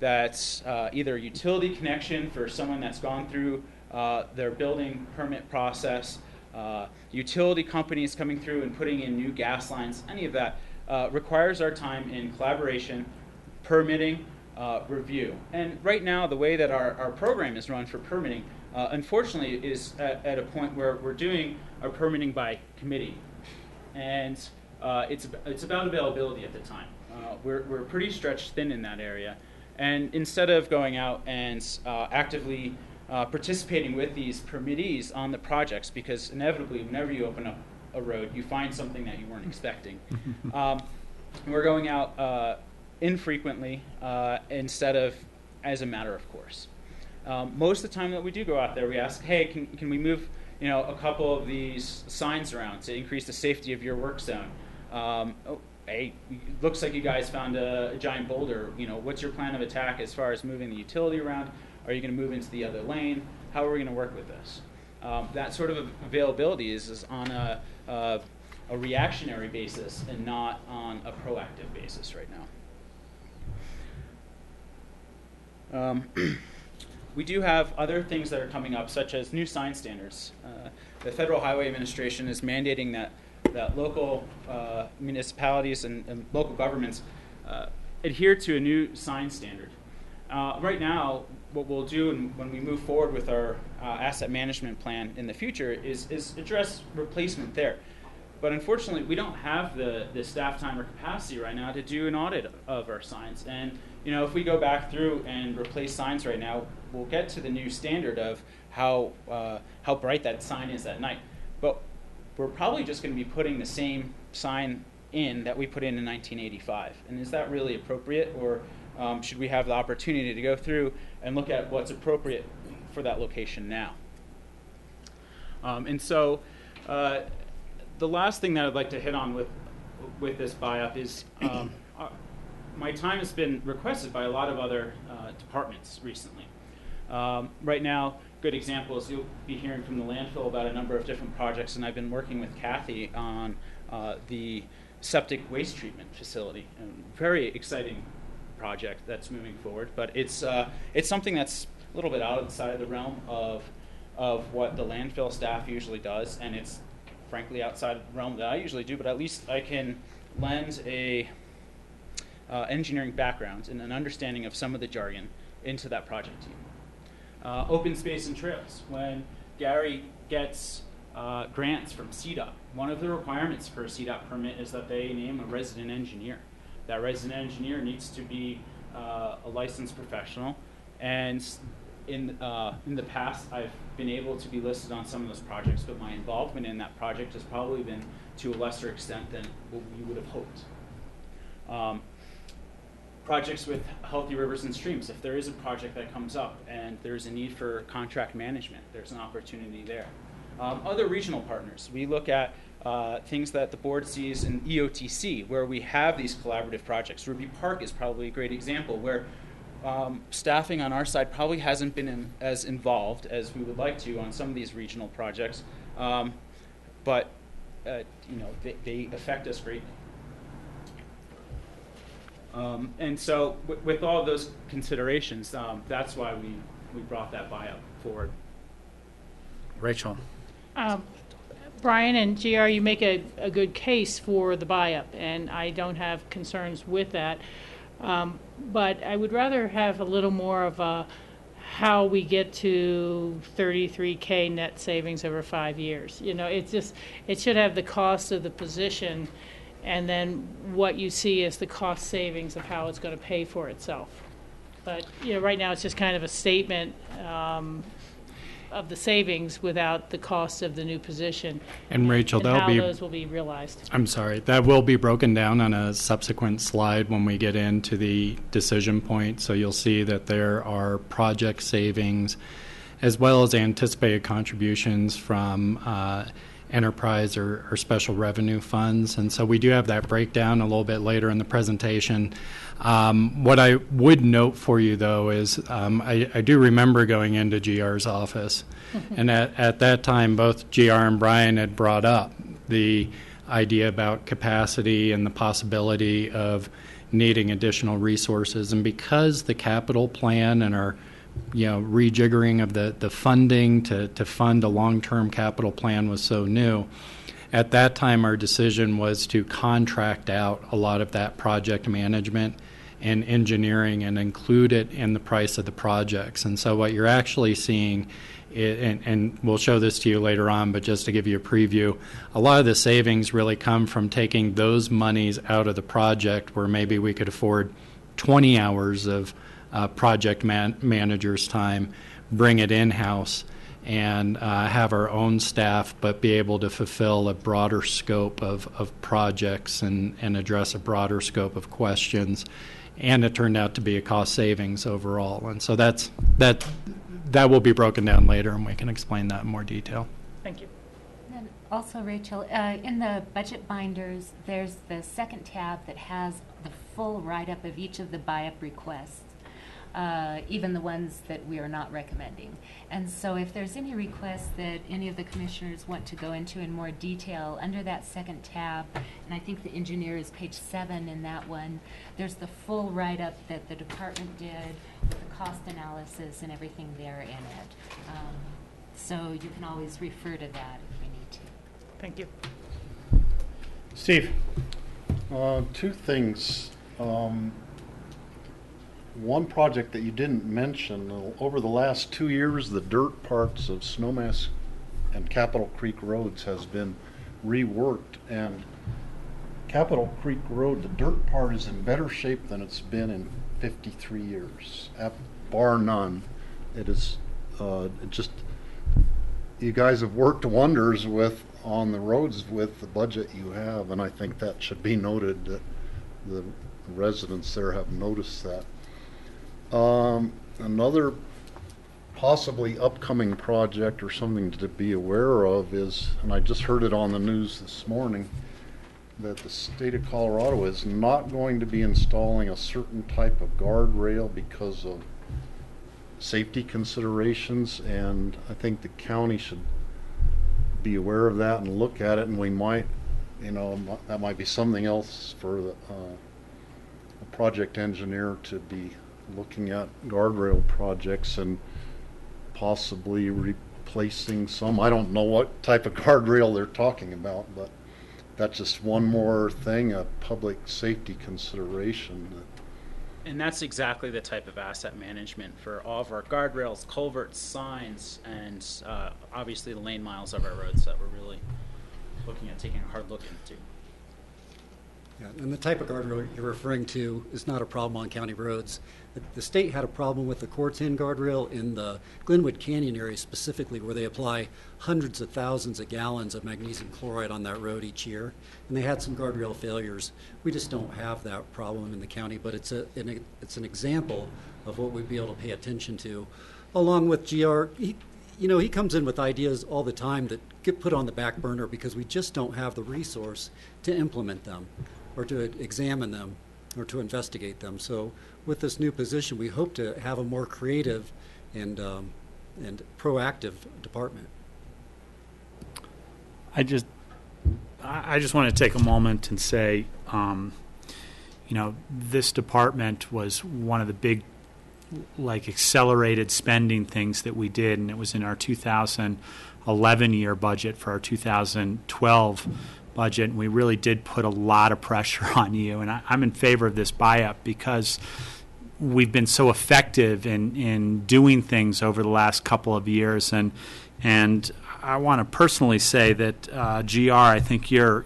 that's either a utility connection for someone that's gone through their building permit process, utility companies coming through and putting in new gas lines, any of that requires our time in collaboration, permitting, review. And right now, the way that our program is run for permitting, unfortunately, is at a point where we're doing our permitting by committee. And it's about availability at the time. We're pretty stretched thin in that area. And instead of going out and actively participating with these permittees on the projects, because inevitably, whenever you open up a road, you find something that you weren't expecting. We're going out infrequently instead of as a matter of course. Most of the time that we do go out there, we ask, hey, can we move a couple of these signs around to increase the safety of your work zone. Hey, looks like you guys found a giant boulder. What's your plan of attack as far as moving the utility around? Are you going to move into the other lane? How are we going to work with this? That sort of availability is on a reactionary basis and not on a proactive basis right now. We do have other things that are coming up, such as new sign standards. The Federal Highway Administration is mandating that local municipalities and local governments adhere to a new sign standard. Right now, what we'll do when we move forward with our asset management plan in the future is address replacement there. But unfortunately, we don't have the staff time or capacity right now to do an audit of our signs. And if we go back through and replace signs right now, we'll get to the new standard of how bright that sign is at night. But we're probably just going to be putting the same sign in that we put in 1985. And is that really appropriate, or should we have the opportunity to go through and look at what's appropriate for that location now? And so the last thing that I'd like to hit on with this buy-up is my time has been requested by a lot of other departments recently. Right now, good examples, you'll be hearing from the landfill about a number of different projects, and I've been working with Kathy on the septic waste treatment facility. And very exciting project that's moving forward, but it's something that's a little bit outside of the realm of what the landfill staff usually does, and it's frankly outside of the realm that I usually do, but at least I can lend a engineering background and an understanding of some of the jargon into that project team. Open space and trails. When Gary gets grants from CDOT, one of the requirements for a CDOT permit is that they name a resident engineer. That resident engineer needs to be a licensed professional, and in the past I've been able to be listed on some of those projects, but my involvement in that project has probably been to a lesser extent than what we would have hoped. Projects with healthy rivers and streams. If there is a project that comes up and there's a need for contract management, there's an opportunity there. Other regional partners. We look at things that the board sees in EOTC, where we have these collaborative projects. Ruby Park is probably a great example, where staffing on our side probably hasn't been as involved as we would like to on some of these regional projects, but they affect us greatly. And so with all of those considerations, that's why we brought that buy-up forward. Rachel. Brian and GR, you make a good case for the buy-up, and I don't have concerns with that. But I would rather have a little more of a how we get to $33K net savings over 5 years. It should have the cost of the position, and then what you see is the cost savings of how it's going to pay for itself. But right now it's just kind of a statement of the savings without the cost of the new position. And Rachel, and how those will be realized. I'm sorry, that will be broken down on a subsequent slide when we get into the decision point. So you'll see that there are project savings as well as anticipated contributions from enterprise or special revenue funds. And so we do have that breakdown a little bit later in the presentation. What I would note for you, though, is I do remember going into GR's office, and at that time, both GR and Brian had brought up the idea about capacity and the possibility of needing additional resources. And because the capital plan and our rejiggering of the funding to fund a long-term capital plan was so new, at that time our decision was to contract out a lot of that project management and engineering and include it in the price of the projects. And so what you're actually seeing, and we'll show this to you later on, but just to give you a preview, a lot of the savings really come from taking those monies out of the project where maybe we could afford 20 hours of project manager's time, bring it in-house, and have our own staff, but be able to fulfill a broader scope of projects and address a broader scope of questions. And it turned out to be a cost savings overall. And so that will be broken down later, and we can explain that in more detail. Thank you. And also, Rachel, in the budget binders, there's the second tab that has the full write-up of each of the buy-up requests, even the ones that we are not recommending. And so if there's any requests that any of the commissioners want to go into in more detail, under that second tab, and I think the engineer is page 7 in that one, there's the full write-up that the department did with the cost analysis and everything there in it. So you can always refer to that if we need to. Thank you. Steve. Two things. One project that you didn't mention, over the last 2 years, the dirt parts of Snowmass and Capitol Creek roads has been reworked, and Capitol Creek Road, the dirt part is in better shape than it's been in 53 years, bar none. It is just, you guys have worked wonders on the roads with the budget you have, and I think that should be noted, that the residents there have noticed that. Another possibly upcoming project or something to be aware of is, and I just heard it on the news this morning, that the state of Colorado is not going to be installing a certain type of guardrail because of safety considerations, and I think the county should be aware of that and look at it, and we might, that might be something else for the project engineer to be looking at, guardrail projects and possibly replacing some. I don't know what type of guardrail they're talking about, but that's just one more thing, a public safety consideration. And that's exactly the type of asset management for all of our guardrails, culverts, signs, and obviously the lane miles of our roads that we're really looking at taking a hard look into. Yeah, and the type of guardrail you're referring to is not a problem on county roads. The state had a problem with the quartz end guardrail in the Glenwood Canyon area specifically, where they apply hundreds of thousands of gallons of magnesium chloride on that road each year, and they had some guardrail failures. We just don't have that problem in the county, but it's an example of what we'd be able to pay attention to. Along with GR, he comes in with ideas all the time that get put on the back burner because we just don't have the resource to implement them or to examine them or to investigate them. So with this new position, we hope to have a more creative and proactive department. I just want to take a moment and say, this department was one of the big, accelerated spending things that we did, and it was in our 2011 year budget for our 2012 budget, and we really did put a lot of pressure on you. And I'm in favor of this buy-up because we've been so effective in doing things over the last couple of years, and I want to personally say that GR, I think your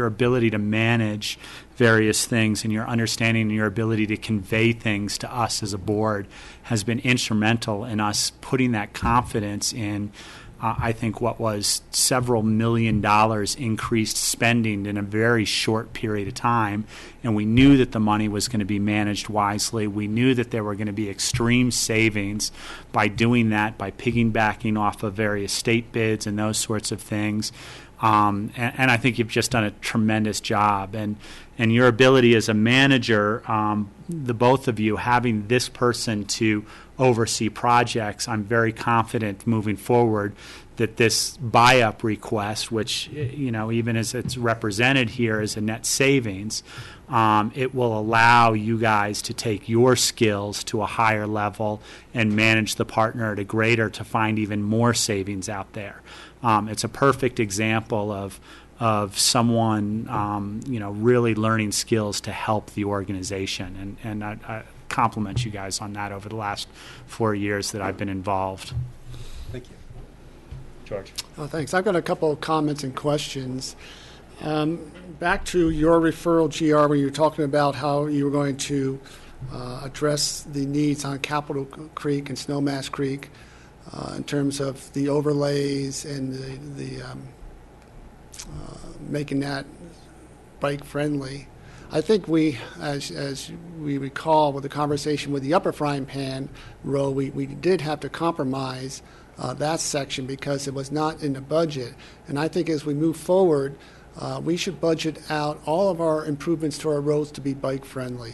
ability to manage various things and your understanding and your ability to convey things to us as a board has been instrumental in us putting that confidence in I think what was several $1 million increased spending in a very short period of time, and we knew that the money was going to be managed wisely. We knew that there were going to be extreme savings by doing that, by piggybacking off of various state bids and those sorts of things. And I think you've just done a tremendous job. And your ability as a manager, the both of you, having this person to oversee projects, I'm very confident moving forward that this buy-up request, which, even as it's represented here as a net savings, it will allow you guys to take your skills to a higher level and manage the partner at a greater to find even more savings out there. It's a perfect example of someone, really learning skills to help the organization. And I compliment you guys on that over the last 4 years that I've been involved. Thank you. George. Thanks. I've got a couple of comments and questions. Back to your referral, GR, when you were talking about how you were going to address the needs on Capitol Creek and Snowmass Creek in terms of the overlays and the making that bike friendly. I think we, as we recall with the conversation with the Upper Frying Pan road, we did have to compromise that section because it was not in the budget. And I think as we move forward, we should budget out all of our improvements to our roads to be bike-friendly.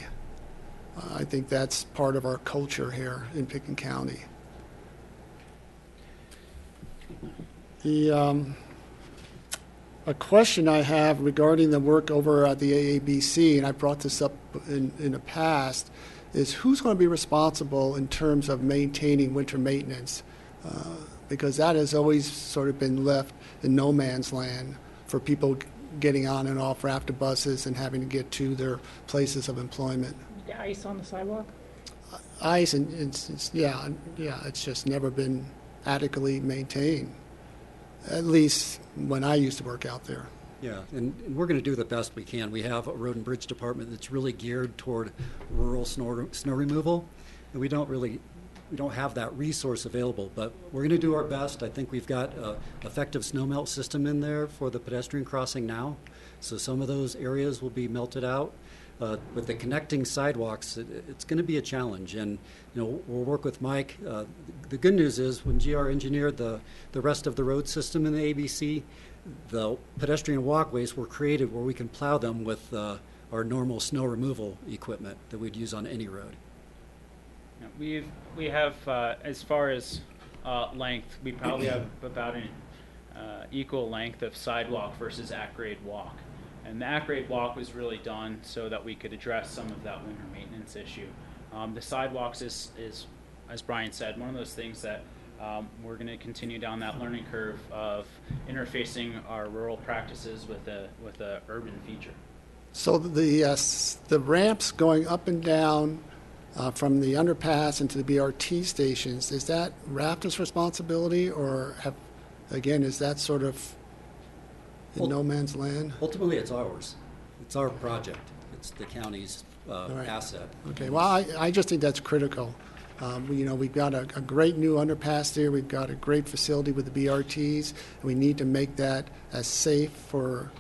I think that's part of our culture here in Pickens County. A question I have regarding the work over at the AABC, and I brought this up in the past, is who's going to be responsible in terms of maintaining winter maintenance? Because that has always sort of been left in no man's land for people getting on and off rafter buses and having to get to their places of employment. The ice on the sidewalk? Ice, and it's just never been adequately maintained, at least when I used to work out there. Yeah, and we're going to do the best we can. We have a road and bridge department that's really geared toward rural snow removal, and we don't have that resource available, but we're going to do our best. I think we've got an effective snowmelt system in there for the pedestrian crossing now, so some of those areas will be melted out. With the connecting sidewalks, it's going to be a challenge, and we'll work with Mike. The good news is when GR engineered the rest of the road system in the ABC, the pedestrian walkways were created where we can plow them with our normal snow removal equipment that we'd use on any road. We have, as far as length, we probably have about an equal length of sidewalk versus at-grade walk. And the at-grade walk was really done so that we could address some of that winter maintenance issue. The sidewalks is, as Brian said, one of those things that we're going to continue down that learning curve of interfacing our rural practices with a urban feature. So the ramps going up and down from the underpass into the BRT stations, is that Raptor's responsibility, or is that sort of in no man's land? Ultimately, it's ours. It's our project. It's the county's asset. Okay, well, I just think that's critical. We've got a great new underpass there. We've got a great facility with the BRTs, and we need to make that as safe for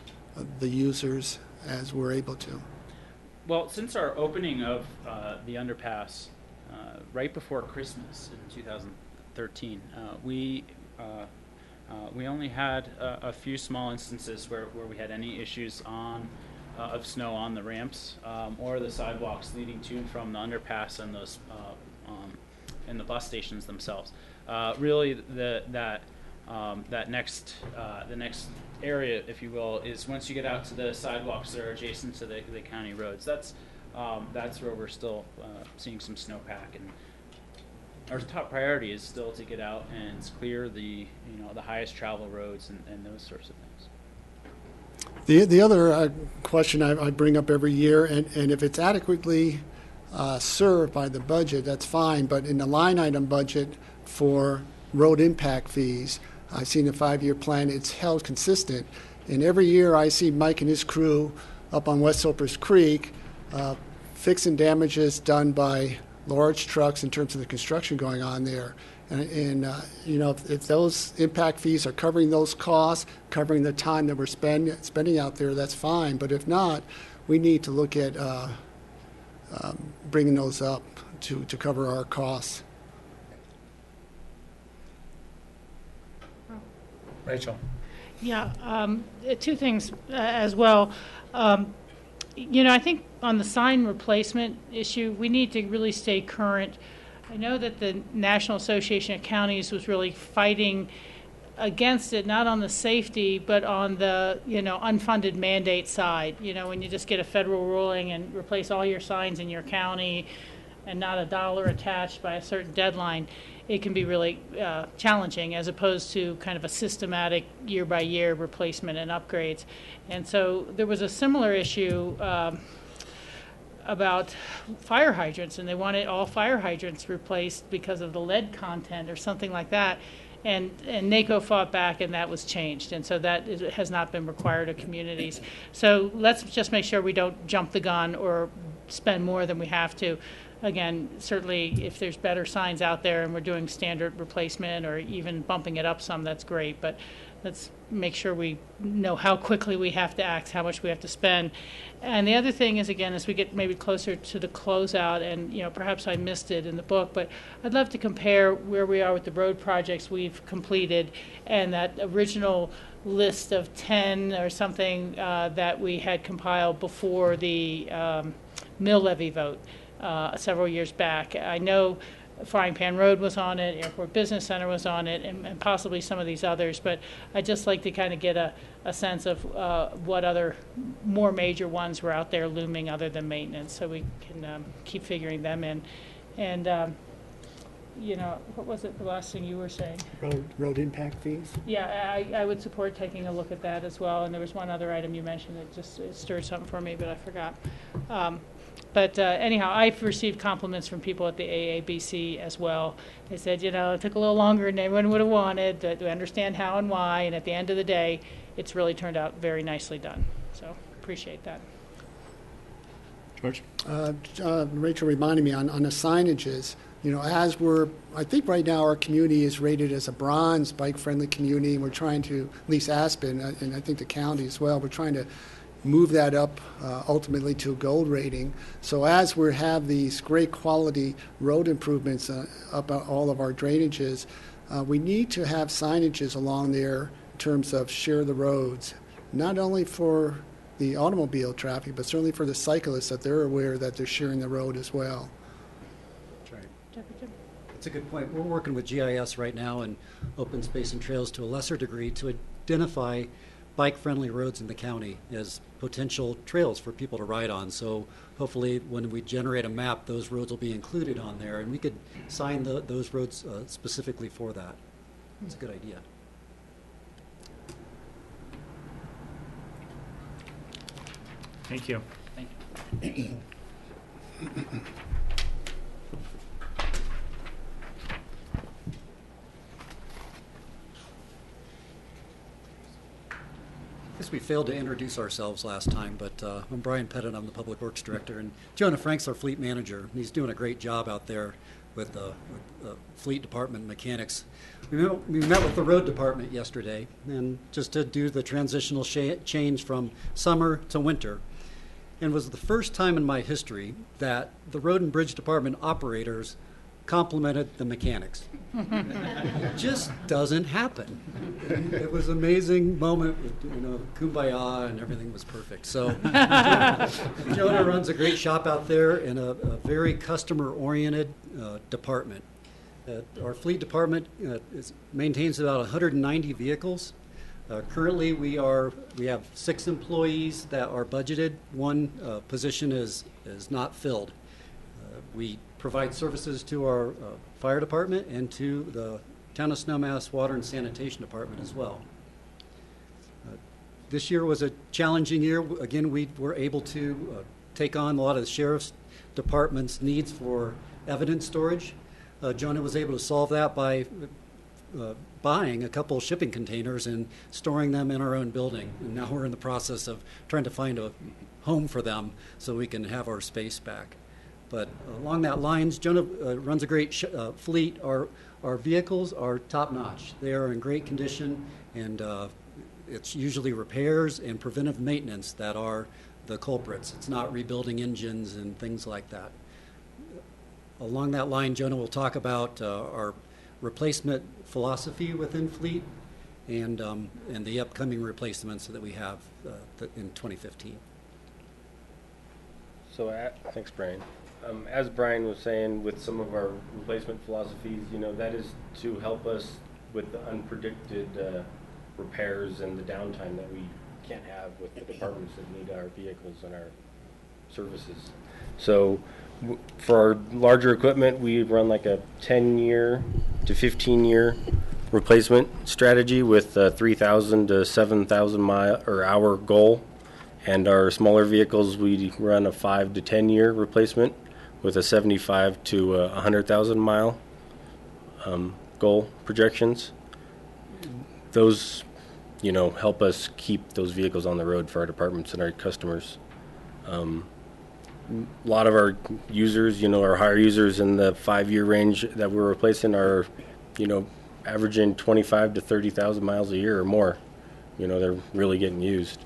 the users as we're able to. Well, since our opening of the underpass right before Christmas in 2013, we only had a few small instances where we had any issues of snow on the ramps or the sidewalks leading to and from the underpass and those and the bus stations themselves. Really, the next area, if you will, is once you get out to the sidewalks that are adjacent to the county roads. That's where we're still seeing some snowpack, and our top priority is still to get out and clear the highest travel roads and those sorts of things. The other question I bring up every year, and if it's adequately served by the budget, that's fine, but in the line item budget for road impact fees, I've seen the 5-year plan, it's held consistent. And every year I see Mike and his crew up on West Soapers Creek fixing damages done by large trucks in terms of the construction going on there. And if those impact fees are covering those costs, covering the time that we're spending out there, that's fine. But if not, we need to look at bringing those up to cover our costs. Rachel. Yeah, two things as well. I think on the sign replacement issue, we need to really stay current. I know that the National Association of Counties was really fighting against it, not on the safety, but on the, unfunded mandate side. When you just get a federal ruling and replace all your signs in your county and not a dollar attached by a certain deadline, it can be really challenging, as opposed to kind of a systematic year-by-year replacement and upgrades. And so there was a similar issue about fire hydrants, and they wanted all fire hydrants replaced because of the lead content or something like that. And NACO fought back, and that was changed. And so that has not been required of communities. So let's just make sure we don't jump the gun or spend more than we have to. Again, certainly if there's better signs out there and we're doing standard replacement or even bumping it up some, that's great. But let's make sure we know how quickly we have to act, how much we have to spend. And the other thing is, again, as we get maybe closer to the closeout, and perhaps I missed it in the book, but I'd love to compare where we are with the road projects we've completed and that original list of 10 or something that we had compiled before the mill levy vote several years back. I know Frying Pan Road was on it, Airport Business Center was on it, and possibly some of these others, but I'd just like to kind of get a sense of what other more major ones were out there looming other than maintenance, so we can keep figuring them in. And what was it, the last thing you were saying? Road impact fees? Yeah, I would support taking a look at that as well, and there was one other item you mentioned that just stirred something for me, but I forgot. But anyhow, I've received compliments from people at the AABC as well. They said, it took a little longer than everyone would have wanted to understand how and why, and at the end of the day, it's really turned out very nicely done. So appreciate that. George? Rachel reminded me on the signages, I think right now our community is rated as a bronze bike-friendly community, and we're trying to, at least Aspen, and I think the county as well, we're trying to move that up ultimately to a gold rating. So as we have these great quality road improvements up all of our drainages, we need to have signages along there in terms of share the roads, not only for the automobile traffic, but certainly for the cyclists, that they're aware that they're sharing the road as well. That's right. That's a good point. We're working with GIS right now and Open Space and Trails to a lesser degree to identify bike-friendly roads in the county as potential trails for people to ride on. So hopefully when we generate a map, those roads will be included on there, and we could sign those roads specifically for that. That's a good idea. Thank you. Thank you. I guess we failed to introduce ourselves last time, but I'm Brian Pettit. I'm the Public Works Director, and Jonah Frank's our Fleet Manager. He's doing a great job out there with the Fleet Department mechanics. We met with the Road Department yesterday, and just to do the transitional change from summer to winter. And it was the first time in my history that the Road and Bridge Department operators complimented the mechanics. It just doesn't happen. It was an amazing moment with, kumbaya, and everything was perfect. So Jonah runs a great shop out there in a very customer-oriented department. Our fleet department maintains about 190 vehicles. Currently, we have 6 employees that are budgeted. One position is not filled. We provide services to our fire department and to the Town of Snowmass Water and Sanitation Department as well. This year was a challenging year. Again, we were able to take on a lot of the Sheriff's Department's needs for evidence storage. Jonah was able to solve that by buying a couple shipping containers and storing them in our own building. And now we're in the process of trying to find a home for them so we can have our space back. But along that lines, Jonah runs a great fleet. Our vehicles are top-notch. They are in great condition, and it's usually repairs and preventive maintenance that are the culprits. It's not rebuilding engines and things like that. Along that line, Jonah will talk about our replacement philosophy within fleet and the upcoming replacements that we have in 2015. So, thanks, Brian. As Brian was saying, with some of our replacement philosophies, that is to help us with the unpredicted repairs and the downtime that we can't have with the departments that need our vehicles and our services. So for our larger equipment, we run like a 10-year to 15-year replacement strategy with a 3,000 to 7,000 mile or hour goal. And our smaller vehicles, we run a 5 to 10-year replacement with a 75 to 100,000 mile goal projections. Those, help us keep those vehicles on the road for our departments and our customers. A lot of our users, our higher users in the 5-year range that we're replacing are, averaging 25 to 30,000 miles a year or more. You know, they're really getting used.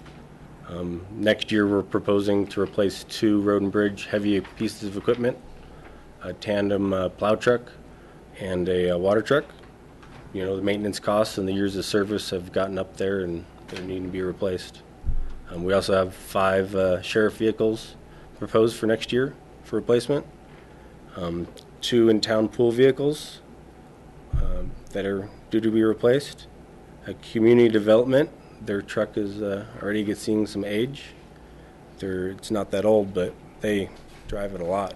Next year, we're proposing to replace 2 road and bridge heavy pieces of equipment, a tandem plow truck and a water truck. You know, the maintenance costs and the years of service have gotten up there and they need to be replaced. We also have 5 sheriff vehicles proposed for next year for replacement. 2 in-town pool vehicles that are due to be replaced. A community development, their truck is already seeing some age. It's not that old, but they drive it a lot.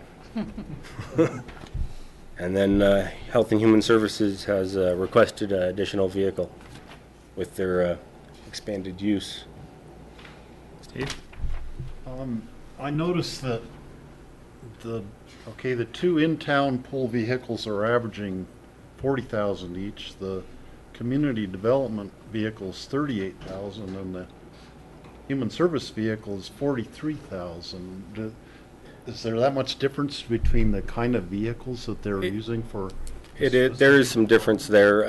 And then Health and Human Services has requested an additional vehicle with their expanded use. Steve? I noticed that the 2 in-town pool vehicles are averaging 40,000 each. The community development vehicle is 38,000, and the human service vehicle is 43,000. Is there that much difference between the kind of vehicles that they're using for? There is some difference there.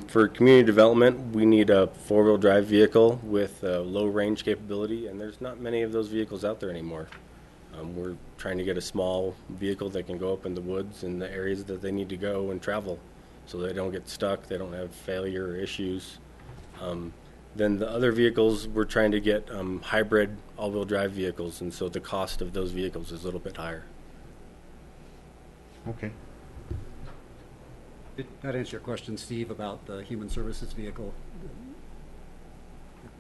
For community development, we need a 4-wheel drive vehicle with low range capability, and there's not many of those vehicles out there anymore. We're trying to get a small vehicle that can go up in the woods in the areas that they need to go and travel, so they don't get stuck, they don't have failure or issues. Then the other vehicles, we're trying to get hybrid all-wheel drive vehicles, and so the cost of those vehicles is a little bit higher. Okay. Did that answer your question, Steve, about the human services vehicle?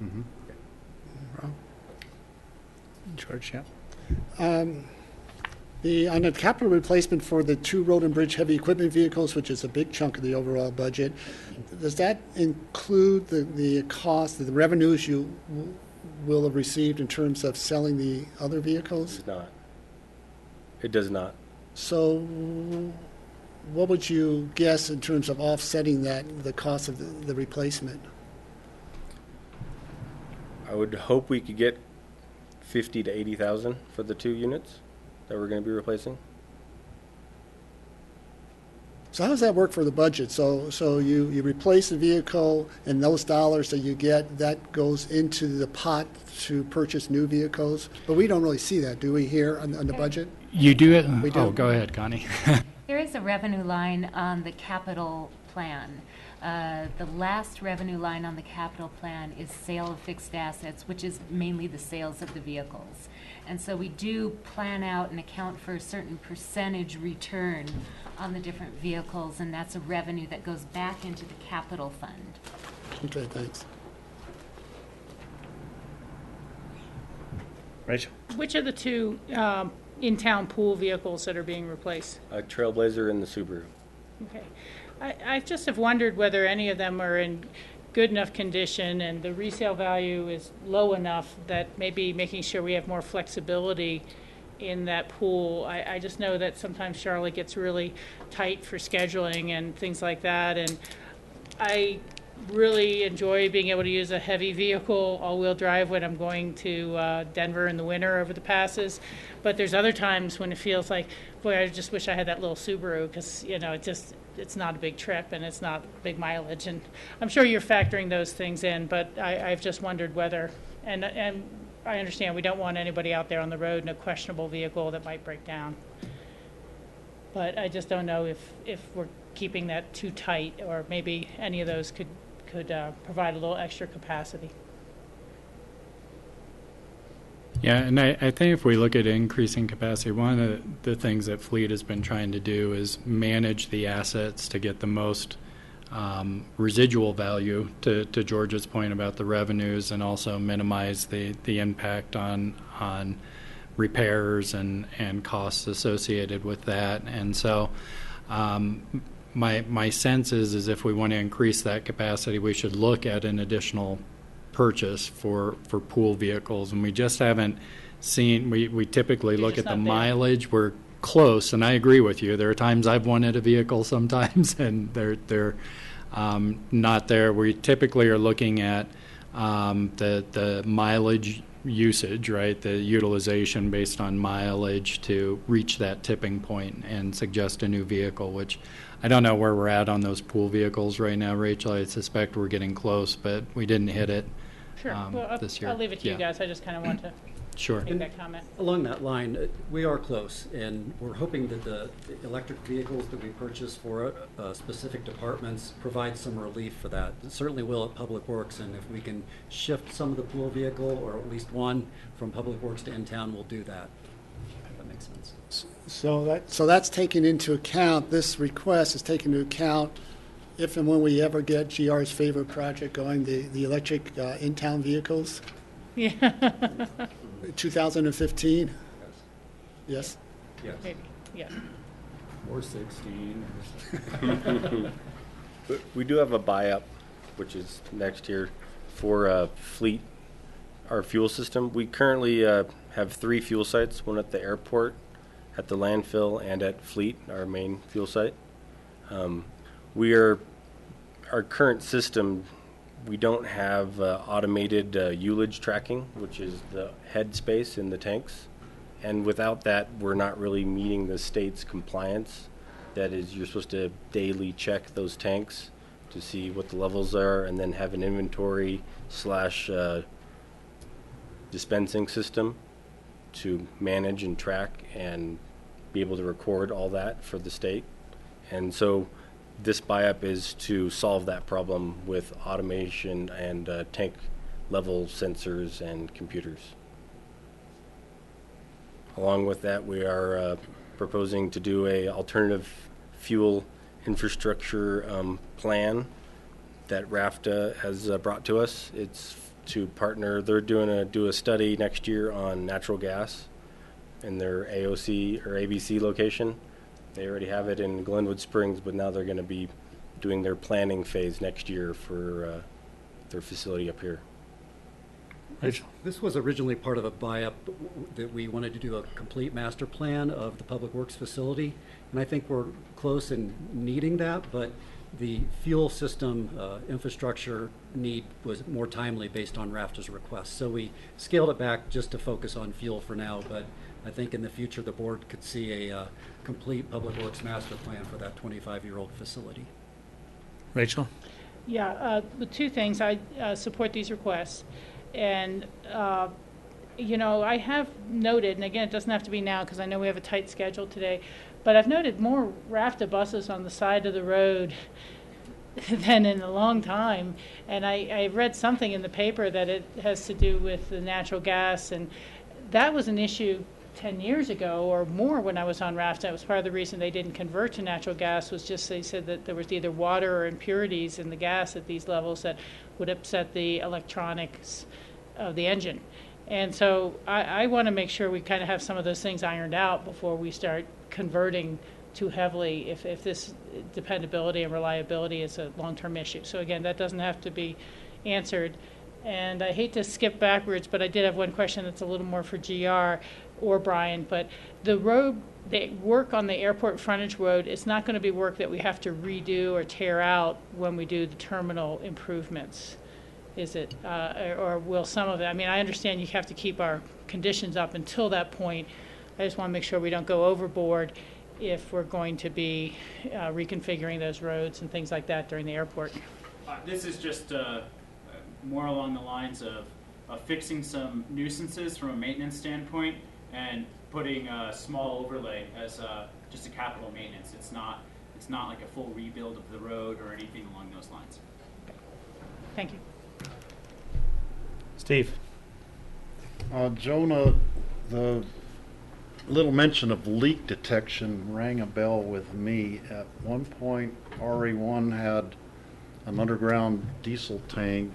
Mm-hmm. Okay. George, yeah. On the capital replacement for the 2 road and bridge heavy equipment vehicles, which is a big chunk of the overall budget, does that include the cost, the revenues you will have received in terms of selling the other vehicles? It does not. It does not. So what would you guess in terms of offsetting the cost of the replacement? I would hope we could get 50 to 80,000 for the 2 units that we're going to be replacing. So how does that work for the budget? So you replace the vehicle, and those dollars that you get, that goes into the pot to purchase new vehicles? But we don't really see that, do we, here on the budget? You do it? We do. Oh, go ahead, Connie. There is a revenue line on the capital plan. The last revenue line on the capital plan is sale of fixed assets, which is mainly the sales of the vehicles. And so we do plan out and account for a certain percentage return on the different vehicles, and that's a revenue that goes back into the capital fund. Okay, thanks. Rachel? Which are the 2 in-town pool vehicles that are being replaced? A Trailblazer and the Subaru. Okay. I just have wondered whether any of them are in good enough condition and the resale value is low enough that maybe making sure we have more flexibility in that pool. I just know that sometimes Charlotte gets really tight for scheduling and things like that, and I really enjoy being able to use a heavy vehicle, all-wheel drive, when I'm going to Denver in the winter over the passes. But there's other times when it feels like, boy, I just wish I had that little Subaru, because it's not a big trip and it's not big mileage. And I'm sure you're factoring those things in, but I've just wondered whether, and I understand we don't want anybody out there on the road in a questionable vehicle that might break down. But I just don't know if we're keeping that too tight, or maybe any of those could provide a little extra capacity. Yeah, and I think if we look at increasing capacity, one of the things that Fleet has been trying to do is manage the assets to get the most residual value, to George's point about the revenues, and also minimize the impact on repairs and costs associated with that. And so my sense is if we want to increase that capacity, we should look at an additional purchase for pool vehicles. And we just haven't seen, we typically look at the mileage. We're close, and I agree with you. There are times I've wanted a vehicle sometimes, and they're not there. We typically are looking at the mileage usage, right, the utilization based on mileage to reach that tipping point and suggest a new vehicle, which I don't know where we're at on those pool vehicles right now, Rachel. I suspect we're getting close, but we didn't hit it Sure. Well, this year. I'll leave it to you guys. I just kind of want to Sure. make that comment. Along that line, we are close, and we're hoping that the electric vehicles that we purchase for specific departments provide some relief for that. It certainly will at Public Works, and if we can shift some of the pool vehicle, or at least one, from Public Works to in-town, we'll do that. If that makes sense. So that's taken into account, this request is taken into account if and when we ever get GR's favorite project going, the electric in-town vehicles? Yeah. 2015? Yes? Yes. Maybe, yeah. Or 16. We do have a buy-up, which is next year, for fleet, our fuel system. We currently have 3 fuel sites, one at the airport, at the landfill, and at Fleet, our main fuel site. Our current system, we don't have automated ullage tracking, which is the head space in the tanks. And without that, we're not really meeting the state's compliance. That is, you're supposed to daily check those tanks to see what the levels are, and then have an inventory / dispensing system to manage and track and be able to record all that for the state. And so this buy-up is to solve that problem with automation and tank level sensors and computers. Along with that, we are proposing to do a alternative fuel infrastructure plan that RAFTA has brought to us. It's to partner. They're do a study next year on natural gas in their AOC or ABC location. They already have it in Glenwood Springs, but now they're going to be doing their planning phase next year for their facility up here. Rachel? This was originally part of a buy-up that we wanted to do a complete master plan of the Public Works facility, and I think we're close in needing that, but the fuel system infrastructure need was more timely based on RAFTA's request. So we scaled it back just to focus on fuel for now, but I think in the future the board could see a complete Public Works master plan for that 25-year-old facility. Rachel? Yeah, the 2 things. I support these requests. And, you know, I have noted, and again, it doesn't have to be now because I know we have a tight schedule today, but I've noted more RAFTA buses on the side of the road than in a long time. And I read something in the paper that it has to do with the natural gas, and that was an issue 10 years ago or more when I was on RAFTA. It was part of the reason they didn't convert to natural gas was just they said that there was either water or impurities in the gas at these levels that would upset the electronics of the engine. And so I want to make sure we kind of have some of those things ironed out before we start converting too heavily if this dependability and reliability is a long-term issue. So again, that doesn't have to be answered. And I hate to skip backwards, but I did have one question that's a little more for GR or Brian. But the road, the work on the airport frontage road, it's not going to be work that we have to redo or tear out when we do the terminal improvements, is it? Or will some of it? I mean, I understand you have to keep our conditions up until that point. I just want to make sure we don't go overboard if we're going to be reconfiguring those roads and things like that during the airport. This is just more along the lines of fixing some nuisances from a maintenance standpoint and putting a small overlay as just a capital maintenance. It's not like a full rebuild of the road or anything along those lines. Thank you. Steve? Jonah, the little mention of leak detection rang a bell with me. At one point, RE1 had an underground diesel tank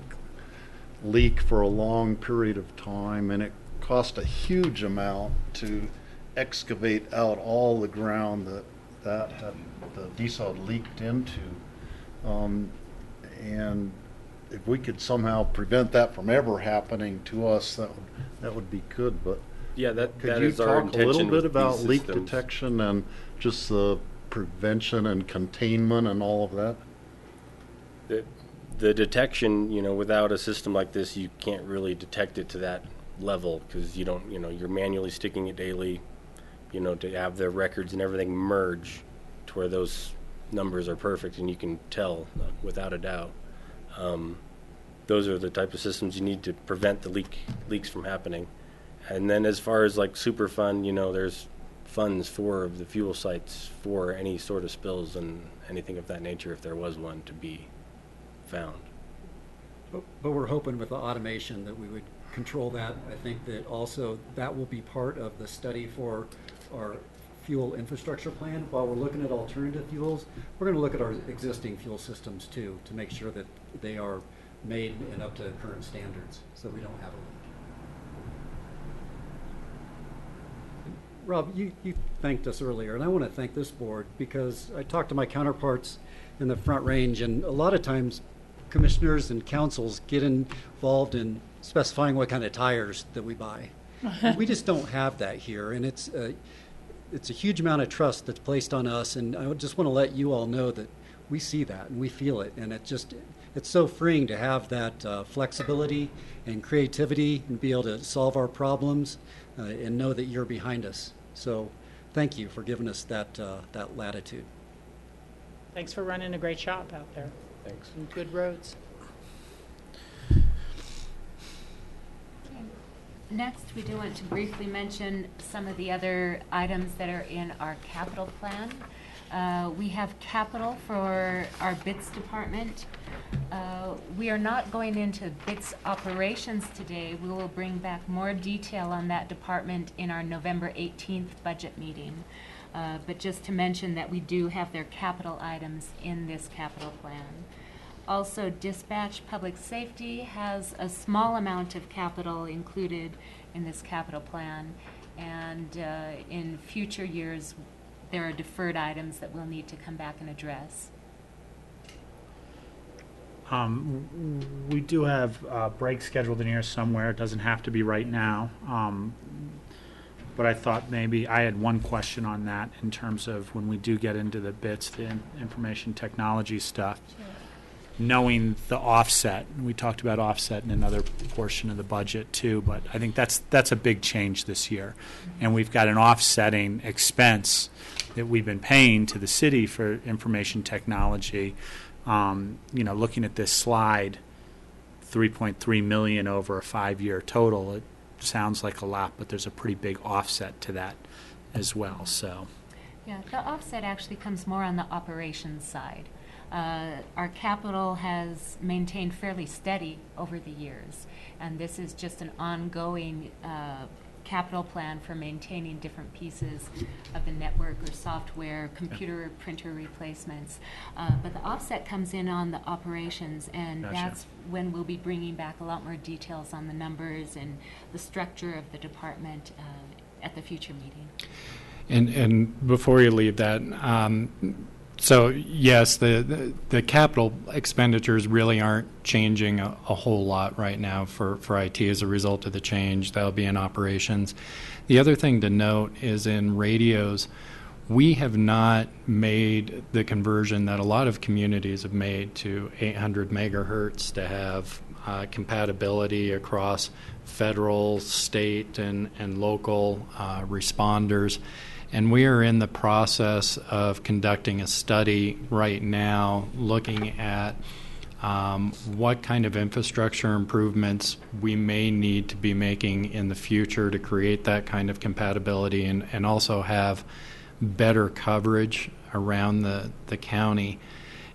leak for a long period of time, and it cost a huge amount to excavate out all the ground that had the diesel had leaked into. And if we could somehow prevent that from ever happening to us, that would be good. But yeah, that could is you our talk a little intention bit with about these leak systems. detection and just the prevention and containment and all of that? The detection, you know, without a system like this, you can't really detect it to that level because you don't, you know, you're manually sticking it daily, you know, to have the records and everything merge to where those numbers are perfect, and you can tell without a doubt. Those are the type of systems you need to prevent the leaks from happening. And then as far as like Superfund, there's funds for the fuel sites for any sort of spills and anything of that nature if there was one to be found. But we're hoping with the automation that we would control that. I think that also that will be part of the study for our fuel infrastructure plan. While we're looking at alternative fuels, we're going to look at our existing fuel systems too to make sure that they are made and up to current standards so we don't have a leak. Rob, you thanked us earlier, and I want to thank this board because I talked to my counterparts in the Front Range, and a lot of times commissioners and councils get involved in specifying what kind of tires that we buy. We just don't have that here, and it's a huge amount of trust that's placed on us, and I just want to let you all know that we see that and we feel it, and it's so freeing to have that flexibility and creativity and be able to solve our problems and know that you're behind us. So thank you for giving us that latitude. Thanks for running a great shop out there. Thanks. And good roads. Next, we do want to briefly mention some of the other items that are in our capital plan. We have capital for our BITS department. We are not going into BITS operations today. We will bring back more detail on that department in our November 18th budget meeting. But just to mention that we do have their capital items in this capital plan. Also, dispatch public safety has a small amount of capital included in this capital plan, and in future years there are deferred items that we'll need to come back and address. We do have a break scheduled in here somewhere. It doesn't have to be right now. But I thought maybe I had one question on that in terms of when we do get into the bits, the information technology stuff. Sure. Knowing the offset, we talked about offset in another portion of the budget too, but I think that's a big change this year. Mm-hmm. And we've got an offsetting expense that we've been paying to the city for information technology. Looking at this slide, $3.3 million over a 5-year total, it sounds like a lot, but there's a pretty big offset to that as well. So, yeah, the offset actually comes more on the operations side. Our capital has maintained fairly steady over the years, and this is just an ongoing capital plan for maintaining different pieces of the network or software, computer or printer replacements. But the offset comes in on the operations, and Gotcha. That's when we'll be bringing back a lot more details on the numbers and the structure of the department at the future meeting. And before you leave that, so yes, the capital expenditures really aren't changing a whole lot right now for IT as a result of the change. That'll be in operations. The other thing to note is in radios, we have not made the conversion that a lot of communities have made to 800 megahertz to have compatibility across federal, state, and local responders. And we are in the process of conducting a study right now looking at what kind of infrastructure improvements we may need to be making in the future to create that kind of compatibility and also have better coverage around the county.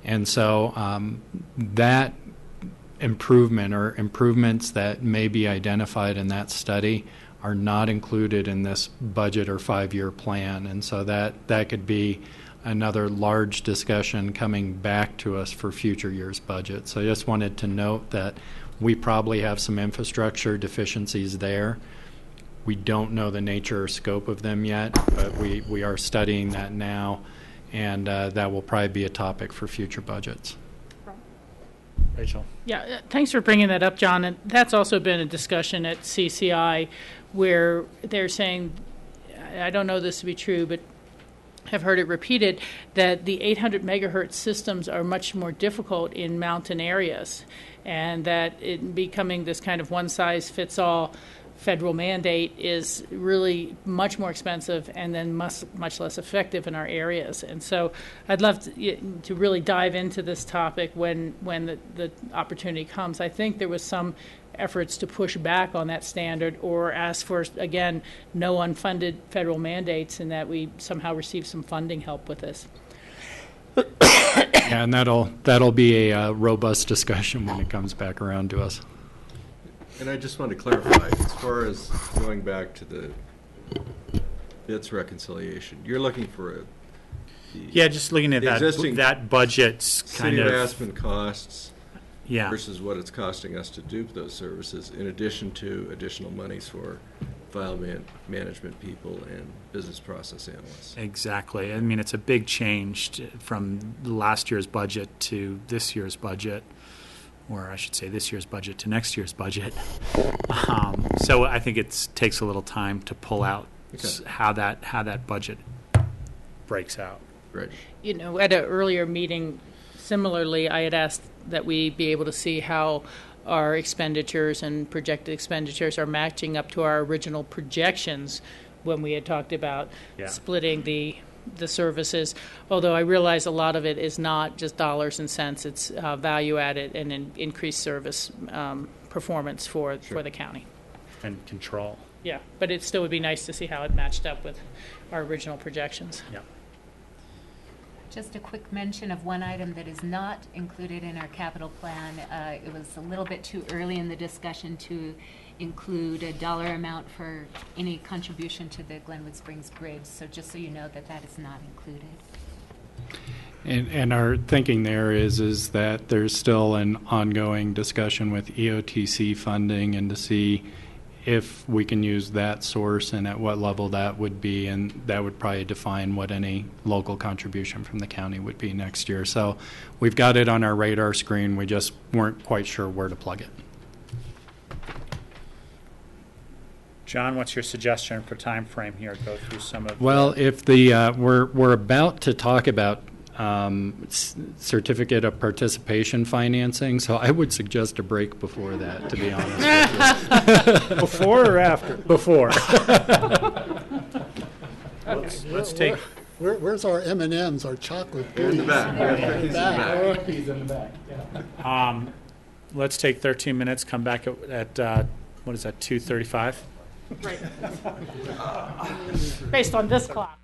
And so that improvement or improvements that may be identified in that study are not included in this budget or 5-year plan. And so that could be another large discussion coming back to us for future years' budget. So I just wanted to note that we probably have some infrastructure deficiencies there. We don't know the nature or scope of them yet, but we are studying that now, and that will probably be a topic for future budgets. Rachel. Yeah, thanks for bringing that up, John. And that's also been a discussion at CCI where they're saying, I don't know this to be true, but have heard it repeated, that the 800 megahertz systems are much more difficult in mountain areas, and that it becoming this kind of one-size-fits-all federal mandate is really much more expensive and then much less effective in our areas. And so I'd love to really dive into this topic when the opportunity comes. I think there was some efforts to push back on that standard or ask for, again, no unfunded federal mandates, and that we somehow receive some funding help with this. Yeah, and that'll be a robust discussion when it comes back around to us. And I just want to clarify, as far as going back to the BITS reconciliation, you're looking for just looking at that budget's kind City of of Aspen costs Yeah. versus what it's costing us to do those services, in addition to additional monies for file management people and business process analysts. Exactly. I mean, it's a big change from last year's budget to this year's budget, or I should say this year's budget to next year's budget. So I think it takes a little time to pull out how that budget breaks out. Right. You know, at an earlier meeting, similarly, I had asked that we be able to see how our expenditures and projected expenditures are matching up to our original projections when we had talked about splitting the services, although I realize a lot of it is not just dollars and cents, it's value added and increased service performance for the county. And control. Yeah, but it still would be nice to see how it matched up with our original projections. Yeah. Just a quick mention of one item that is not included in our capital plan. It was a little bit too early in the discussion to include a dollar amount for any contribution to the Glenwood Springs Bridge. So just so you know that is not included. And our thinking there is that there's still an ongoing discussion with EOTC funding and to see if we can use that source and at what level that would be, and that would probably define what any local contribution from the county would be next year. So we've got it on our radar screen. We just weren't quite sure where to plug it. John, what's your suggestion for time frame here? Go through some of. Well, if we're about to talk about certificate of participation financing, so I would suggest a break before that, to be honest with you. Before or after? Before. Let's take. Where's our M&Ms, our chocolate goodies? In the back. Cookies in the back. Yeah. Let's take 13 minutes. Come back at what is that? 2:35. Right. Based on this clock.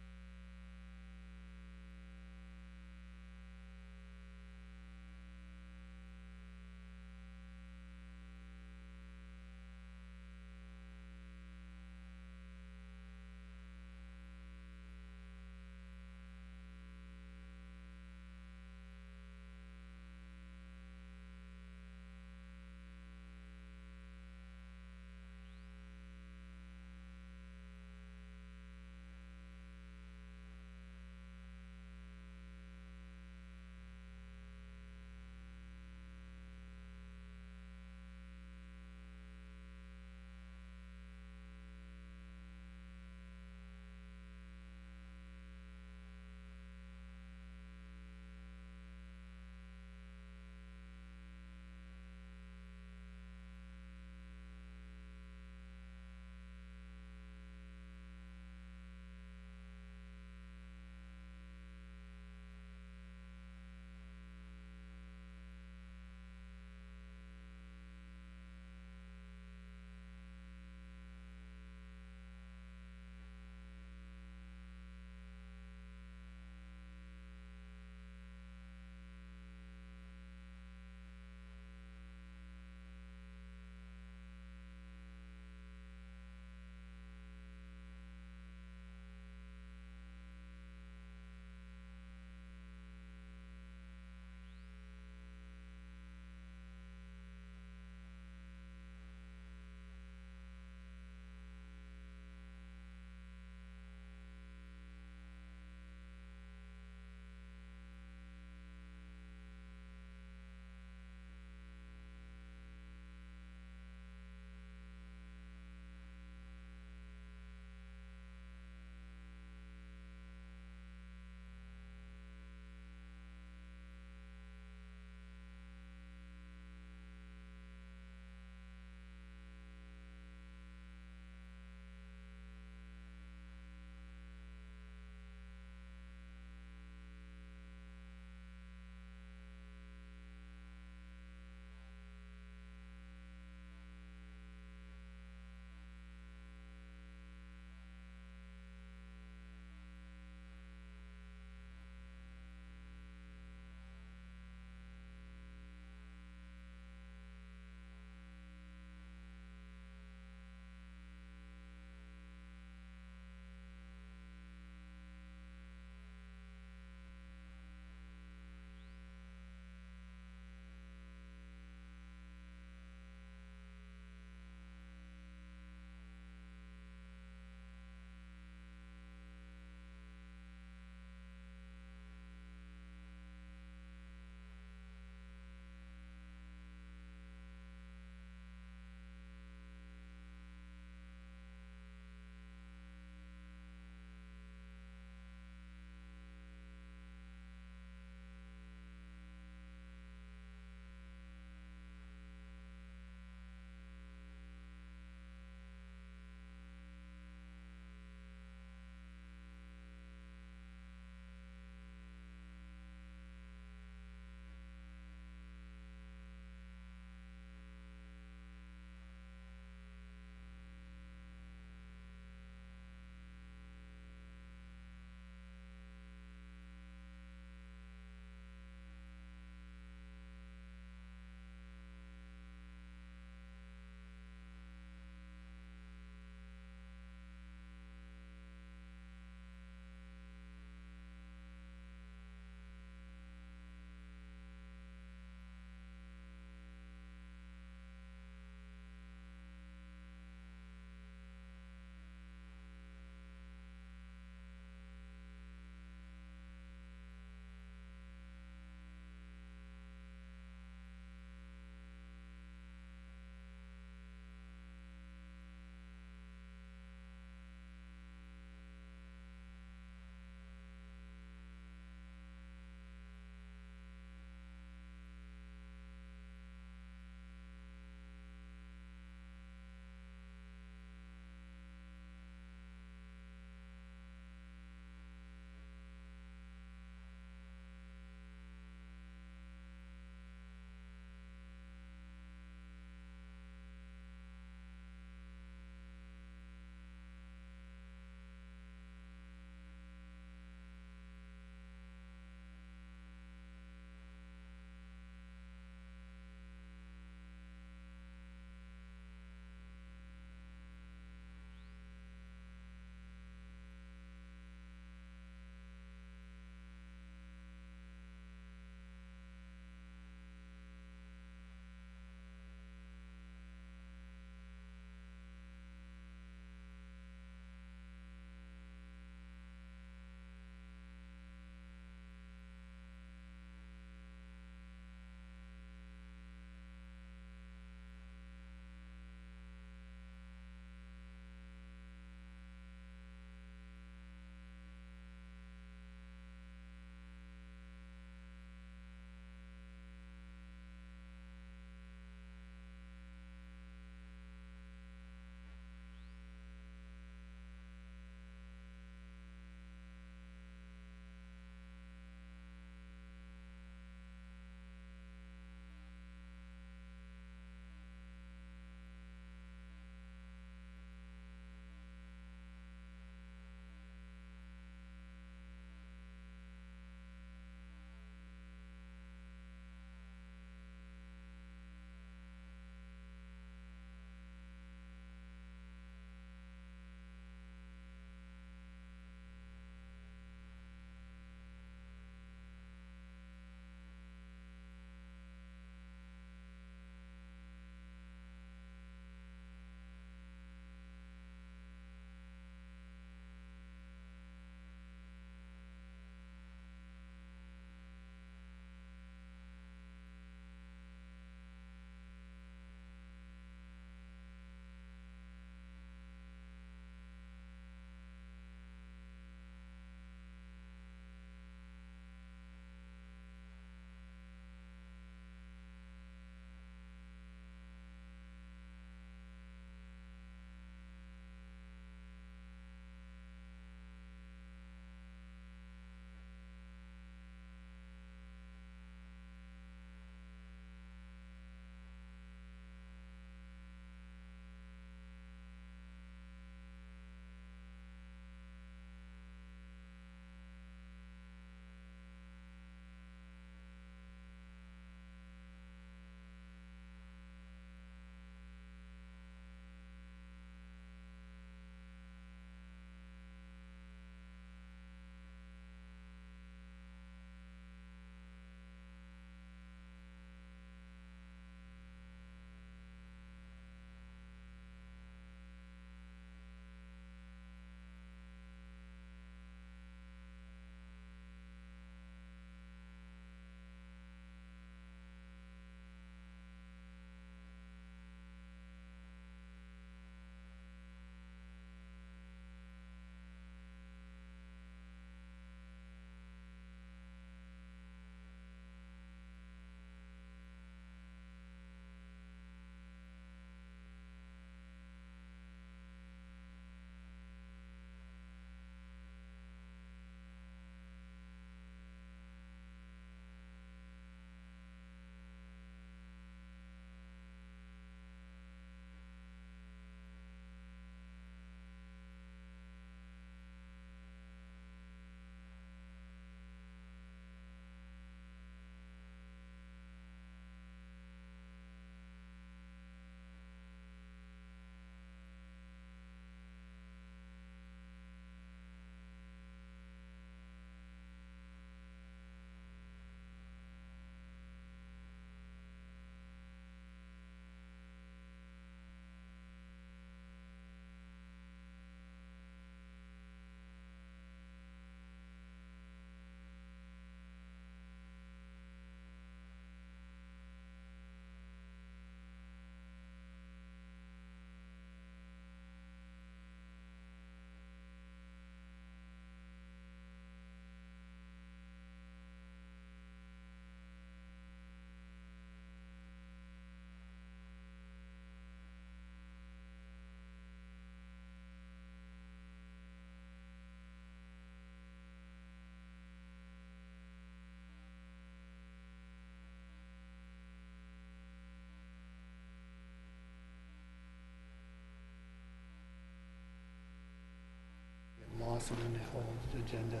discussing on that whole agenda.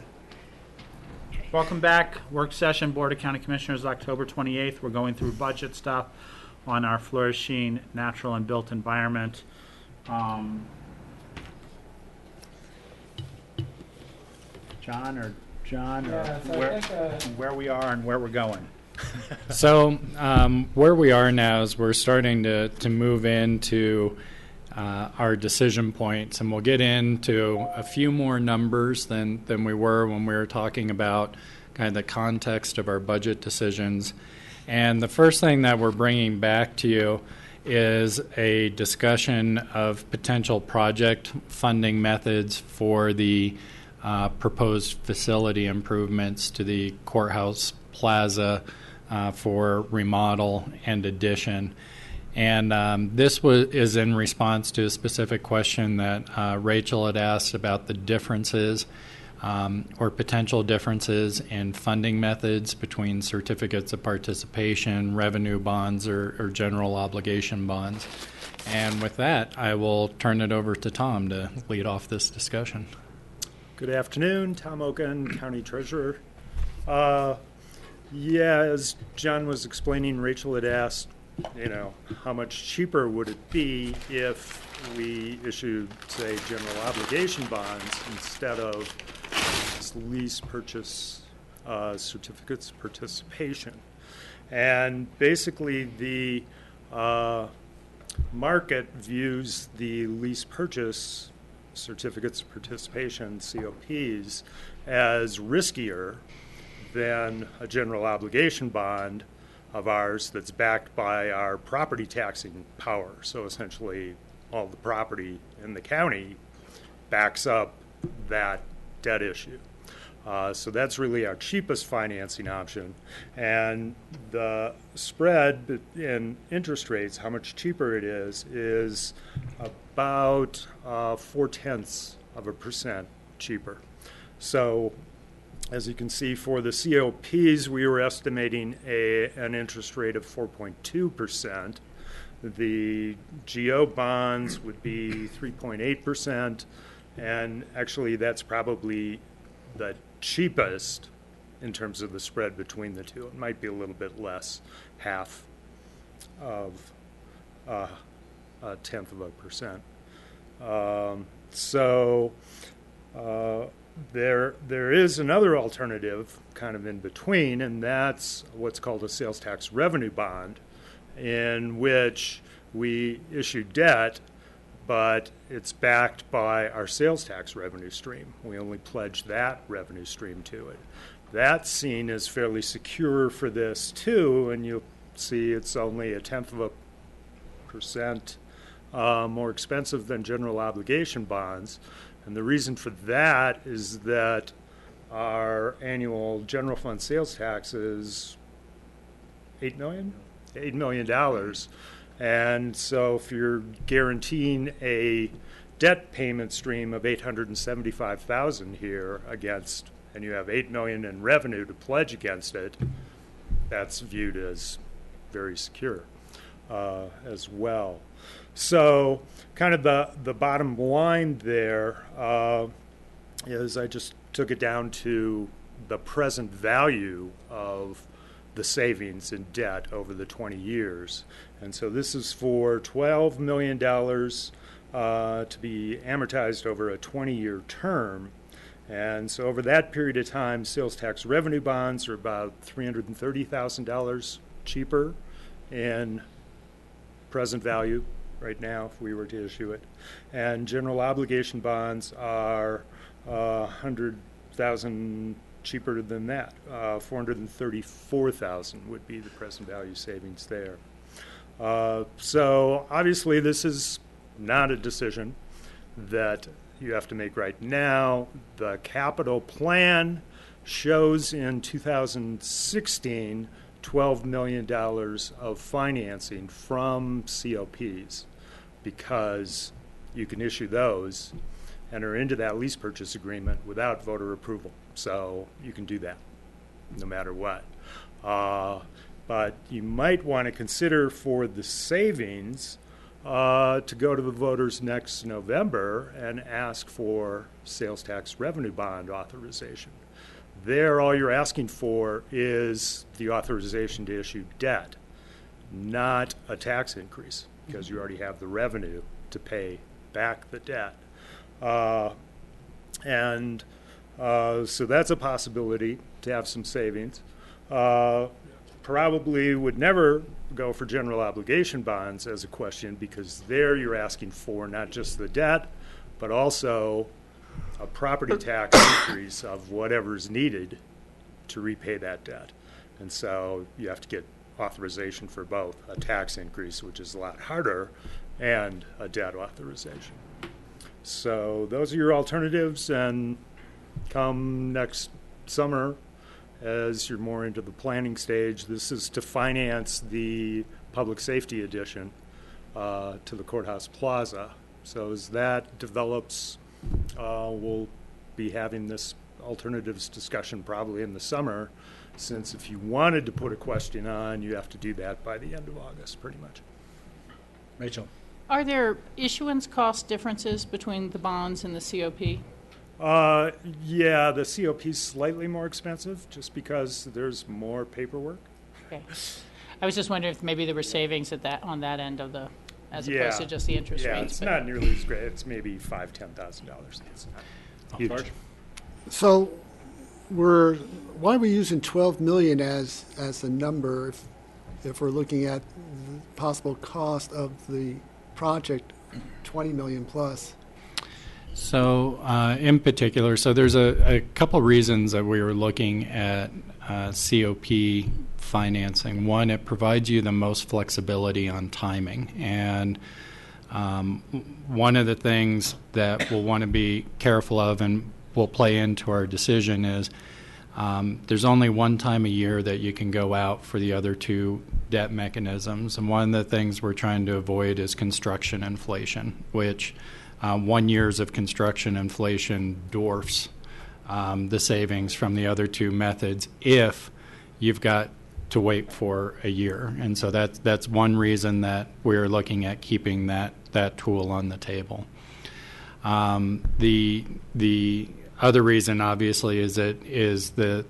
Welcome back. Work session, Board of County Commissioners, October 28th. We're going through budget stuff on our flourishing natural and built environment. John, where we are and where we're going. So where we are now is we're starting to move into our decision points, and we'll get into a few more numbers than we were when we were talking about kind of the context of our budget decisions. And the first thing that we're bringing back to you is a discussion of potential project funding methods for the proposed facility improvements to the courthouse plaza for remodel and addition. And this is in response to a specific question that Rachel had asked about the differences or potential differences in funding methods between certificates of participation, revenue bonds, or general obligation bonds. And with that, I will turn it over to Tom to lead off this discussion. Good afternoon, Tom Oken, County Treasurer. As John was explaining, Rachel had asked, how much cheaper would it be if we issued, say, general obligation bonds instead of lease purchase certificates of participation. And basically the market views the lease purchase certificates of participation, COPs, as riskier than a general obligation bond of ours that's backed by our property taxing power. So essentially all the property in the county backs up that debt issue. So that's really our cheapest financing option. And the spread in interest rates, how much cheaper it is about 0.4% cheaper. So as you can see, for the COPs, we were estimating an interest rate of 4.2%. The GO bonds would be 3.8%, and actually that's probably the cheapest in terms of the spread between the two. It might be a little bit less, half of a 0.1%. There is another alternative kind of in between, and that's what's called a sales tax revenue bond, in which we issue debt, but it's backed by our sales tax revenue stream. We only pledge that revenue stream to it. That's seen as fairly secure for this too, and you'll see it's only 0.1% more expensive than general obligation bonds. And the reason for that is that our annual general fund sales tax is $8 million. And so if you're guaranteeing a debt payment stream of $875,000 here against, and you have $8 million in revenue to pledge against it, that's viewed as very secure as well. So kind of the bottom line there is I just took it down to the present value of the savings in debt over the 20 years. And so this is for $12 million to be amortized over a 20-year term. And so over that period of time, sales tax revenue bonds are about $330,000 cheaper in present value right now if we were to issue it. And general obligation bonds are $100,000 cheaper than that. $434,000 would be the present value savings there. So obviously this is not a decision that you have to make right now. The capital plan shows in 2016 $12 million of financing from COPs, because you can issue those, enter into that lease purchase agreement without voter approval. So you can do that no matter what. But you might want to consider for the savings to go to the voters next November and ask for sales tax revenue bond authorization. There, all you're asking for is the authorization to issue debt, not a tax increase, because you already have the revenue to pay back the debt. So that's a possibility to have some savings. Probably would never go for general obligation bonds as a question, because there you're asking for not just the debt, but also a property tax increase of whatever's needed to repay that debt. And so you have to get authorization for both, a tax increase, which is a lot harder, and a debt authorization. So those are your alternatives, and come next summer, as you're more into the planning stage, this is to finance the public safety addition to the courthouse plaza. So as that develops, we'll be having this alternatives discussion probably in the summer, since if you wanted to put a question on, you have to do that by the end of August, pretty much. Rachel. Are there issuance cost differences between the bonds and the COP? Yeah, the COP is slightly more expensive just because there's more paperwork. Okay. I was just wondering if maybe there were savings on that end of the, as opposed to just the interest rates. Yeah, it's not nearly as great. It's maybe $5,000-$10,000. It's not huge. So why are we using 12 million as the number if we're looking at the possible cost of the project, 20 million plus? So in particular, so there's a couple reasons that we were looking at COP financing. One, it provides you the most flexibility on timing. And one of the things that we'll want to be careful of and will play into our decision is there's only one time a year that you can go out for the other two debt mechanisms. And one of the things we're trying to avoid is construction inflation, which 1 year's of construction inflation dwarfs the savings from the other two methods if you've got to wait for a year. And so that's one reason that we're looking at keeping that tool on the table. The other reason, obviously, is it is the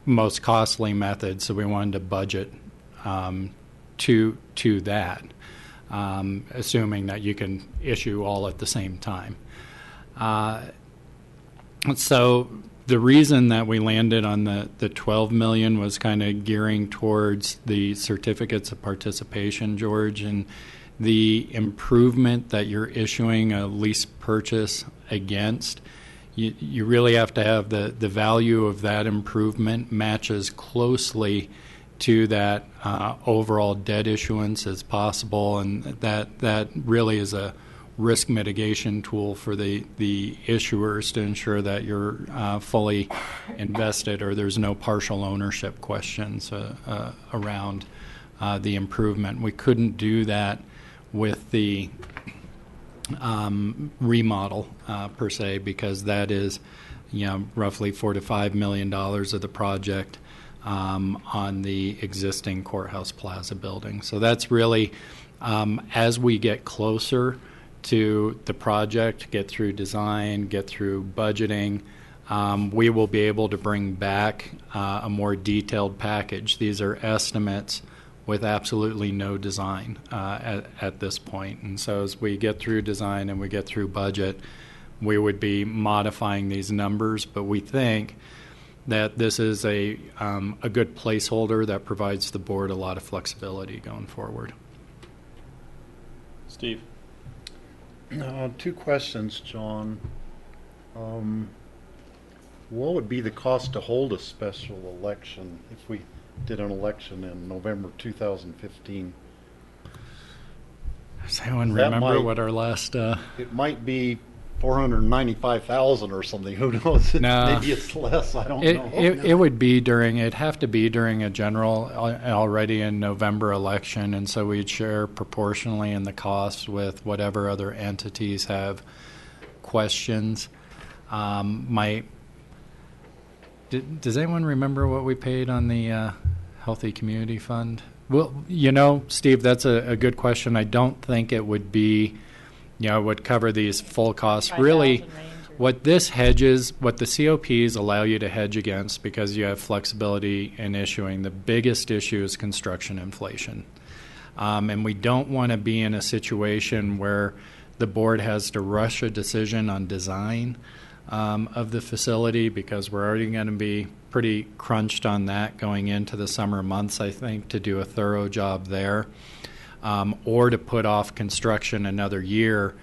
most costly method, so we wanted to budget to that, assuming that you can issue all at the same time. So the reason that we landed on the 12 million was kind of gearing towards the certificates of participation, George, and the improvement that you're issuing a lease purchase against. You really have to have the value of that improvement matches closely to that overall debt issuance as possible, and that really is a risk mitigation tool for the issuers to ensure that you're fully invested or there's no partial ownership questions around the improvement. We couldn't do that with the remodel per se, because that is roughly $4 to $5 million of the project on the existing courthouse plaza building. So that's really as we get closer to the project, get through design, get through budgeting, we will be able to bring back a more detailed package. These are estimates with absolutely no design at this point. And so as we get through design and we get through budget, we would be modifying these numbers, but we think that this is a good placeholder that provides the board a lot of flexibility going forward. Steve? Two questions, John. What would be the cost to hold a special election if we did an election in November 2015? Does anyone remember what our last... It might be 495,000 or something. Who knows? No, maybe it's less. I don't know. It would be it'd have to be during a general already in November election, and so we'd share proportionally in the costs with whatever other entities have questions. Does anyone remember what we paid on the Healthy Community Fund Well, Steve, that's a good question. I don't think it would be, would cover these full costs. Really, what this hedges, what the COPs allow you to hedge against, because you have flexibility in issuing, the biggest issue is construction inflation. And we don't want to be in a situation where the board has to rush a decision on design of the facility, because we're already going to be pretty crunched on that going into the summer months, I think, to do a thorough job there, or to put off construction another year,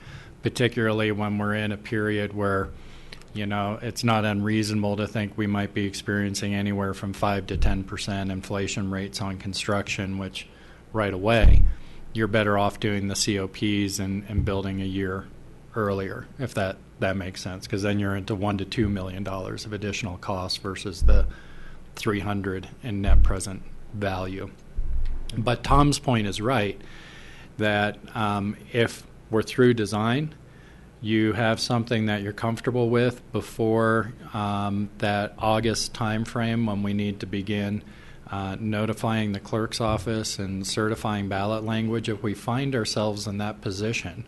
particularly when we're in a period where, it's not unreasonable to think we might be experiencing anywhere from 5 to 10% inflation rates on construction, which right away you're better off doing the COPs and building a year earlier, if that makes sense, because then you're into $1 to $2 million of additional costs versus the $300 in net present value. But Tom's point is right, that if we're through design, you have something that you're comfortable with before that August time frame when we need to begin notifying the clerk's office and certifying ballot language. If we find ourselves in that position,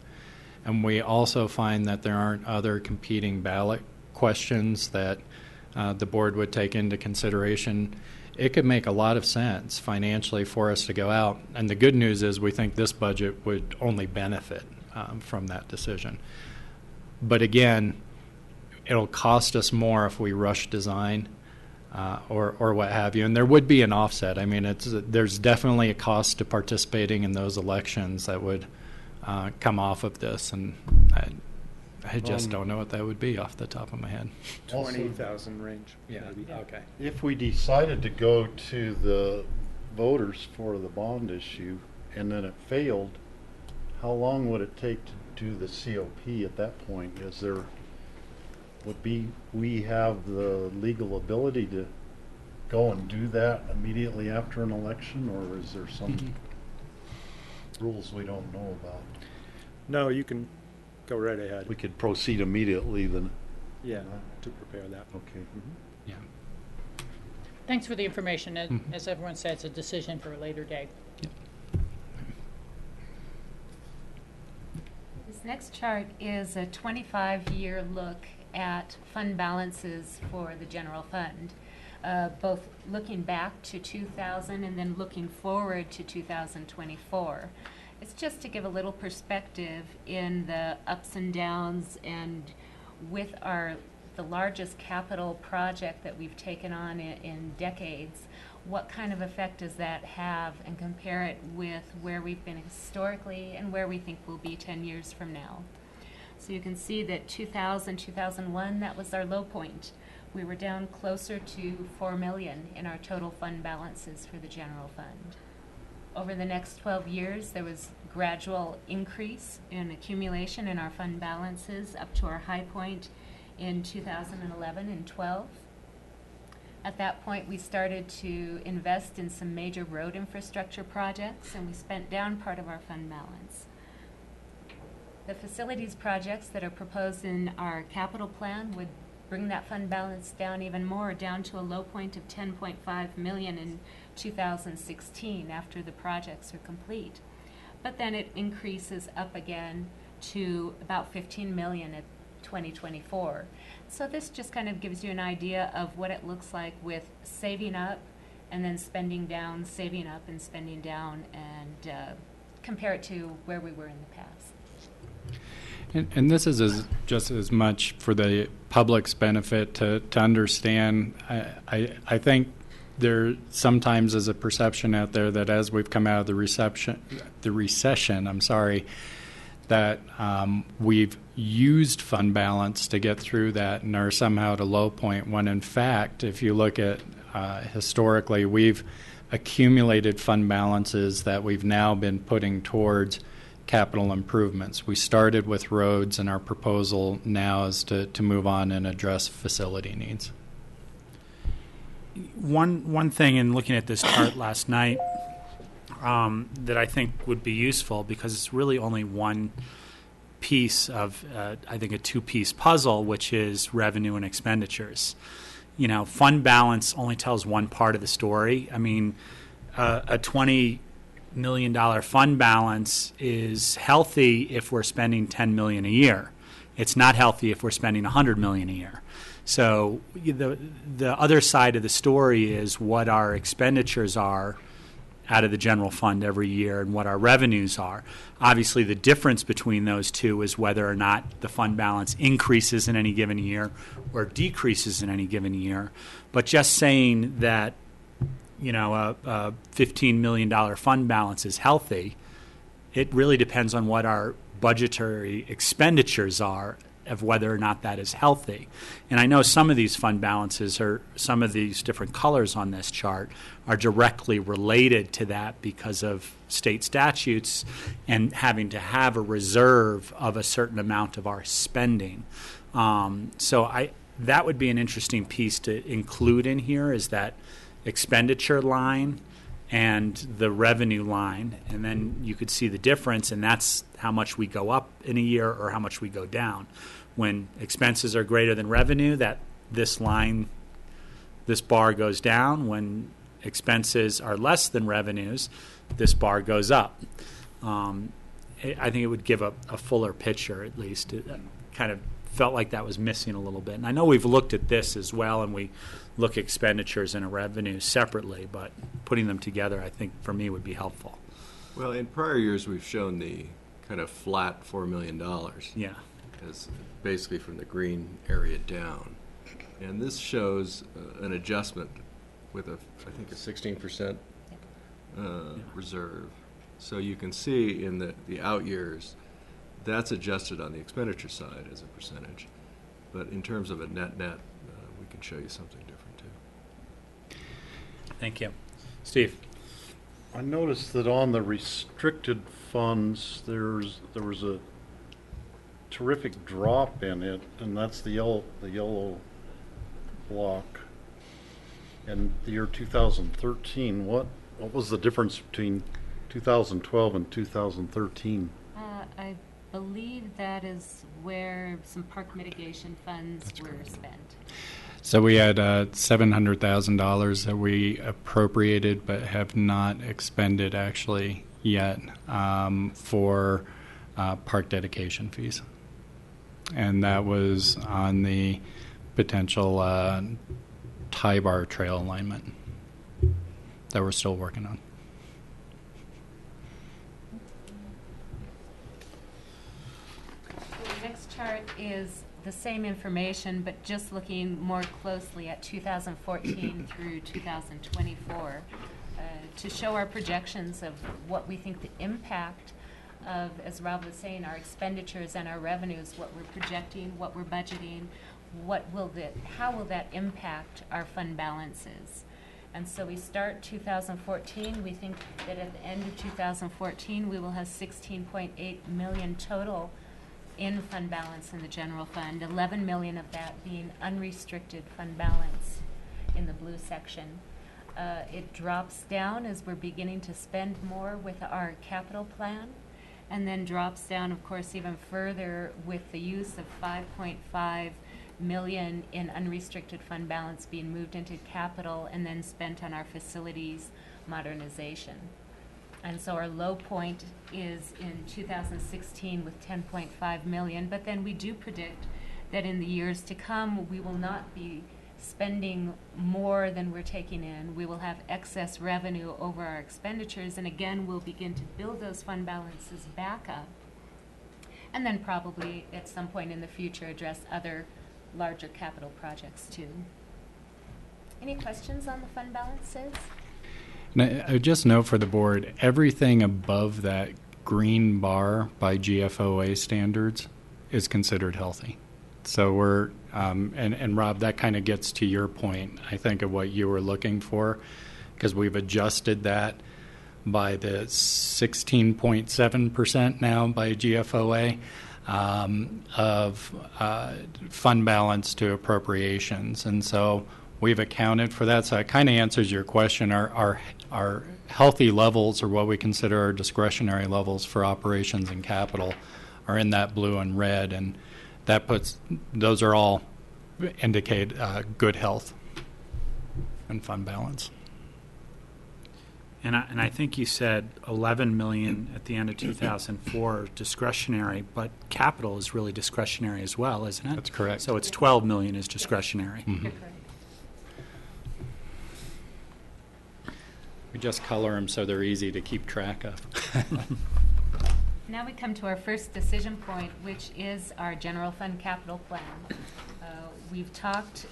and we also find that there aren't other competing ballot questions that the board would take into consideration, it could make a lot of sense financially for us to go out. And the good news is we think this budget would only benefit from that decision. But again, it'll cost us more if we rush design or what have you. And there would be an offset. I mean, there's definitely a cost to participating in those elections that would come off of this, and I just don't know what that would be off the top of my head. 20,000 range. Yeah. Okay. If we decided to go to the voters for the bond issue and then it failed, how long would it take to do the COP at that point? We have the legal ability to go and do that immediately after an election, or is there some rules we don't know about? No, you can go right ahead. We could proceed immediately then. Yeah, to prepare that. Okay. Yeah. Thanks for the information. As everyone said, it's a decision for a later day. This next chart is a 25-year look at fund balances for the general fund, both looking back to 2000 and then looking forward to 2024. It's just to give a little perspective in the ups and downs, and with the largest capital project that we've taken on in decades, what kind of effect does that have, and compare it with where we've been historically and where we think we'll be 10 years from now. So you can see that 2000, 2001, that was our low point. We were down closer to $4 million in our total fund balances for the general fund. Over the next 12 years, there was gradual increase in accumulation in our fund balances up to our high point in 2011 and 12. At that point, we started to invest in some major road infrastructure projects, and we spent down part of our fund balance. The facilities projects that are proposed in our capital plan would bring that fund balance down even more, down to a low point of $10.5 million in 2016 after the projects are complete. But then it increases up again to about $15 million at 2024. So this just kind of gives you an idea of what it looks like with saving up and then spending down, saving up and spending down, and compare it to where we were in the past. And this is just as much for the public's benefit to understand. I think there sometimes is a perception out there that as we've come out of the recession, that we've used fund balance to get through that and are somehow at a low point, when in fact, if you look at historically, we've accumulated fund balances that we've now been putting towards capital improvements. We started with roads, and our proposal now is to move on and address facility needs. One thing in looking at this chart last night that I think would be useful, because it's really only one piece of, I think, a two-piece puzzle, which is revenue and expenditures. Fund balance only tells one part of the story. I mean, a 20 million fund balance is healthy if we're spending $10 million a year. It's not healthy if we're spending $100 million a year. So the other side of the story is what our expenditures are out of the general fund every year and what our revenues are. Obviously, the difference between those two is whether or not the fund balance increases in any given year or decreases in any given year. But just saying that, you know, a $15 million fund balance is healthy, it really depends on what our budgetary expenditures are of whether or not that is healthy. And I know some of these fund balances or some of these different colors on this chart are directly related to that because of state statutes and having to have a reserve of a certain amount of our spending. So that would be an interesting piece to include in here, is that expenditure line and the revenue line, and then you could see the difference, and that's how much we go up in a year or how much we go down. When expenses are greater than revenue, that this bar goes down. When expenses are less than revenues, this bar goes up. I think it would give a fuller picture, at least. It kind of felt like that was missing a little bit. And I know we've looked at this as well, and we look at expenditures and revenues separately, but putting them together, I think, for me, would be helpful. Well, in prior years, we've shown the kind of flat $4 million. Yeah. As basically from the green area down. And this shows an adjustment with I think a 16% reserve. So you can see in the out years, that's adjusted on the expenditure side as a percentage. But in terms of a net-net, we can show you something different too. Thank you. Steve? I noticed that on the restricted funds, there was a terrific drop in it, and that's the yellow block. And the year 2013, what was the difference between 2012 and 2013? I believe that is where some park mitigation funds were spent. So we had $700,000 that we appropriated but have not expended actually yet for park dedication fees. And that was on the potential tie bar trail alignment that we're still working on. So the next chart is the same information, but just looking more closely at 2014 through 2024 to show our projections of what we think the impact of, as Rob was saying, our expenditures and our revenues, what we're projecting, what we're budgeting, how will that impact our fund balances. And so we start 2014. We think that at the end of 2014, we will have $16.8 million total in fund balance in the general fund, 11 million of that being unrestricted fund balance in the blue section. It drops down as we're beginning to spend more with our capital plan, and then drops down, of course, even further with the use of 5.5 million in unrestricted fund balance being moved into capital and then spent on our facilities modernization. And so our low point is in 2016 with 10.5 million, but then we do predict that in the years to come we will not be spending more than we're taking in. We will have excess revenue over our expenditures, and again we'll begin to build those fund balances back up, and then probably at some point in the future address other larger capital projects too. Any questions on the fund balances? And I would just note for the board, everything above that green bar by GFOA standards is considered healthy. So we're, and Rob, that kind of gets to your point, I think, of what you were looking for, because we've adjusted that by the 16.7% now by GFOA of fund balance to appropriations. And so we've accounted for that. So it kind of answers your question. Our healthy levels, or what we consider our discretionary levels for operations and capital, are in that blue and red, and that those are all indicate good health and fund balance. And I think you said 11 million at the end of 2004 discretionary, but capital is really discretionary as well, isn't it? That's correct. So it's 12 million is discretionary. Mhm. We just color them so they're easy to keep track of. Now we come to our first decision point, which is our general fund capital plan. We've talked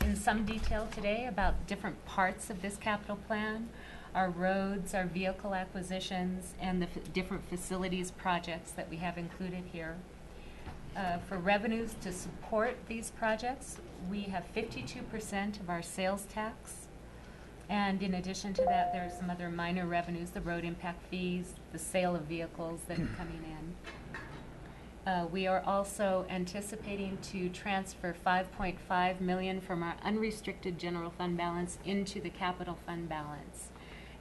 in some detail today about different parts of this capital plan, our roads, our vehicle acquisitions, and the different facilities projects that we have included here. For revenues to support these projects, we have 52% of our sales tax. And in addition to that, there are some other minor revenues, the road impact fees, the sale of vehicles that are coming in. We are also anticipating to transfer $5.5 million from our unrestricted general fund balance into the capital fund balance.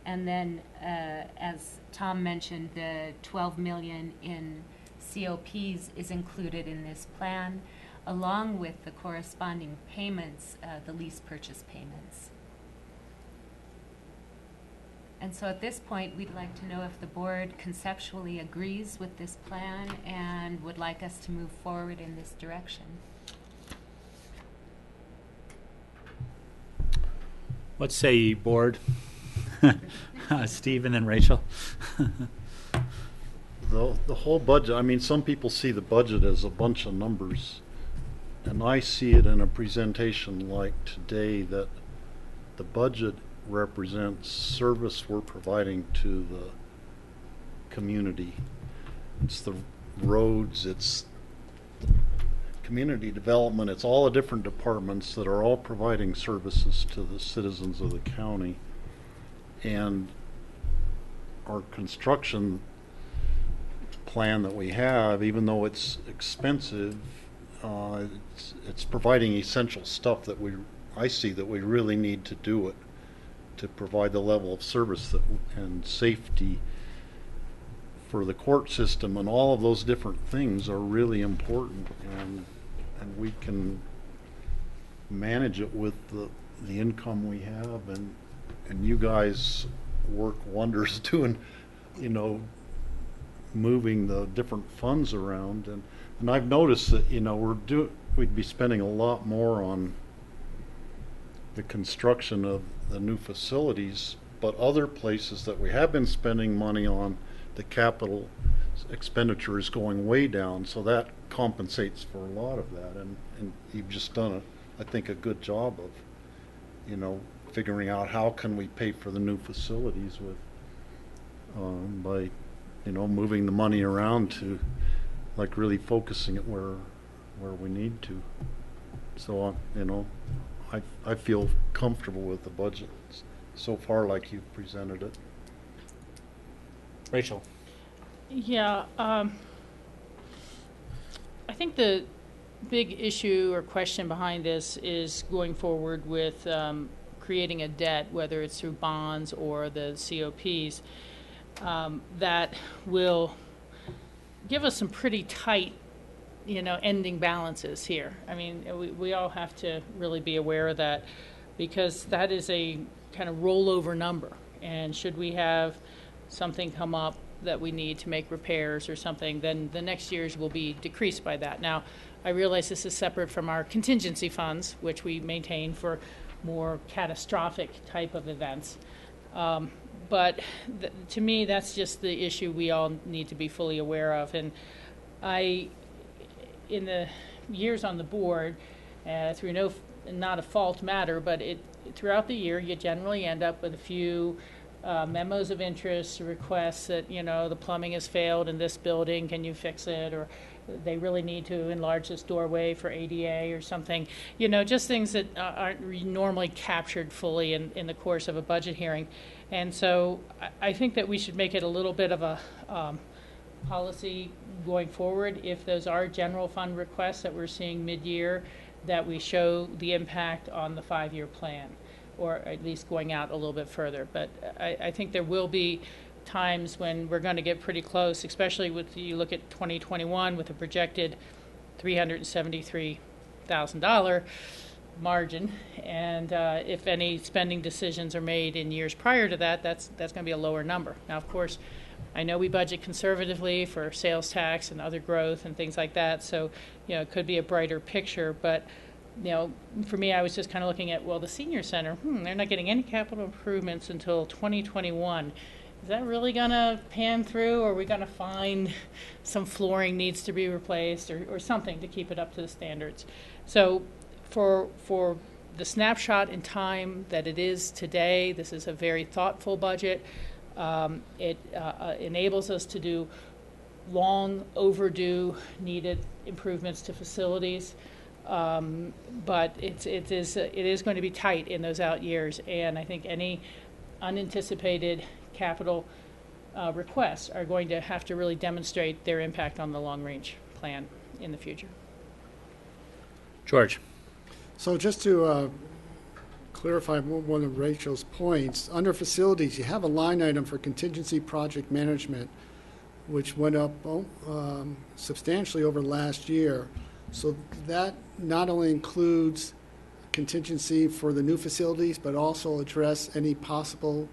And then, as Tom mentioned, the $12 million in COPs is included in this plan, along with the corresponding payments, the lease purchase payments. And so at this point, we'd like to know if the board conceptually agrees with this plan and would like us to move forward in this direction. What say ye, board? Steve and then Rachel. The whole budget, I mean, some people see the budget as a bunch of numbers, and I see it in a presentation like today that the budget represents service we're providing to the community. It's the roads, it's the community development, it's all the different departments that are all providing services to the citizens of the county. And our construction plan that we have, even though it's expensive, it's providing essential stuff that I see that we really need to do it, to provide the level of service and safety for the court system, and all of those different things are really important, and we can manage it with the income we have, and you guys work wonders doing, moving the different funds around, and I've noticed that we'd be spending a lot more on the construction of the new facilities, but other places that we have been spending money on, the capital expenditure is going way down, so that compensates for a lot of that, and you've just done I think a good job of figuring out how can we pay for the new facilities with by moving the money around to really focusing it where we need to. So I feel comfortable with the budget so far, like you've presented it. Rachel. Yeah, I think the big issue or question behind this is going forward with creating a debt, whether it's through bonds or the COPs, that will give us some pretty tight ending balances here. I mean, we all have to really be aware of that, because that is a kind of rollover number. And should we have something come up that we need to make repairs or something, then the next year's will be decreased by that. Now, I realize this is separate from our contingency funds, which we maintain for more catastrophic type of events. But to me, that's just the issue we all need to be fully aware of. And in the years on the board, through not a fault matter, but throughout the year, you generally end up with a few memos of interest, requests that, the plumbing has failed in this building, can you fix it? Or they really need to enlarge this doorway for ADA or something. Just things that aren't normally captured fully in the course of a budget hearing. And so I think that we should make it a little bit of a policy going forward, if those are general fund requests that we're seeing mid-year, that we show the impact on the 5-year plan, or at least going out a little bit further. But I think there will be times when we're going to get pretty close, especially you look at 2021 with a projected $373,000 margin, and if any spending decisions are made in years prior to that, that's going to be a lower number. Now, of course, I know we budget conservatively for sales tax and other growth and things like that, so it could be a brighter picture. But for me, I was just kind of looking at, well, the senior center, they're not getting any capital improvements until 2021. Is that really going to pan through, or are we going to find some flooring needs to be replaced or something to keep it up to the standards? So for the snapshot in time that it is today, this is a very thoughtful budget. It enables us to do long overdue needed improvements to facilities. But it is going to be tight in those out years, and I think any unanticipated capital requests are going to have to really demonstrate their impact on the long-range plan in the future. George. So just to clarify one of Rachel's points, under facilities, you have a line item for contingency project management, which went up substantially over last year. So that not only includes contingency for the new facilities, but also address any possible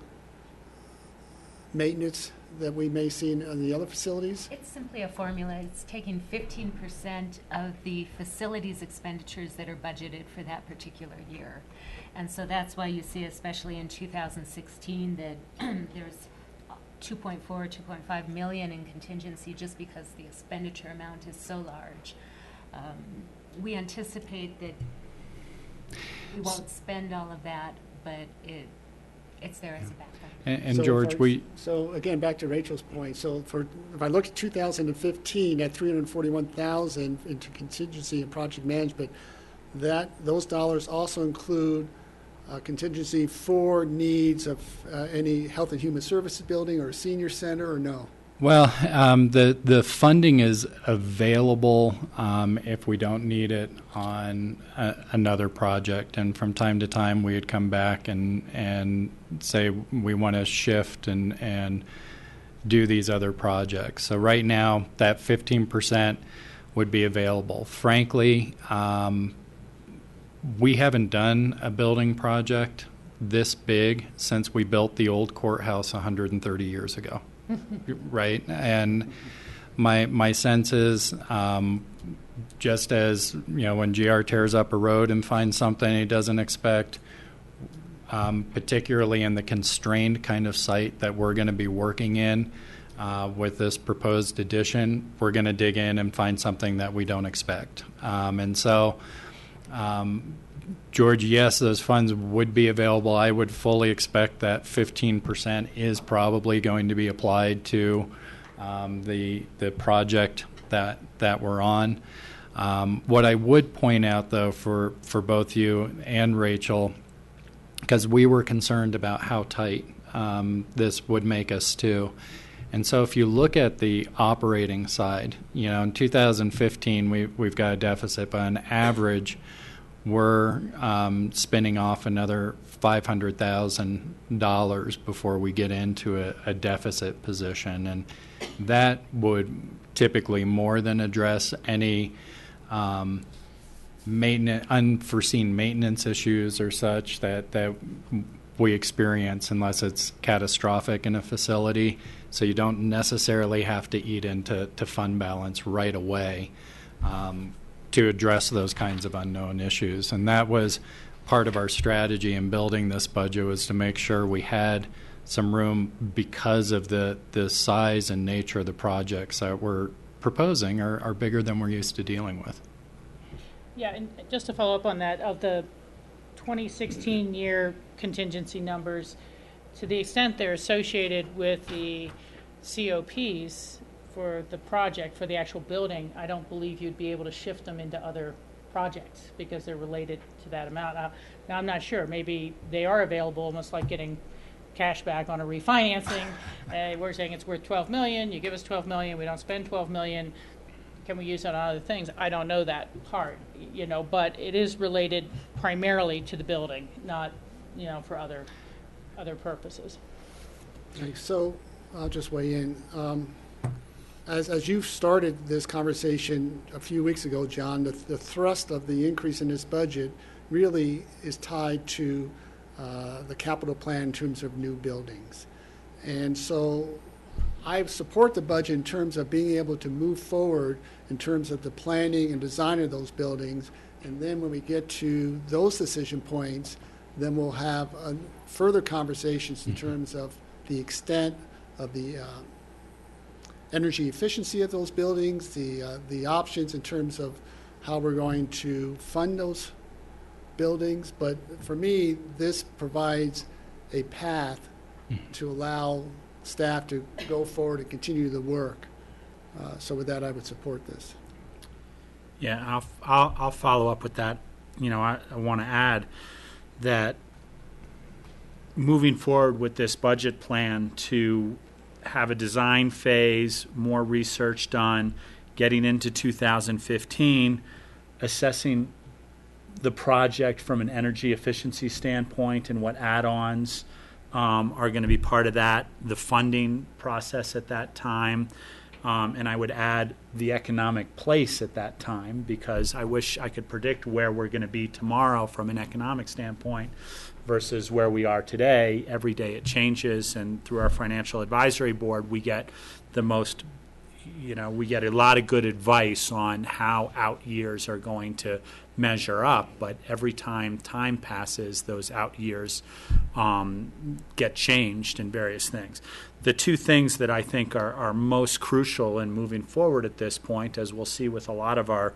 maintenance that we may see in the other facilities? It's simply a formula. It's taking 15% of the facilities expenditures that are budgeted for that particular year. And so that's why you see, especially in 2016, that there's 2.4, 2.5 million in contingency just because the expenditure amount is so large. We anticipate that we won't spend all of that, but it's there as a backup. And So George, So again, back to Rachel's point. So if I look at 2015 at $341,000 into contingency and project management, those dollars also include contingency for needs of any health and human services building or a senior center, or no? Well, the funding is available if we don't need it on another project, and from time to time we would come back and say we want to shift and do these other projects. So right now that 15% would be available. Frankly, we haven't done a building project this big since we built the old courthouse 130 years ago. Right, and my sense is, just as when GR tears up a road and finds something he doesn't expect, particularly in the constrained kind of site that we're going to be working in with this proposed addition, we're going to dig in and find something that we don't expect, and so. George, yes, those funds would be available. I would fully expect that 15% is probably going to be applied to the project that we're on. What I would point out, though, for both you and Rachel, because we were concerned about how tight this would make us too. And so if you look at the operating side, in 2015 we've got a deficit, but on average we're spinning off another $500,000 before we get into a deficit position, and that would typically more than address any unforeseen maintenance issues or such that we experience unless it's catastrophic in a facility. So you don't necessarily have to eat into fund balance right away to address those kinds of unknown issues. And that was part of our strategy in building this budget, was to make sure we had some room because of the size and nature of the projects that we're proposing are bigger than we're used to dealing with. Yeah, and just to follow up on that, of the 2016 year contingency numbers, to the extent they're associated with the COPs for the project, for the actual building, I don't believe you'd be able to shift them into other projects because they're related to that amount. Now I'm not sure. Maybe they are available, almost like getting cash back on a refinancing. We're saying it's worth $12 million. You give us $12 million. We don't spend $12 million. Can we use it on other things? I don't know that part, but it is related primarily to the building, not, for other purposes. Okay, so I'll just weigh in. As you started this conversation a few weeks ago, John, the thrust of the increase in this budget really is tied to the capital plan in terms of new buildings. And so I support the budget in terms of being able to move forward in terms of the planning and design of those buildings. And then when we get to those decision points, then we'll have further conversations in terms of the extent of the energy efficiency of those buildings, the options in terms of how we're going to fund those buildings. But for me, this provides a path to allow staff to go forward and continue the work. So with that, I would support this. Yeah, I'll follow up with that. I want to add that moving forward with this budget plan to have a design phase, more research done, getting into 2015, assessing the project from an energy efficiency standpoint and what add-ons are going to be part of that, the funding process at that time, and I would add the economic place at that time, because I wish I could predict where we're going to be tomorrow from an economic standpoint versus where we are today. Every day it changes, and through our financial advisory board, we get the most, we get a lot of good advice on how out years are going to measure up, but every time passes, those out years get changed in various things. The two things that I think are most crucial in moving forward at this point, as we'll see with a lot of our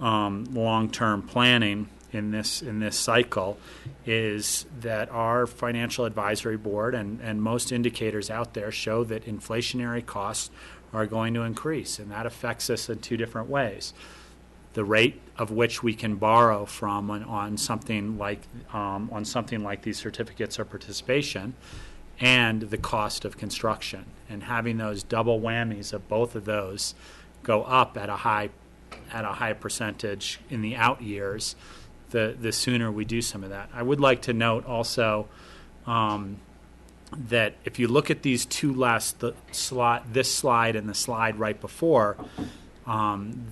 long-term planning in this cycle, is that our financial advisory board and most indicators out there show that inflationary costs are going to increase, and that affects us in two different ways. The rate of which we can borrow from on something like these certificates of participation, and the cost of construction, and having those double whammies of both of those go up at a high percentage in the out years, the sooner we do some of that. I would like to note also that if you look at these two last, this slide and the slide right before,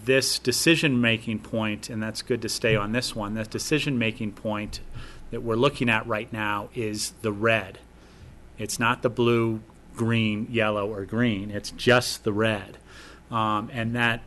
this decision-making point, and that's good to stay on this one, that decision-making point that we're looking at right now is the red. It's not the blue, green, yellow, or green. It's just the red. And that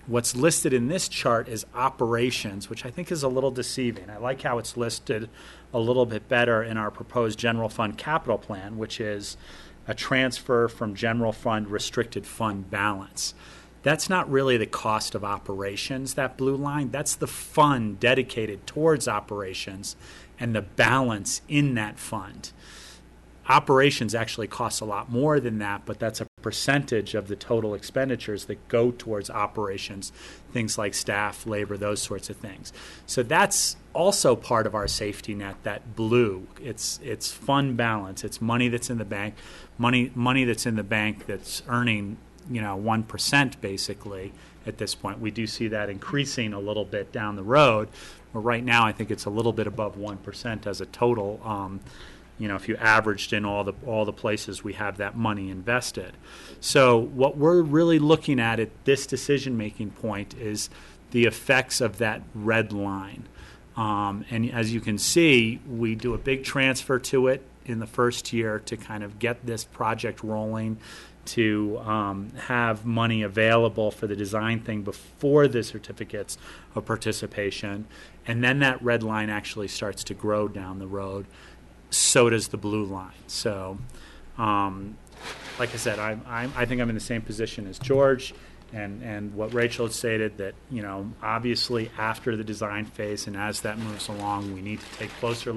what's listed in this chart is operations, which I think is a little deceiving. I like how it's listed a little bit better in our proposed general fund capital plan, which is a transfer from general fund restricted fund balance. That's not really the cost of operations, that blue line. That's the fund dedicated towards operations and the balance in that fund. Operations actually costs a lot more than that, but that's a percentage of the total expenditures that go towards operations, things like staff, labor, those sorts of things. So that's also part of our safety net, that blue. It's fund balance. It's money that's in the bank, money that's in the bank that's earning 1% basically at this point. We do see that increasing a little bit down the road, but right now I think it's a little bit above 1% as a total. If you averaged in all the places we have that money invested. So what we're really looking at this decision-making point is the effects of that red line. And as you can see, we do a big transfer to it in the first year to kind of get this project rolling, to have money available for the design thing before the certificates of participation. And then that red line actually starts to grow down the road. So does the blue line. So, like I said, I think I'm in the same position as George, and what Rachel had stated, that obviously after the design phase and as that moves along, we need to take a closer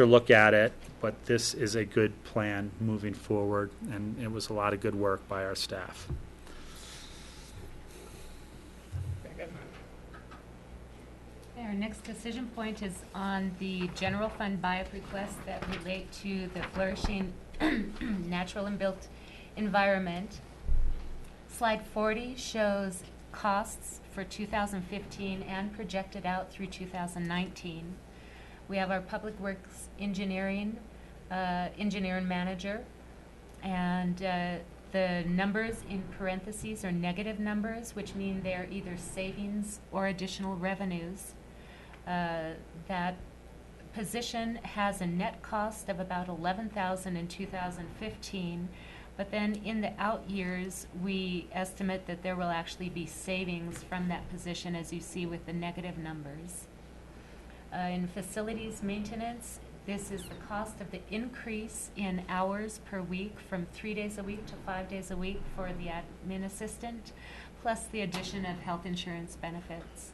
look at it. But this is a good plan moving forward, and it was a lot of good work by our staff. Our next decision point is on the general fund buy-up requests that relate to the flourishing natural and built environment. Slide 40 shows costs for 2015 and projected out through 2019. We have our Public Works engineering manager, and The numbers in parentheses are negative numbers, which mean they're either savings or additional revenues. That position has a net cost of about $11,000 in 2015, but then in the out years, we estimate that there will actually be savings from that position, as you see with the negative numbers. In facilities maintenance, this is the cost of the increase in hours per week from 3 days a week to 5 days a week for the admin assistant, plus the addition of health insurance benefits.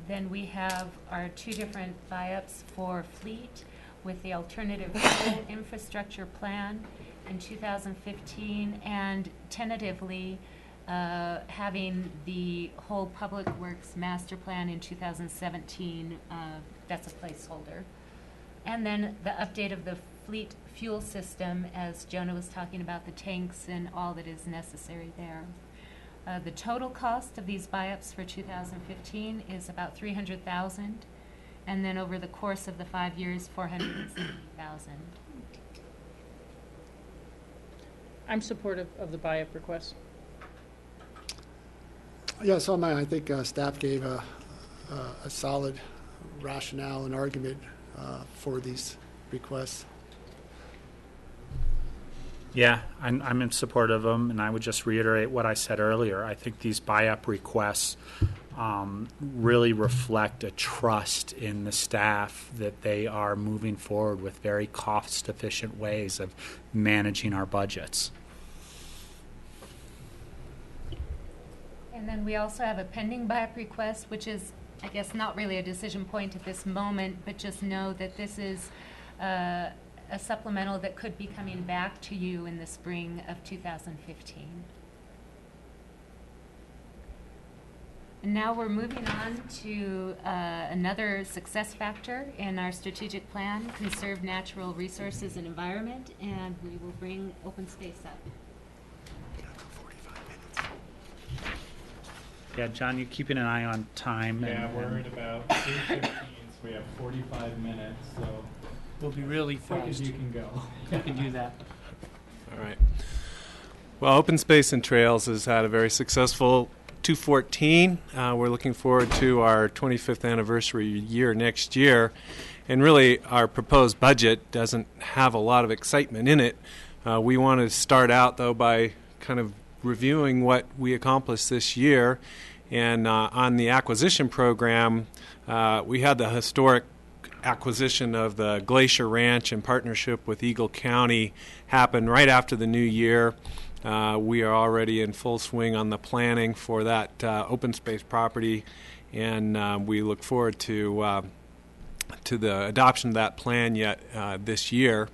Then we have our two different buy-ups for fleet with the alternative fuel infrastructure plan in 2015 and tentatively having the whole Public Works master plan in 2017. That's a placeholder. And then the update of the fleet fuel system, as Jonah was talking about, the tanks and all that is necessary there. The total cost of these buy-ups for 2015 is about $300,000, and then over the course of the 5 years, $470,000. I'm supportive of the buy-up request. Yeah, so I think staff gave a solid rationale and argument for these requests. Yeah, I'm in support of them, and I would just reiterate what I said earlier. I think these buy-up requests really reflect a trust in the staff that they are moving forward with very cost-efficient ways of managing our budgets. And then we also have a pending buy-up request, which is, I guess, not really a decision point at this moment, but just know that this is a supplemental that could be coming back to you in the spring of 2015. And now we're moving on to another success factor in our strategic plan, conserve natural resources and environment, and we will bring open space up. Yeah, John, you're keeping an eye on time. Yeah, we're at about 8:15, so we have 45 minutes, so we'll be really fast. You can go. You can do that. All right. Well, Open Space and Trails has had a very successful 2014. We're looking forward to our 25th anniversary year next year. And really, our proposed budget doesn't have a lot of excitement in it. We want to start out, though, by kind of reviewing what we accomplished this year. And on the acquisition program, we had the historic acquisition of the Glacier Ranch in partnership with Eagle County happen right after the new year. We are already in full swing on the planning for that open space property, and we look forward to the adoption of that plan yet this year.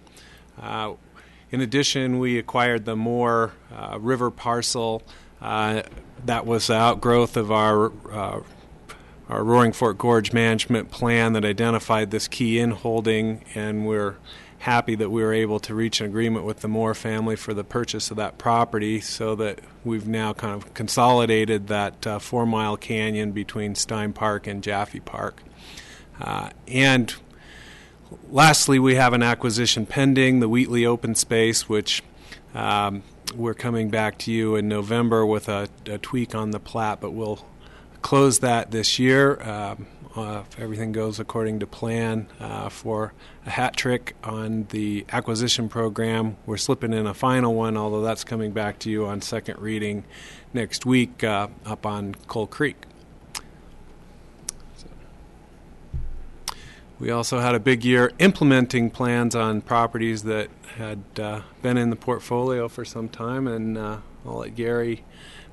In addition, we acquired the Moore River parcel. That was the outgrowth of our Roaring Fork Gorge management plan that identified this key in-holding, and we're happy that we were able to reach an agreement with the Moore family for the purchase of that property, so that we've now kind of consolidated that 4-mile canyon between Stein Park and Jaffe Park. And lastly, we have an acquisition pending, the Wheatley Open Space, which we're coming back to you in November with a tweak on the plat, but we'll close that this year if everything goes according to plan for a hat trick on the acquisition program. We're slipping in a final one, although that's coming back to you on second reading next week up on Coal Creek. We also had a big year implementing plans on properties that had been in the portfolio for some time, and I'll let Gary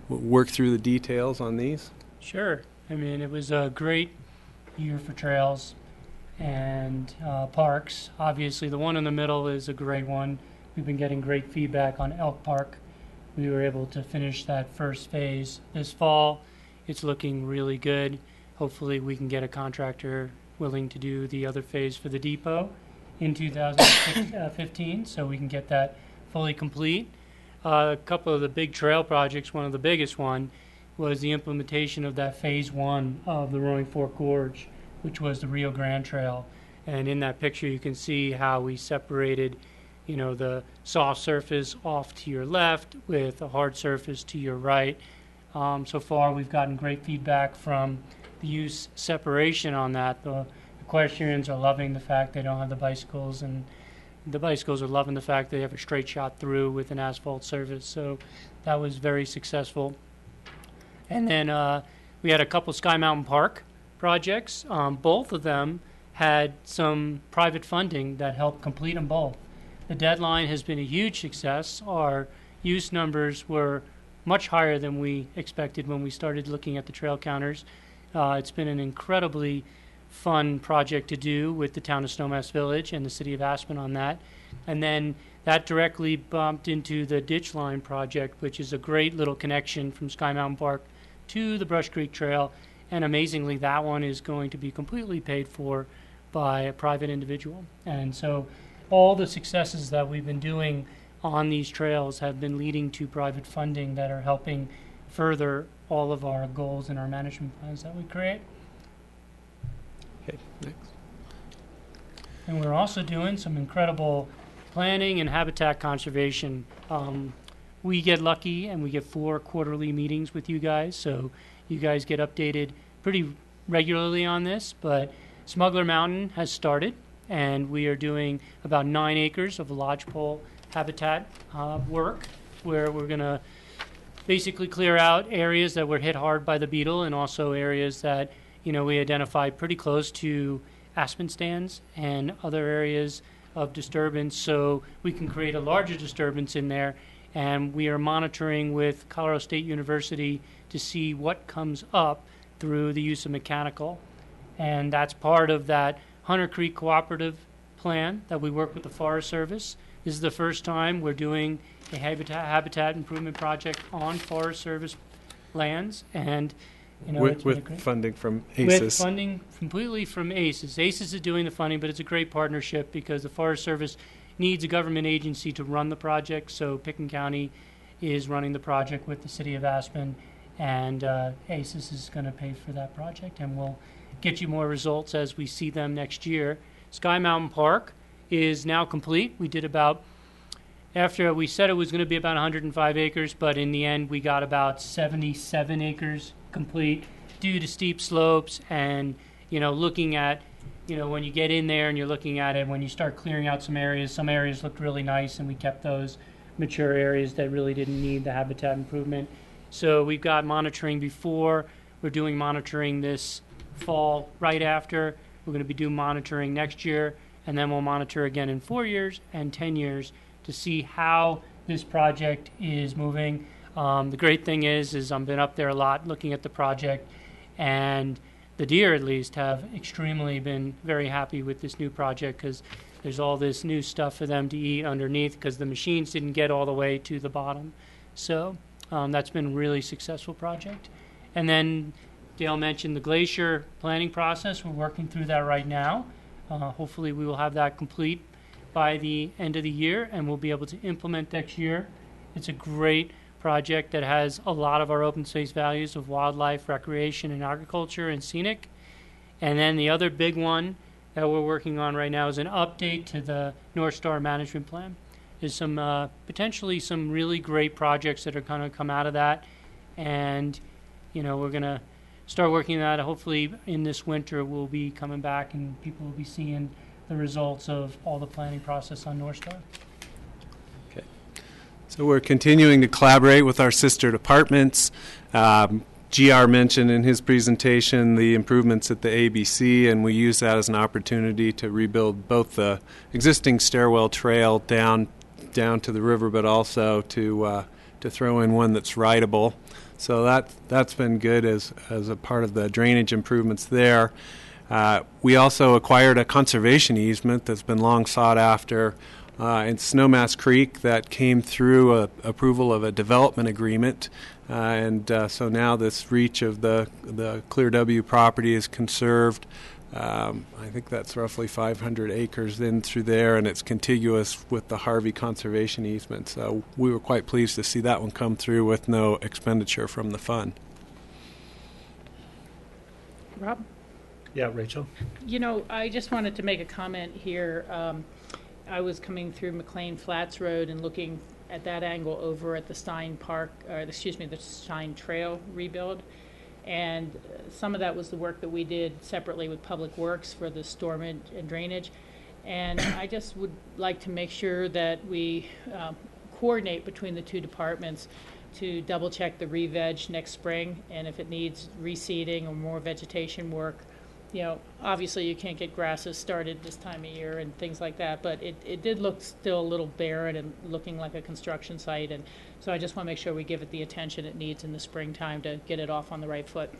work through the details on these. Sure. I mean, it was a great year for trails and parks. Obviously, the one in the middle is a great one. We've been getting great feedback on Elk Park. We were able to finish that first phase this fall. It's looking really good. Hopefully, we can get a contractor willing to do the other phase for the depot in 2015, so we can get that fully complete. A couple of the big trail projects, one of the biggest one, was the implementation of that phase 1 of the Roaring Fork Gorge, which was the Rio Grande Trail. And in that picture you can see how we separated the soft surface off to your left with a hard surface to your right. So far, we've gotten great feedback from the use separation on that. The equestrians are loving the fact they don't have the bicycles, and the bicycles are loving the fact they have a straight shot through with an asphalt surface. So that was very successful. And then we had a couple Sky Mountain Park projects. Both of them had some private funding that helped complete them both. The deadline has been a huge success. Our use numbers were much higher than we expected when we started looking at the trail counters. It's been an incredibly fun project to do with the town of Snowmass Village and the city of Aspen on that. And then that directly bumped into the ditch line project, which is a great little connection from Sky Mountain Park to the Brush Creek Trail. And amazingly, that one is going to be completely paid for by a private individual. And so all the successes that we've been doing on these trails have been leading to private funding that are helping further all of our goals and our management plans that we create. Okay, next. And we're also doing some incredible planning and habitat conservation. We get lucky and we get 4 quarterly meetings with you guys, so you guys get updated pretty regularly on this. But Smuggler Mountain has started, and we are doing about 9 acres of lodgepole habitat work, where we're going to basically clear out areas that were hit hard by the beetle, and also areas that we identified pretty close to aspen stands and other areas of disturbance, so we can create a larger disturbance in there. And we are monitoring with Colorado State University to see what comes up through the use of mechanical. And that's part of that Hunter Creek Cooperative Plan that we work with the Forest Service. This is the first time we're doing a habitat improvement project on Forest Service lands, and with funding from ACES. With funding completely from ACES. ACES is doing the funding, but it's a great partnership because the Forest Service needs a government agency to run the project. So Picken County is running the project with the city of Aspen, and ACES is going to pay for that project, and we'll get you more results as we see them next year. Sky Mountain Park is now complete. We did after we said it was going to be about 105 acres, but in the end we got about 77 acres complete due to steep slopes and, looking at, when you get in there and you're looking at it, when you start clearing out some areas looked really nice, and we kept those mature areas that really didn't need the habitat improvement. So we've got monitoring before. We're doing monitoring this fall right after. We're going to be doing monitoring next year, and then we'll monitor again in 4 years and 10 years to see how this project is moving. The great thing is I've been up there a lot looking at the project, and the deer at least have extremely been very happy with this new project because there's all this new stuff for them to eat underneath because the machines didn't get all the way to the bottom. So that's been a really successful project. And then Dale mentioned the glacier planning process. We're working through that right now. Hopefully we will have that complete by the end of the year, and we'll be able to implement next year. It's a great project that has a lot of our open space values of wildlife, recreation, and agriculture and scenic. And then the other big one that we're working on right now is an update to the North Star Management Plan. There's some potentially some really great projects that are going to come out of that, and we're going to start working on that. Hopefully in this winter we'll be coming back and people will be seeing the results of all the planning process on North Star. Okay. So we're continuing to collaborate with our sister departments. GR mentioned in his presentation the improvements at the ABC, and we use that as an opportunity to rebuild both the existing stairwell trail down to the river, but also to throw in one that's rideable. So that's been good as a part of the drainage improvements there. We also acquired a conservation easement that's been long sought after in Snowmass Creek that came through approval of a development agreement. So now this reach of the Clear W property is conserved. I think that's roughly 500 acres in through there, and it's contiguous with the Harvey conservation easement. So we were quite pleased to see that one come through with no expenditure from the fund. Rob? Yeah, Rachel? I just wanted to make a comment here. I was coming through McLean Flats Road and looking at that angle over at the Stein Park, or the Stein Trail rebuild. And some of that was the work that we did separately with Public Works for the storm and drainage. And I just would like to make sure that we coordinate between the two departments to double check the re-veg next spring, and if it needs reseeding or more vegetation work. You know, obviously you can't get grasses started this time of year and things like that, but it did look still a little barren and looking like a construction site, and so I just want to make sure we give it the attention it needs in the springtime to get it off on the right foot.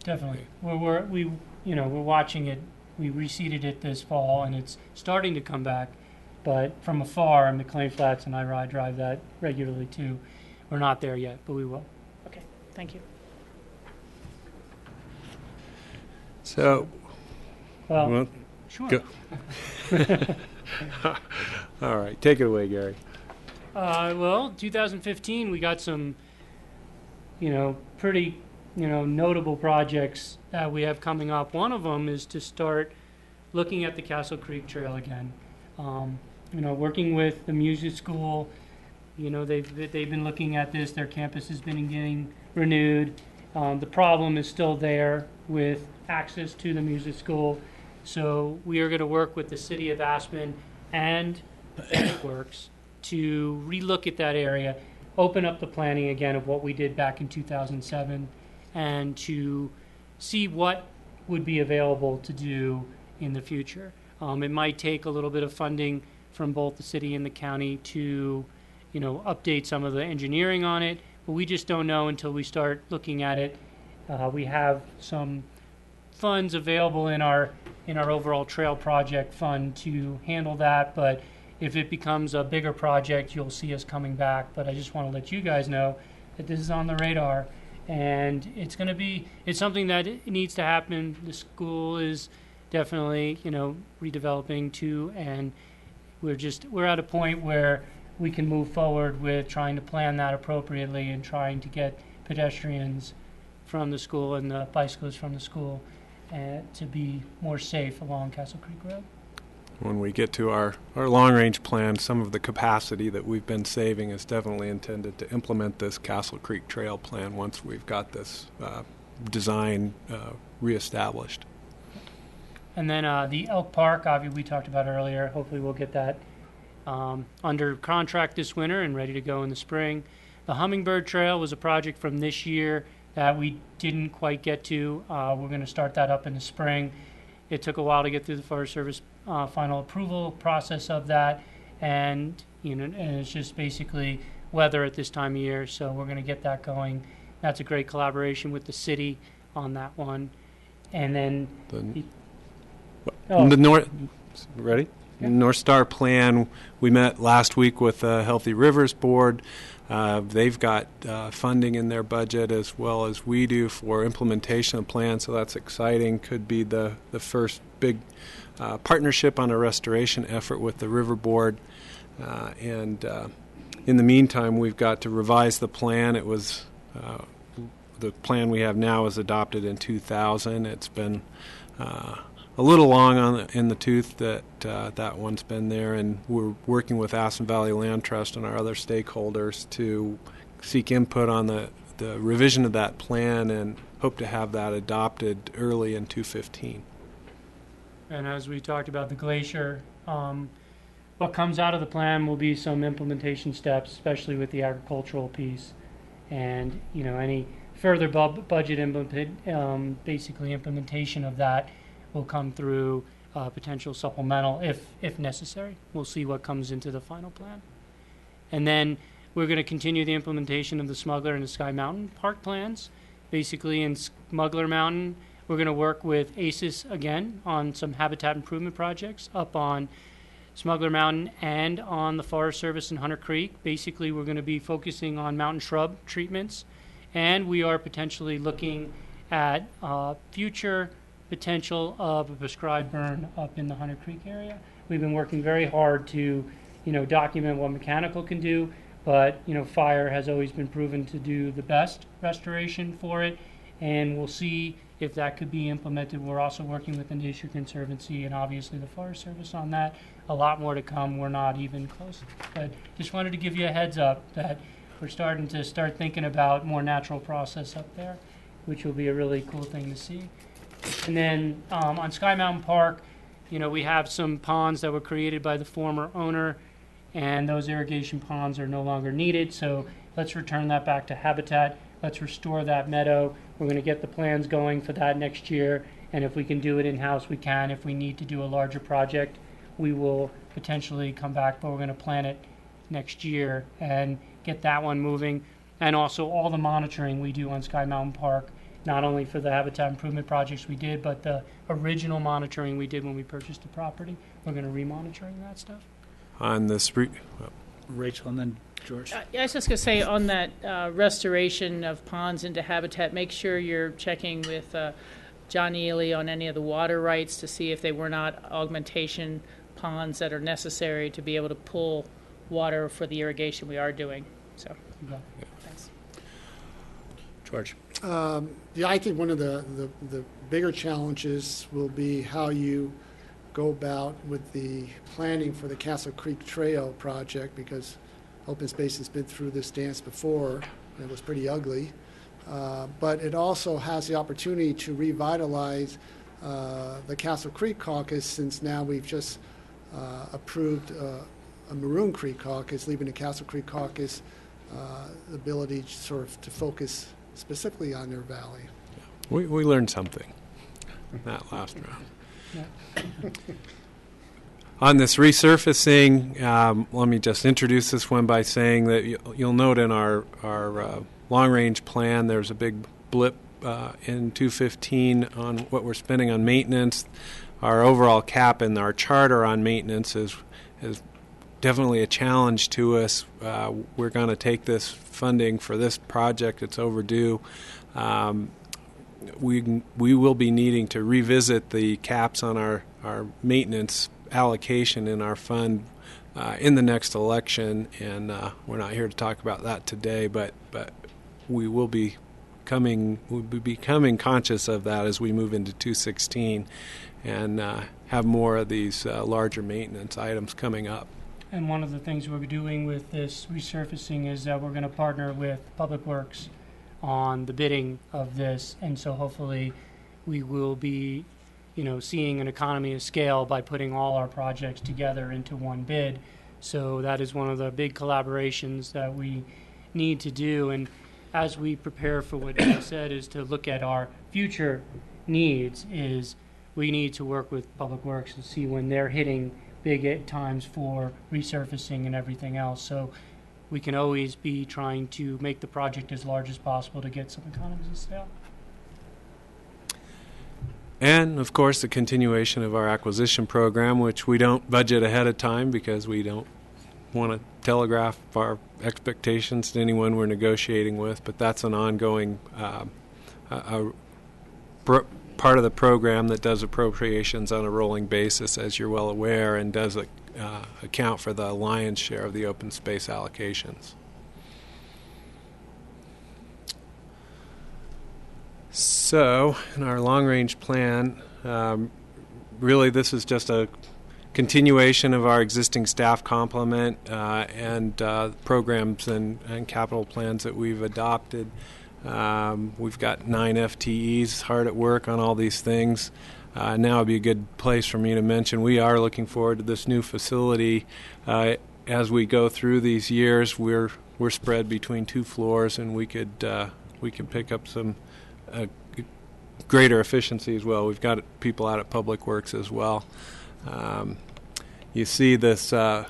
Definitely. We're watching it. We reseeded it this fall, and it's starting to come back, but from afar, McLean Flats, and I drive that regularly too. We're not there yet, but we will. Okay, thank you. So, well sure. Go. All right, take it away, Gary. Well, 2015, we got some, pretty, notable projects that we have coming up. One of them is to start looking at the Castle Creek Trail again. Working with the music school, they've been looking at this. Their campus has been getting renewed. The problem is still there with access to the music school. So we are going to work with the City of Aspen and Public Works to relook at that area, open up the planning again of what we did back in 2007, and to see what would be available to do in the future. It might take a little bit of funding from both the city and the county to, update some of the engineering on it, but we just don't know until we start looking at it. We have some funds available in our overall trail project fund to handle that, but if it becomes a bigger project, you'll see us coming back. But I just want to let you guys know that this is on the radar, and it's something that needs to happen. The school is definitely, redeveloping too, and we're at a point where we can move forward with trying to plan that appropriately and trying to get pedestrians from the school and the bicyclists from the school to be more safe along Castle Creek Road. When we get to our long-range plan, some of the capacity that we've been saving is definitely intended to implement this Castle Creek Trail plan once we've got this design reestablished. And then the Elk Park, obviously we talked about earlier. Hopefully we'll get that under contract this winter and ready to go in the spring. The Hummingbird Trail was a project from this year that we didn't quite get to. We're going to start that up in the spring. It took a while to get through the Forest Service final approval process of that, and and it's just basically weather at this time of year, so we're going to get that going. That's a great collaboration with the city on that one. And then the North North Star plan, we met last week with the Healthy Rivers Board. They've got funding in their budget as well as we do for implementation of the plan, so that's exciting. Could be the first big partnership on a restoration effort with the River Board. And in the meantime, we've got to revise the plan. It was the plan we have now was adopted in 2000. It's been a little long in the tooth that one's been there, and we're working with Aspen Valley Land Trust and our other stakeholders to seek input on the revision of that plan and hope to have that adopted early in 2015. And as we talked about the glacier, what comes out of the plan will be some implementation steps, especially with the agricultural piece, and any further budget implementation of that will come through potential supplemental if necessary. We'll see what comes into the final plan. And then we're going to continue the implementation of the Smuggler and the Sky Mountain Park plans. Basically in Smuggler Mountain, we're going to work with ACES again on some habitat improvement projects up on Smuggler Mountain and on the Forest Service in Hunter Creek. Basically, we're going to be focusing on mountain shrub treatments, and we are potentially looking at future potential of a prescribed burn up in the Hunter Creek area. We've been working very hard to, document what mechanical can do, but, fire has always been proven to do the best restoration for it, and we'll see if that could be implemented. We're also working with the Nature Conservancy and obviously the Forest Service on that. A lot more to come. We're not even close. But just wanted to give you a heads up that we're starting to thinking about more natural process up there, which will be a really cool thing to see. And then on Sky Mountain Park, we have some ponds that were created by the former owner, and those irrigation ponds are no longer needed. So let's return that back to habitat. Let's restore that meadow. We're going to get the plans going for that next year, and if we can do it in-house, we can. If we need to do a larger project, we will potentially come back, but we're going to plan it next year and get that one moving. And also all the monitoring we do on Sky Mountain Park, not only for the habitat improvement projects we did, but the original monitoring we did when we purchased the property. We're going to re-monitoring that stuff. On this, Rachel, and then George. I was just going to say on that restoration of ponds into habitat, make sure you're checking with John Ely on any of the water rights to see if they were not augmentation ponds that are necessary to be able to pull water for the irrigation we are doing. So, thanks. George. Yeah, I think one of the bigger challenges will be how you go about with the planning for the Castle Creek Trail project, because open space has been through this dance before, and it was pretty ugly. But it also has the opportunity to revitalize the Castle Creek Caucus, since now we've just approved a Maroon Creek Caucus, leaving the Castle Creek Caucus the ability to focus specifically on their valley. We learned something that last round. On this resurfacing, let me just introduce this one by saying that you'll note in our long-range plan there's a big blip in 215 on what we're spending on maintenance. Our overall cap in our charter on maintenance is definitely a challenge to us. We're going to take this funding for this project. It's overdue. We will be needing to revisit the caps on our maintenance allocation in our fund in the next election, and we're not here to talk about that today, but we will be becoming conscious of that as we move into 216 and have more of these larger maintenance items coming up. And one of the things we're doing with this resurfacing is that we're going to partner with Public Works on the bidding of this, and so hopefully we will be, seeing an economy of scale by putting all our projects together into one bid. So that is one of the big collaborations that we need to do. And as we prepare for what you said, is to look at our future needs, is we need to work with Public Works to see when they're hitting big times for resurfacing and everything else. So we can always be trying to make the project as large as possible to get some economies of scale. And, of course, the continuation of our acquisition program, which we don't budget ahead of time because we don't want to telegraph our expectations to anyone we're negotiating with, but that's an ongoing part of the program that does appropriations on a rolling basis, as you're well aware, and does account for the lion's share of the open space allocations. So, in our long-range plan, really this is just a continuation of our existing staff complement and programs and capital plans that we've adopted. We've got 9 FTEs hard at work on all these things. Now would be a good place for me to mention we are looking forward to this new facility. As we go through these years, we're spread between 2 floors, and we could pick up some greater efficiency as well. We've got people out at Public Works as well. You see this in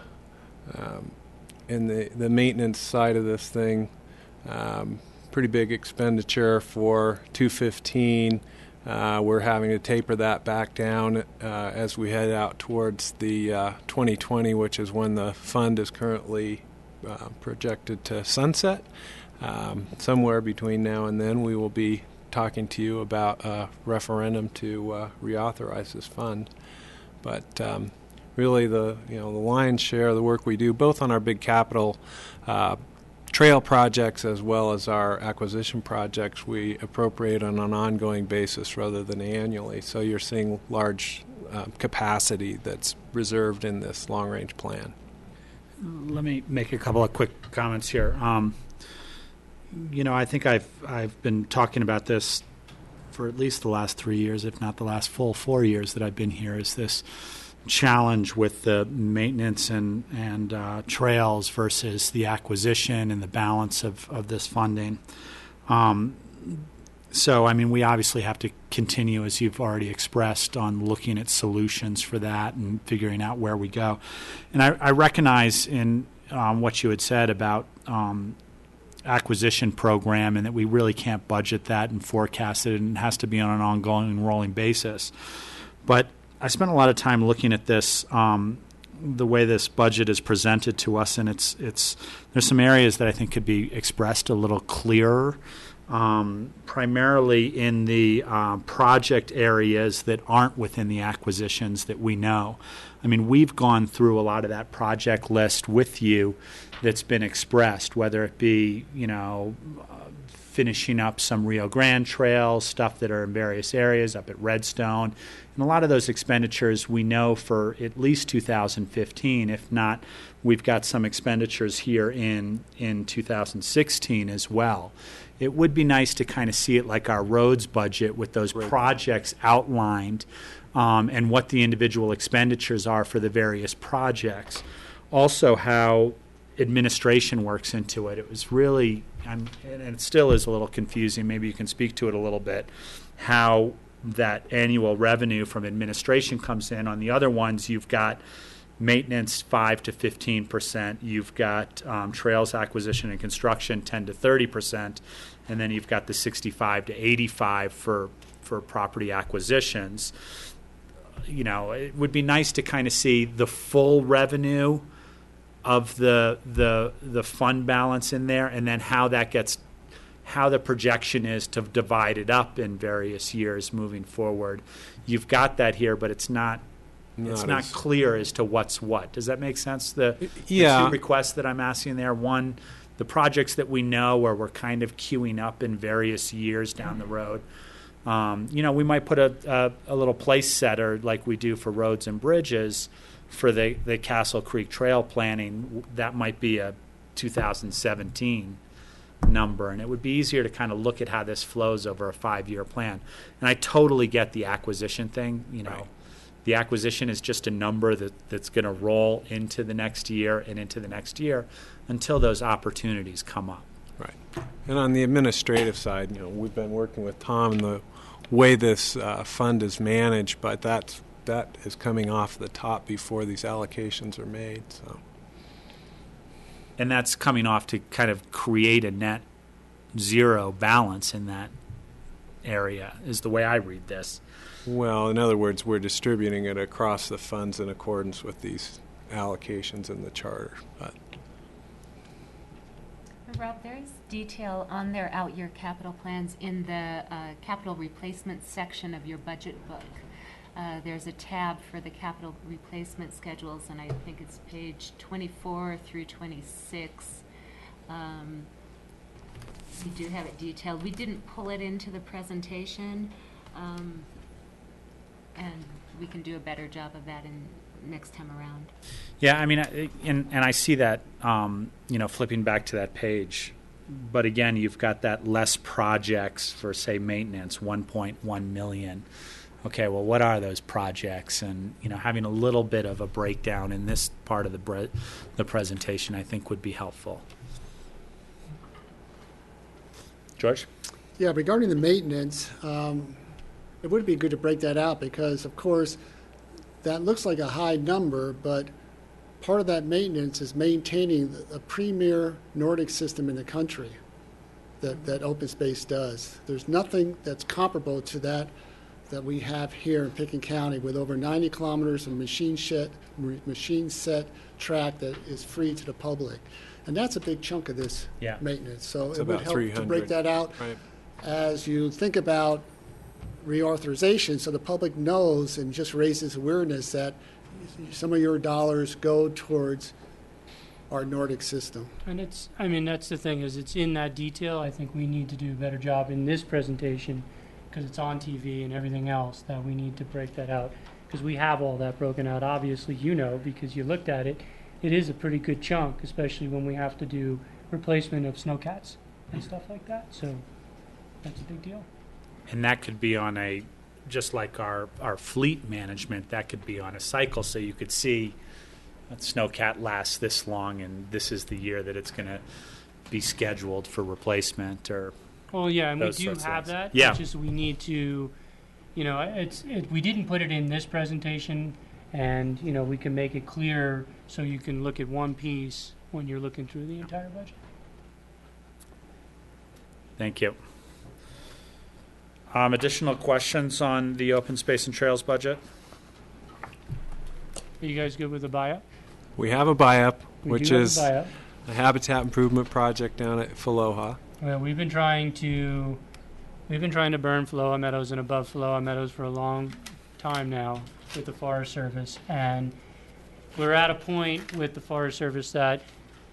the maintenance side of this thing. Pretty big expenditure for 215. We're having to taper that back down as we head out towards the 2020, which is when the fund is currently projected to sunset. Somewhere between now and then, we will be talking to you about a referendum to reauthorize this fund. But really, the lion's share of the work we do, both on our big capital trail projects as well as our acquisition projects, we appropriate on an ongoing basis rather than annually. So you're seeing large capacity that's reserved in this long-range plan. Let me make a couple of quick comments here. I think I've been talking about this for at least the last 3 years, if not the last full 4 years that I've been here, is this challenge with the maintenance and trails versus the acquisition and the balance of this funding. So, we obviously have to continue, as you've already expressed, on looking at solutions for that and figuring out where we go. And I recognize in what you had said about acquisition program and that we really can't budget that and forecast it, and it has to be on an ongoing, rolling basis. But I spent a lot of time looking at this, the way this budget is presented to us, and there's some areas that I think could be expressed a little clearer. Primarily in the project areas that aren't within the acquisitions that we know. We've gone through a lot of that project list with you that's been expressed, whether it be, finishing up some Rio Grande trails, stuff that are in various areas up at Redstone. And a lot of those expenditures we know for at least 2015, if not, we've got some expenditures here in 2016 as well. It would be nice to kind of see it like our roads budget with those projects outlined and what the individual expenditures are for the various projects. Also, how administration works into it. It was really, and it still is a little confusing, maybe you can speak to it a little bit, how that annual revenue from administration comes in. On the other ones, you've got maintenance 5 to 15%, you've got trails acquisition and construction 10 to 30%, and then you've got the 65 to 85 for property acquisitions. It would be nice to kind of see the full revenue of the fund balance in there, and then how the projection is to divide it up in various years moving forward. You've got that here, but it's not clear as to what's what. Does that make sense? The two requests that I'm asking there, one, the projects that we know where we're kind of queuing up in various years down the road. We might put a little place setter like we do for roads and bridges for the Castle Creek Trail planning. That might be a 2017 number, and it would be easier to kind of look at how this flows over a 5-year plan. And I totally get the acquisition thing. Right. The acquisition is just a number that's going to roll into the next year and into the next year until those opportunities come up. Right. And on the administrative side, we've been working with Tom and the way this fund is managed, but that is coming off the top before these allocations are made. So. And that's coming off to kind of create a net zero balance in that area, is the way I read this. Well, in other words, we're distributing it across the funds in accordance with these allocations in the charter. Rob, there is detail on their out-year capital plans in the capital replacement section of your budget book. There's a tab for the capital replacement schedules, and I think it's page 24 through 26. We do have it detailed. We didn't pull it into the presentation, and we can do a better job of that next time around. Yeah, and I see that, flipping back to that page. But again, you've got that less projects for, say, maintenance, 1.1 million. Okay, well, what are those projects? And, having a little bit of a breakdown in this part of the presentation, I think, would be helpful. George? Yeah, regarding the maintenance, it would be good to break that out because, of course, that looks like a high number, but part of that maintenance is maintaining a premier Nordic system in the country that open space does. There's nothing that's comparable to that we have here in Pickens County with over 90 kilometers of machine set track that is free to the public. And that's a big chunk of this maintenance. So it's it would help to break that out as you think about reauthorization so the public knows and just raises awareness that some of your dollars go towards our Nordic system. And it's, I mean, that's the thing, is it's in that detail. I think we need to do a better job in this presentation, because it's on TV and everything else, that we need to break that out. Because we have all that broken out. Obviously, you know, because you looked at it, it is a pretty good chunk, especially when we have to do replacement of snowcats and stuff like that. So that's a big deal. And that could be on a, just like our fleet management, that could be on a cycle, so you could see that snowcat lasts this long and this is the year that it's going to be scheduled for replacement, or well, yeah, and we those do sorts of have things. that. Yeah. It's just we need to, you know, we didn't put it in this presentation, and, you know, we can make it clear so you can look at one piece when you're looking through the entire budget. Thank you. Additional questions on the open space and trails budget? Are you guys good with the buy-up? We have a buy-up, We which do have a is buy-up. a habitat improvement project down at Faloha. Well, we've been trying to burn Faloa Meadows and above Faloa Meadows for a long time now with the Forest Service, and we're at a point with the Forest Service that,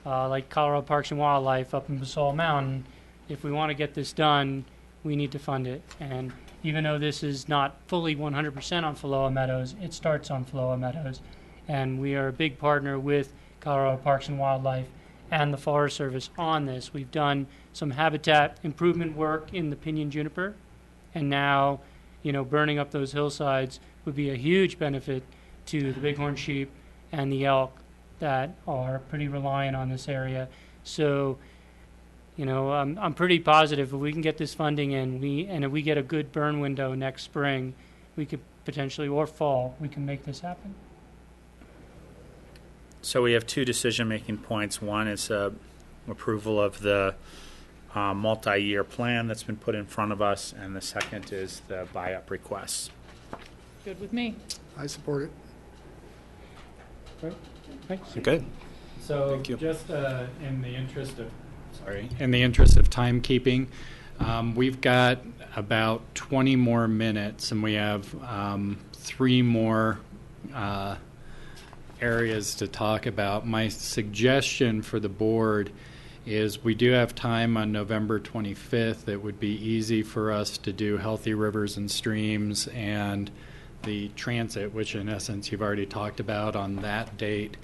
like Colorado Parks and Wildlife up in Basalt Mountain, if we want to get this done, we need to fund it. And even though this is not fully 100% on Faloa Meadows, it starts on Faloa Meadows, and we are a big partner with Colorado Parks and Wildlife and the Forest Service on this. We've done some habitat improvement work in the pinyon juniper, and now, you know, burning up those hillsides would be a huge benefit to the bighorn sheep and the elk that are pretty reliant on this area. So, you know, I'm pretty positive if we can get this funding in, and if we get a good burn window next spring, we could potentially, or fall, we can make this happen. So we have two decision-making points. One is approval of the multi-year plan that's been put in front of us, and the second is the buy-up requests. Good with me. I support it. Right. Thanks. Okay. So Thank you. just in the interest of timekeeping, we've got about 20 more minutes, and we have 3 more areas to talk about. My suggestion for the board is we do have time on November 25th. It would be easy for us to do Healthy Rivers and Streams and the transit, which in essence you've already talked about on that date,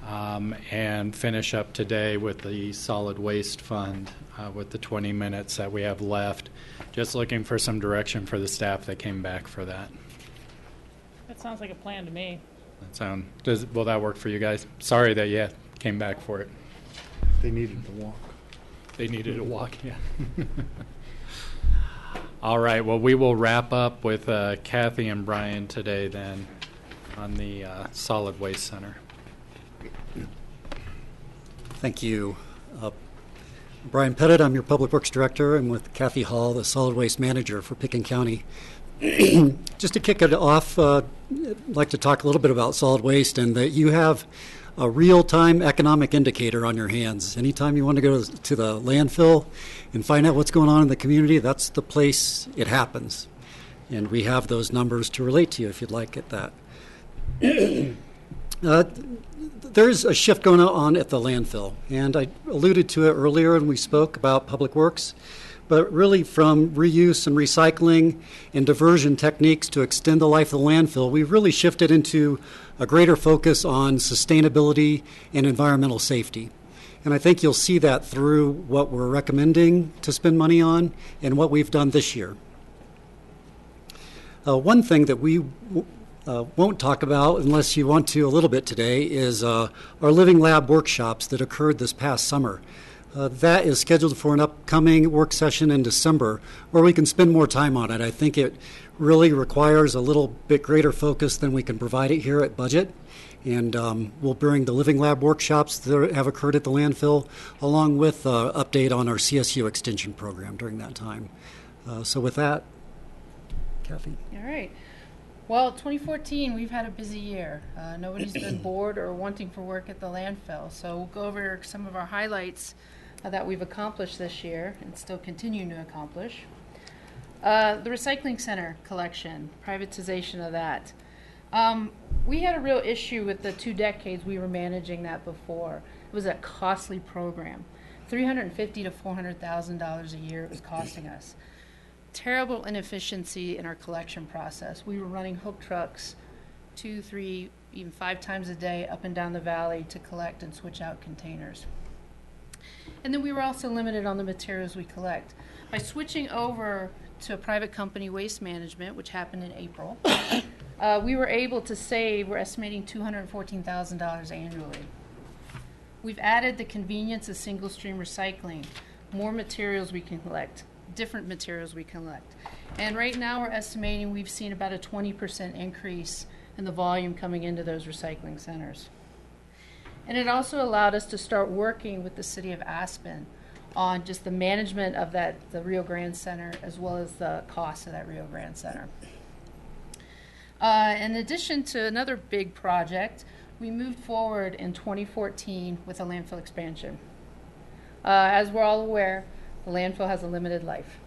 and finish up today with the solid waste fund with the 20 minutes that we have left. Just looking for some direction for the staff that came back for that. That sounds like a plan to me. Will that work for you guys? Sorry that you came back for it. They needed to walk. They needed to walk, yeah. All right, well, we will wrap up with Kathy and Brian today then on the Solid Waste Center. Thank you. Brian Pettit, I'm your Public Works Director, and with Kathy Hall, the Solid Waste Manager for Pickens County. Just to kick it off, I'd like to talk a little bit about solid waste, and that you have a real-time economic indicator on your hands. Anytime you want to go to the landfill and find out what's going on in the community, that's the place it happens. And we have those numbers to relate to you if you'd like at that. There's a shift going on at the landfill, and I alluded to it earlier when we spoke about Public Works, but really from reuse and recycling and diversion techniques to extend the life of the landfill, we've really shifted into a greater focus on sustainability and environmental safety. And I think you'll see that through what we're recommending to spend money on and what we've done this year. One thing that we won't talk about, unless you want to a little bit today, is our Living Lab workshops that occurred this past summer. That is scheduled for an upcoming work session in December where we can spend more time on it. I think it really requires a little bit greater focus than we can provide it here at Budget. And we'll bring the Living Lab workshops that have occurred at the landfill along with an update on our CSU extension program during that time. So with that, Kathy. All right. Well, 2014, we've had a busy year. Nobody's been bored or wanting for work at the landfill. So we'll go over some of our highlights that we've accomplished this year and still continue to accomplish. The recycling center collection, privatization of that. We had a real issue with the 2 decades we were managing that before. It was a costly program. $350,000 to $400,000 a year it was costing us. Terrible inefficiency in our collection process. We were running hook trucks 2, 3, even 5 times a day up and down the valley to collect and switch out containers. And then we were also limited on the materials we collect. By switching over to a private company, Waste Management, which happened in April, we were able to save, we're estimating $214,000 annually. We've added the convenience of single stream recycling, more materials we can collect, different materials we collect. And right now we're estimating we've seen about a 20% increase in the volume coming into those recycling centers. And it also allowed us to start working with the city of Aspen on just the management of the Rio Grande Center, as well as the cost of that Rio Grande Center. In addition to another big project, we moved forward in 2014 with a landfill expansion. As we're all aware, the landfill has a limited life,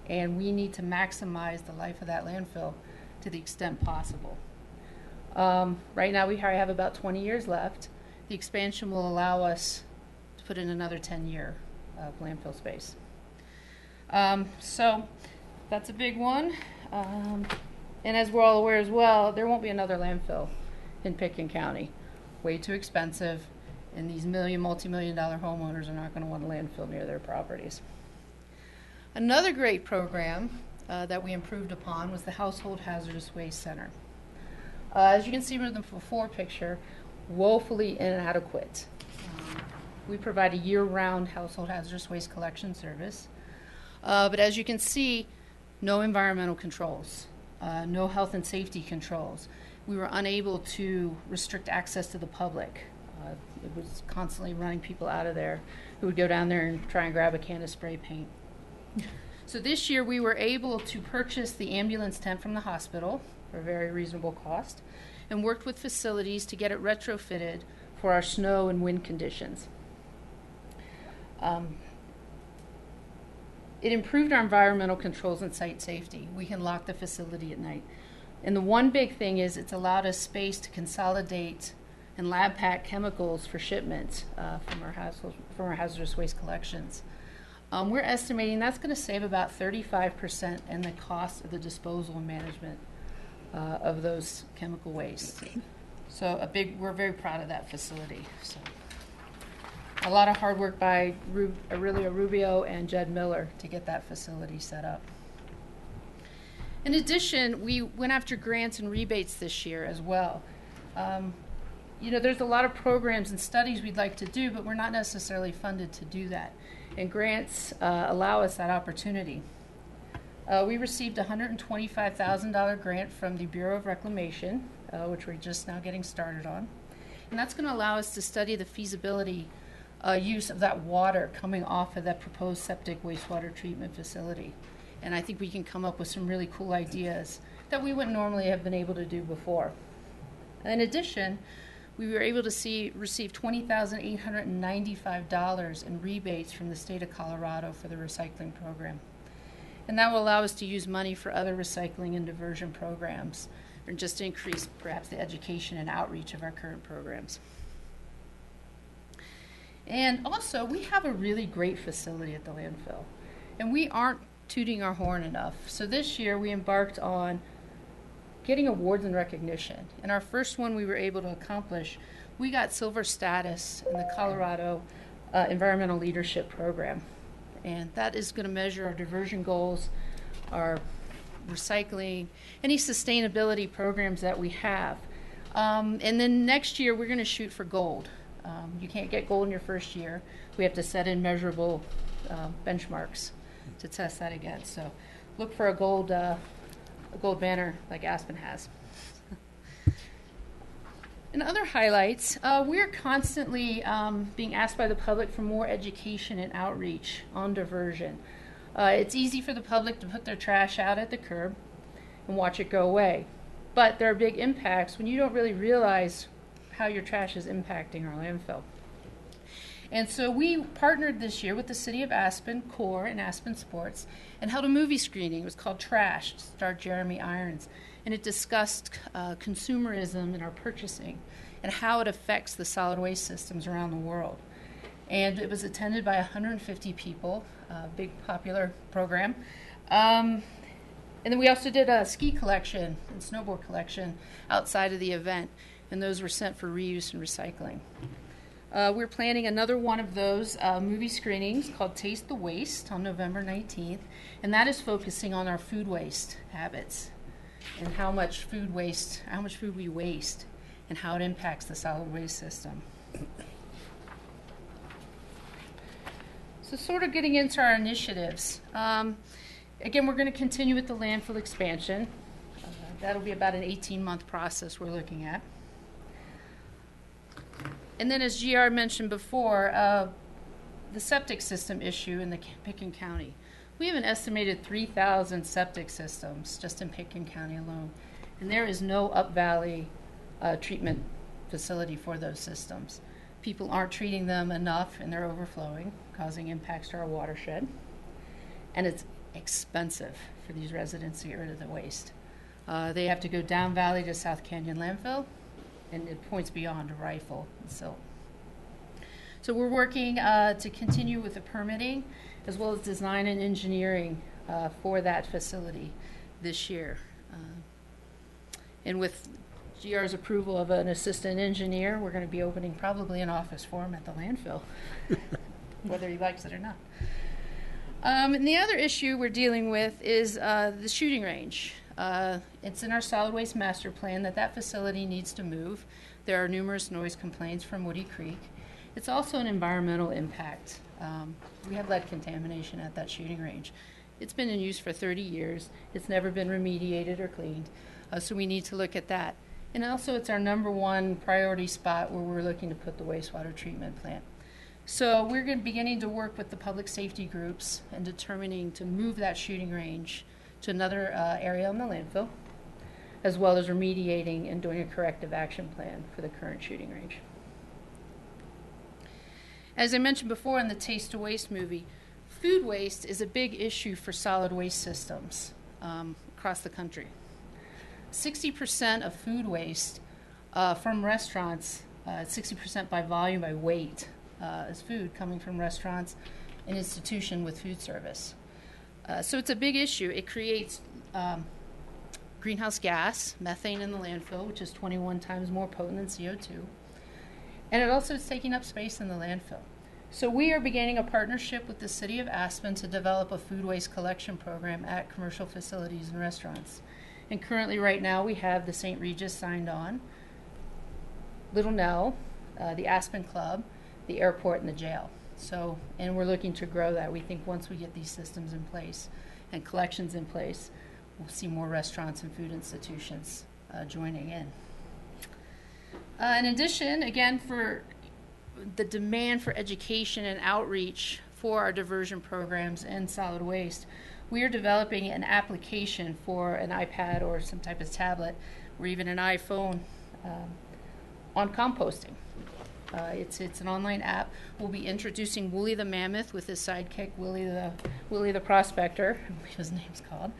and we need to maximize the life of that landfill to the extent possible. Right now we have about 20 years left. The expansion will allow us to put in another 10-year of landfill space. So that's a big one. And as we're all aware as well, there won't be another landfill in Pitkin County. Way too expensive, and these multi-million-dollar homeowners are not going to want a landfill near their properties. Another great program that we improved upon was the Household Hazardous Waste Center. As you can see from the before picture, woefully inadequate. We provide a year-round household hazardous waste collection service, but as you can see, no environmental controls, no health and safety controls. We were unable to restrict access to the public. It was constantly running people out of there who would go down there and try and grab a can of spray paint. So this year we were able to purchase the ambulance tent from the hospital for a very reasonable cost and worked with facilities to get it retrofitted for our snow and wind conditions. It improved our environmental controls and site safety. We can lock the facility at night. And the one big thing is it's allowed us space to consolidate and lab pack chemicals for shipment from our hazardous waste collections. We're estimating that's going to save about 35% in the cost of the disposal and management of those chemical wastes. So we're very proud of that facility. So a lot of hard work by Aurelio Rubio and Jed Miller to get that facility set up. In addition, we went after grants and rebates this year as well. There's a lot of programs and studies we'd like to do, but we're not necessarily funded to do that. And grants allow us that opportunity. We received a $125,000 grant from the Bureau of Reclamation, which we're just now getting started on. And that's going to allow us to study the feasibility use of that water coming off of that proposed septic wastewater treatment facility. And I think we can come up with some really cool ideas that we wouldn't normally have been able to do before. In addition, we were able to receive $20,895 in rebates from the state of Colorado for the recycling program. And that will allow us to use money for other recycling and diversion programs, or just to increase perhaps the education and outreach of our current programs. And also, we have a really great facility at the landfill, and we aren't tooting our horn enough. So this year we embarked on getting awards and recognition. And our first one we were able to accomplish, we got silver status in the Colorado Environmental Leadership Program. And that is going to measure our diversion goals, our recycling, any sustainability programs that we have. And then next year we're going to shoot for gold. You can't get gold in your first year. We have to set in measurable benchmarks to test that against. So look for a gold banner like Aspen has. And other highlights, we're constantly being asked by the public for more education and outreach on diversion. It's easy for the public to put their trash out at the curb and watch it go away. But there are big impacts when you don't really realize how your trash is impacting our landfill. And so we partnered this year with the City of Aspen, CORE, and Aspen Sports, and held a movie screening. It was called Trash, starred Jeremy Irons, and it discussed consumerism in our purchasing and how it affects the solid waste systems around the world. and it was attended by 150 people, big popular program. And then we also did a ski collection and snowboard collection outside of the event, and those were sent for reuse and recycling. We're planning another one of those movie screenings called Taste the Waste on November 19th, and that is focusing on our food waste habits and how much food we waste and how it impacts the solid waste system. So sort of getting into our initiatives. Again, we're going to continue with the landfill expansion. That'll be about an 18-month process we're looking at. And then, as GR mentioned before, the septic system issue in the Pitkin County. We have an estimated 3,000 septic systems just in Pitkin County alone, and there is no up-valley treatment facility for those systems. People aren't treating them enough, and they're overflowing, causing impacts to our watershed. And it's expensive for these residents to get rid of the waste. They have to go down valley to South Canyon landfill, and it points beyond to Rifle and Silt. So we're working to continue with the permitting as well as design and engineering for that facility this year. And with GR's approval of an assistant engineer, we're going to be opening probably an office for him at the landfill, whether he likes it or not. And the other issue we're dealing with is the shooting range. It's in our solid waste master plan that facility needs to move. There are numerous noise complaints from Woody Creek. It's also an environmental impact. We have lead contamination at that shooting range. It's been in use for 30 years. It's never been remediated or cleaned, so we need to look at that. And also it's our number one priority spot where we're looking to put the wastewater treatment plant. So we're beginning to work with the public safety groups and determining to move that shooting range to another area on the landfill, as well as remediating and doing a corrective action plan for the current shooting range. As I mentioned before in the Taste to Waste movie, food waste is a big issue for solid waste systems across the country. 60% of food waste from restaurants, 60% by volume, by weight, is food coming from restaurants and institution with food service. So it's a big issue. It creates greenhouse gas, methane in the landfill, which is 21 times more potent than CO2. And it also is taking up space in the landfill. So we are beginning a partnership with the City of Aspen to develop a food waste collection program at commercial facilities and restaurants. And currently right now we have the St. Regis signed on, Little Nell, the Aspen Club, the airport, and the jail. So, and we're looking to grow that. We think once we get these systems in place and collections in place, we'll see more restaurants and food institutions joining in. In addition, again, for the demand for education and outreach for our diversion programs and solid waste, we are developing an application for an iPad or some type of tablet or even an iPhone on composting. It's an online app. We'll be introducing Wooly the Mammoth with his sidekick, Willie the Prospector, I believe his name's called.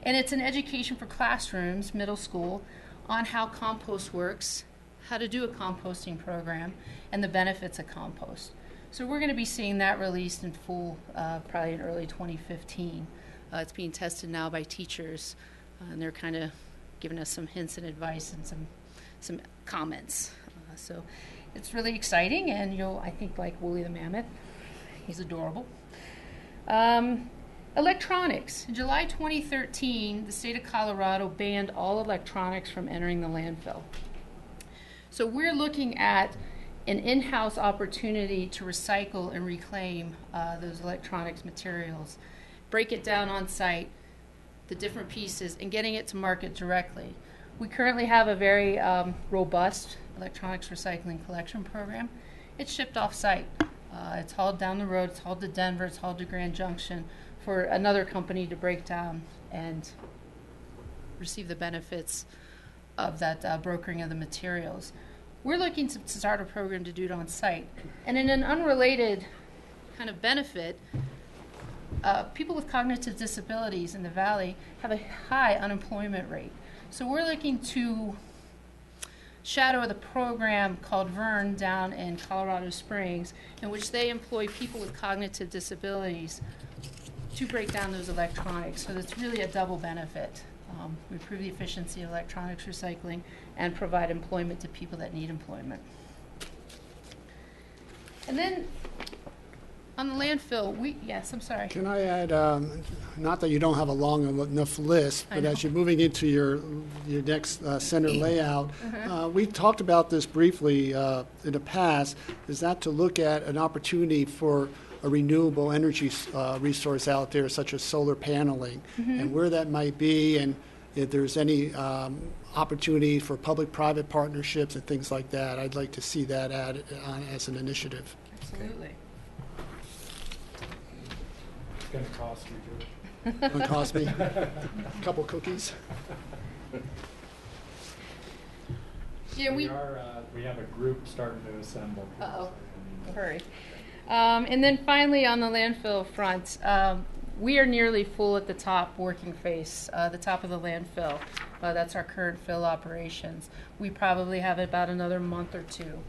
And it's an education for classrooms, middle school, on how compost works, how to do a composting program, and the benefits of compost. So we're going to be seeing that released in full probably in early 2015. It's being tested now by teachers, and they're kind of giving us some hints and advice and some comments. So it's really exciting, and you'll, I think, like Wooly the Mammoth. He's adorable. Electronics. In July 2013, the state of Colorado banned all electronics from entering the landfill. So we're looking at an in-house opportunity to recycle and reclaim those electronics materials, break it down on site, the different pieces, and getting it to market directly. We currently have a very robust electronics recycling collection program. It's shipped off-site. It's hauled down the road, it's hauled to Denver, it's hauled to Grand Junction for another company to break down and receive the benefits of that brokering of the materials. We're looking to start a program to do it on site. And in an unrelated kind of benefit, people with cognitive disabilities in the Valley have a high unemployment rate. So we're looking to shadow of the program called VERN down in Colorado Springs, in which they employ people with cognitive disabilities to break down those electronics. So that's really a double benefit. We improve the efficiency of electronics recycling and provide employment to people that need employment. And then on the landfill, yes, I'm sorry. Can I add, not that you don't have a long enough list, but as you're moving into your next center layout, we talked about this briefly in the past, is that to look at an opportunity for a renewable energy resource out there, such as solar paneling, and where that might be, and if there's any opportunity for public-private partnerships and things like that. I'd like to see that added on as an initiative. Absolutely. It's going to cost you, George. It's going to cost me a couple cookies. Yeah, we have a group starting to assemble. Hurry. And then finally, on the landfill front, we are nearly full at the top working face, the top of the landfill. That's our current fill operations. We probably have about another month or two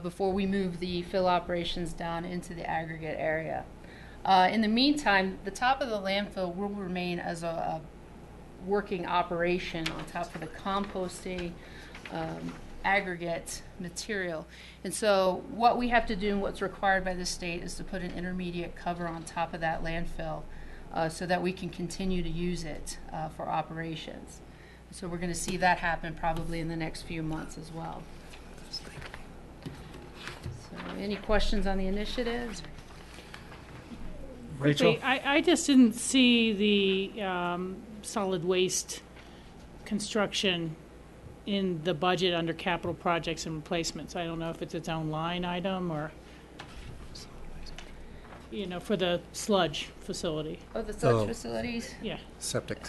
before we move the fill operations down into the aggregate area. In the meantime, the top of the landfill will remain as a working operation on top of the composting, aggregate material. And so what we have to do and what's required by the state is to put an intermediate cover on top of that landfill so that we can continue to use it for operations. So we're going to see that happen probably in the next few months as well. So any questions on the initiatives? Rachel? I just didn't see the solid waste construction in the budget under capital projects and replacements. I don't know if it's its own line item or, for the sludge facility. Oh, the sludge facilities? Yeah. Septic.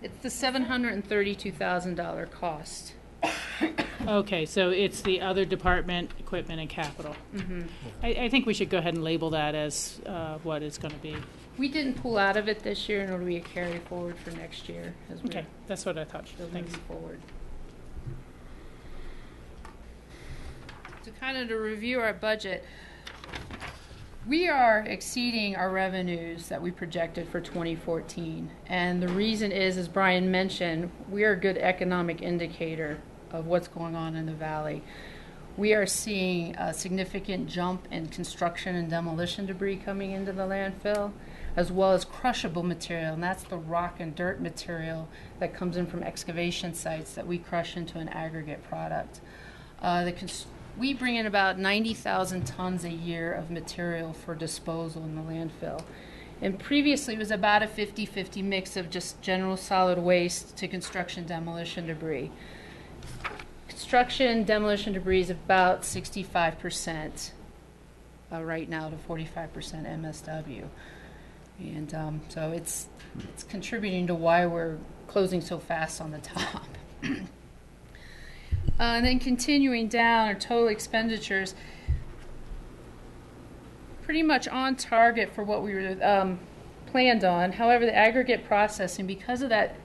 It's the $732,000 cost. Okay, so it's the other department, equipment and capital. I think we should go ahead and label that as what it's going to be. We didn't pull out of it this year, and it'll be a carry forward for next year. Okay, that's what I thought. Thanks. Forward. So kind of to review our budget, we are exceeding our revenues that we projected for 2014. And the reason is, as Brian mentioned, we are a good economic indicator of what's going on in the valley. We are seeing a significant jump in construction and demolition debris coming into the landfill, as well as crushable material, and that's the rock and dirt material that comes in from excavation sites that we crush into an aggregate product. We bring in about 90,000 tons a year of material for disposal in the landfill. And previously it was about a 50-50 mix of just general solid waste to construction demolition debris. Construction demolition debris is about 65% right now to 45% MSW. And so it's contributing to why we're closing so fast on the top. And then continuing down, our total expenditures, pretty much on target for what we were planned on. However, the aggregate processing, because of that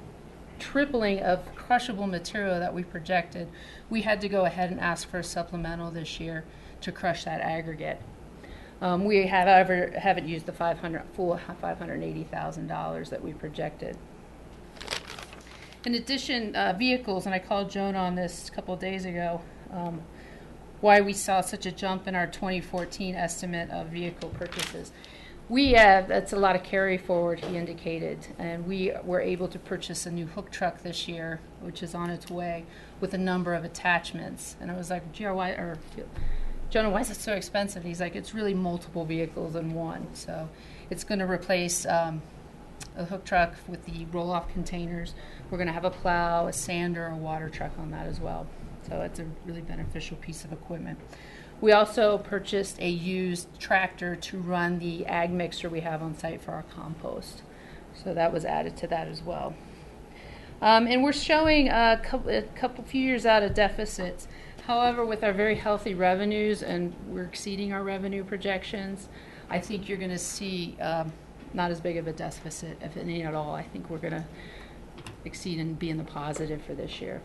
tripling of crushable material that we projected, we had to go ahead and ask for a supplemental this year to crush that aggregate. We haven't used the full $580,000 that we projected. In addition, vehicles, and I called Joan on this a couple of days ago, why we saw such a jump in our 2014 estimate of vehicle purchases. That's a lot of carry forward, he indicated, and we were able to purchase a new hook truck this year, which is on its way, with a number of attachments. And I was like, Jonah, why is it so expensive? He's like, it's really multiple vehicles in one. So it's going to replace a hook truck with the roll-off containers. We're going to have a plow, a sander, a water truck on that as well. So it's a really beneficial piece of equipment. We also purchased a used tractor to run the ag mixer we have on site for our compost. So that was added to that as well. And we're showing a few years out of deficits. However, with our very healthy revenues, and we're exceeding our revenue projections, I think you're going to see not as big of a deficit, if any at all. I think we're going to exceed and be in the positive for this year.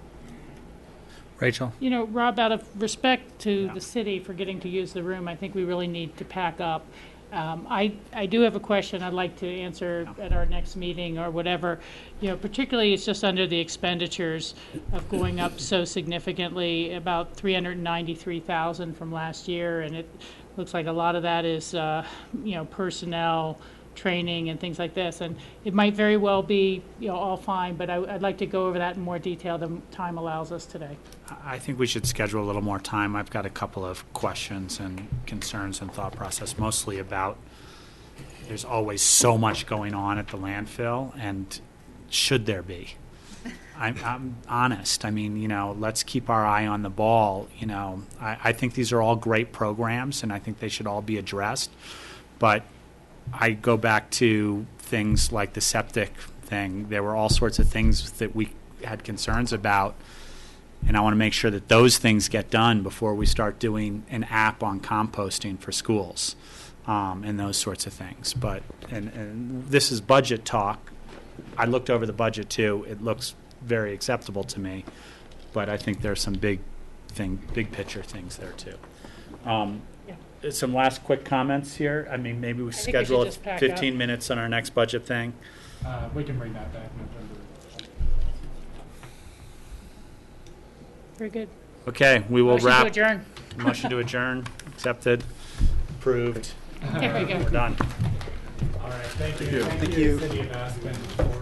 Rachel? You know, Rob, out of respect to the city for getting to use the room, I think we really need to pack up. I do have a question I'd like to answer at our next meeting or whatever. You know, particularly it's just under the expenditures of going up so significantly, about $393,000 from last year, and it looks like a lot of that is, you know, personnel, training, and things like this. And it might very well be, you know, all fine, but I'd like to go over that in more detail than time allows us today. I think we should schedule a little more time. I've got a couple of questions and concerns and thought process, mostly about there's always so much going on at the landfill, and should there be? I'm honest. I mean, you know, let's keep our eye on the ball. You know, I think these are all great programs, and I think they should all be addressed. But I go back to things like the septic thing. There were all sorts of things that we had concerns about, and I want to make sure that those things get done before we start doing an app on composting for schools and those sorts of things. But and this is budget talk. I looked over the budget too. It looks very acceptable to me, but I think there's some big picture things there too. Some last quick comments here. I mean, maybe we schedule 15 minutes on our next budget thing. We can bring that back in November. Very good. Okay, we will Motion wrap. to adjourn. Motion to adjourn. Accepted. Approved. There we go. We're done. All right, thank you. Thank you. City of Aspen for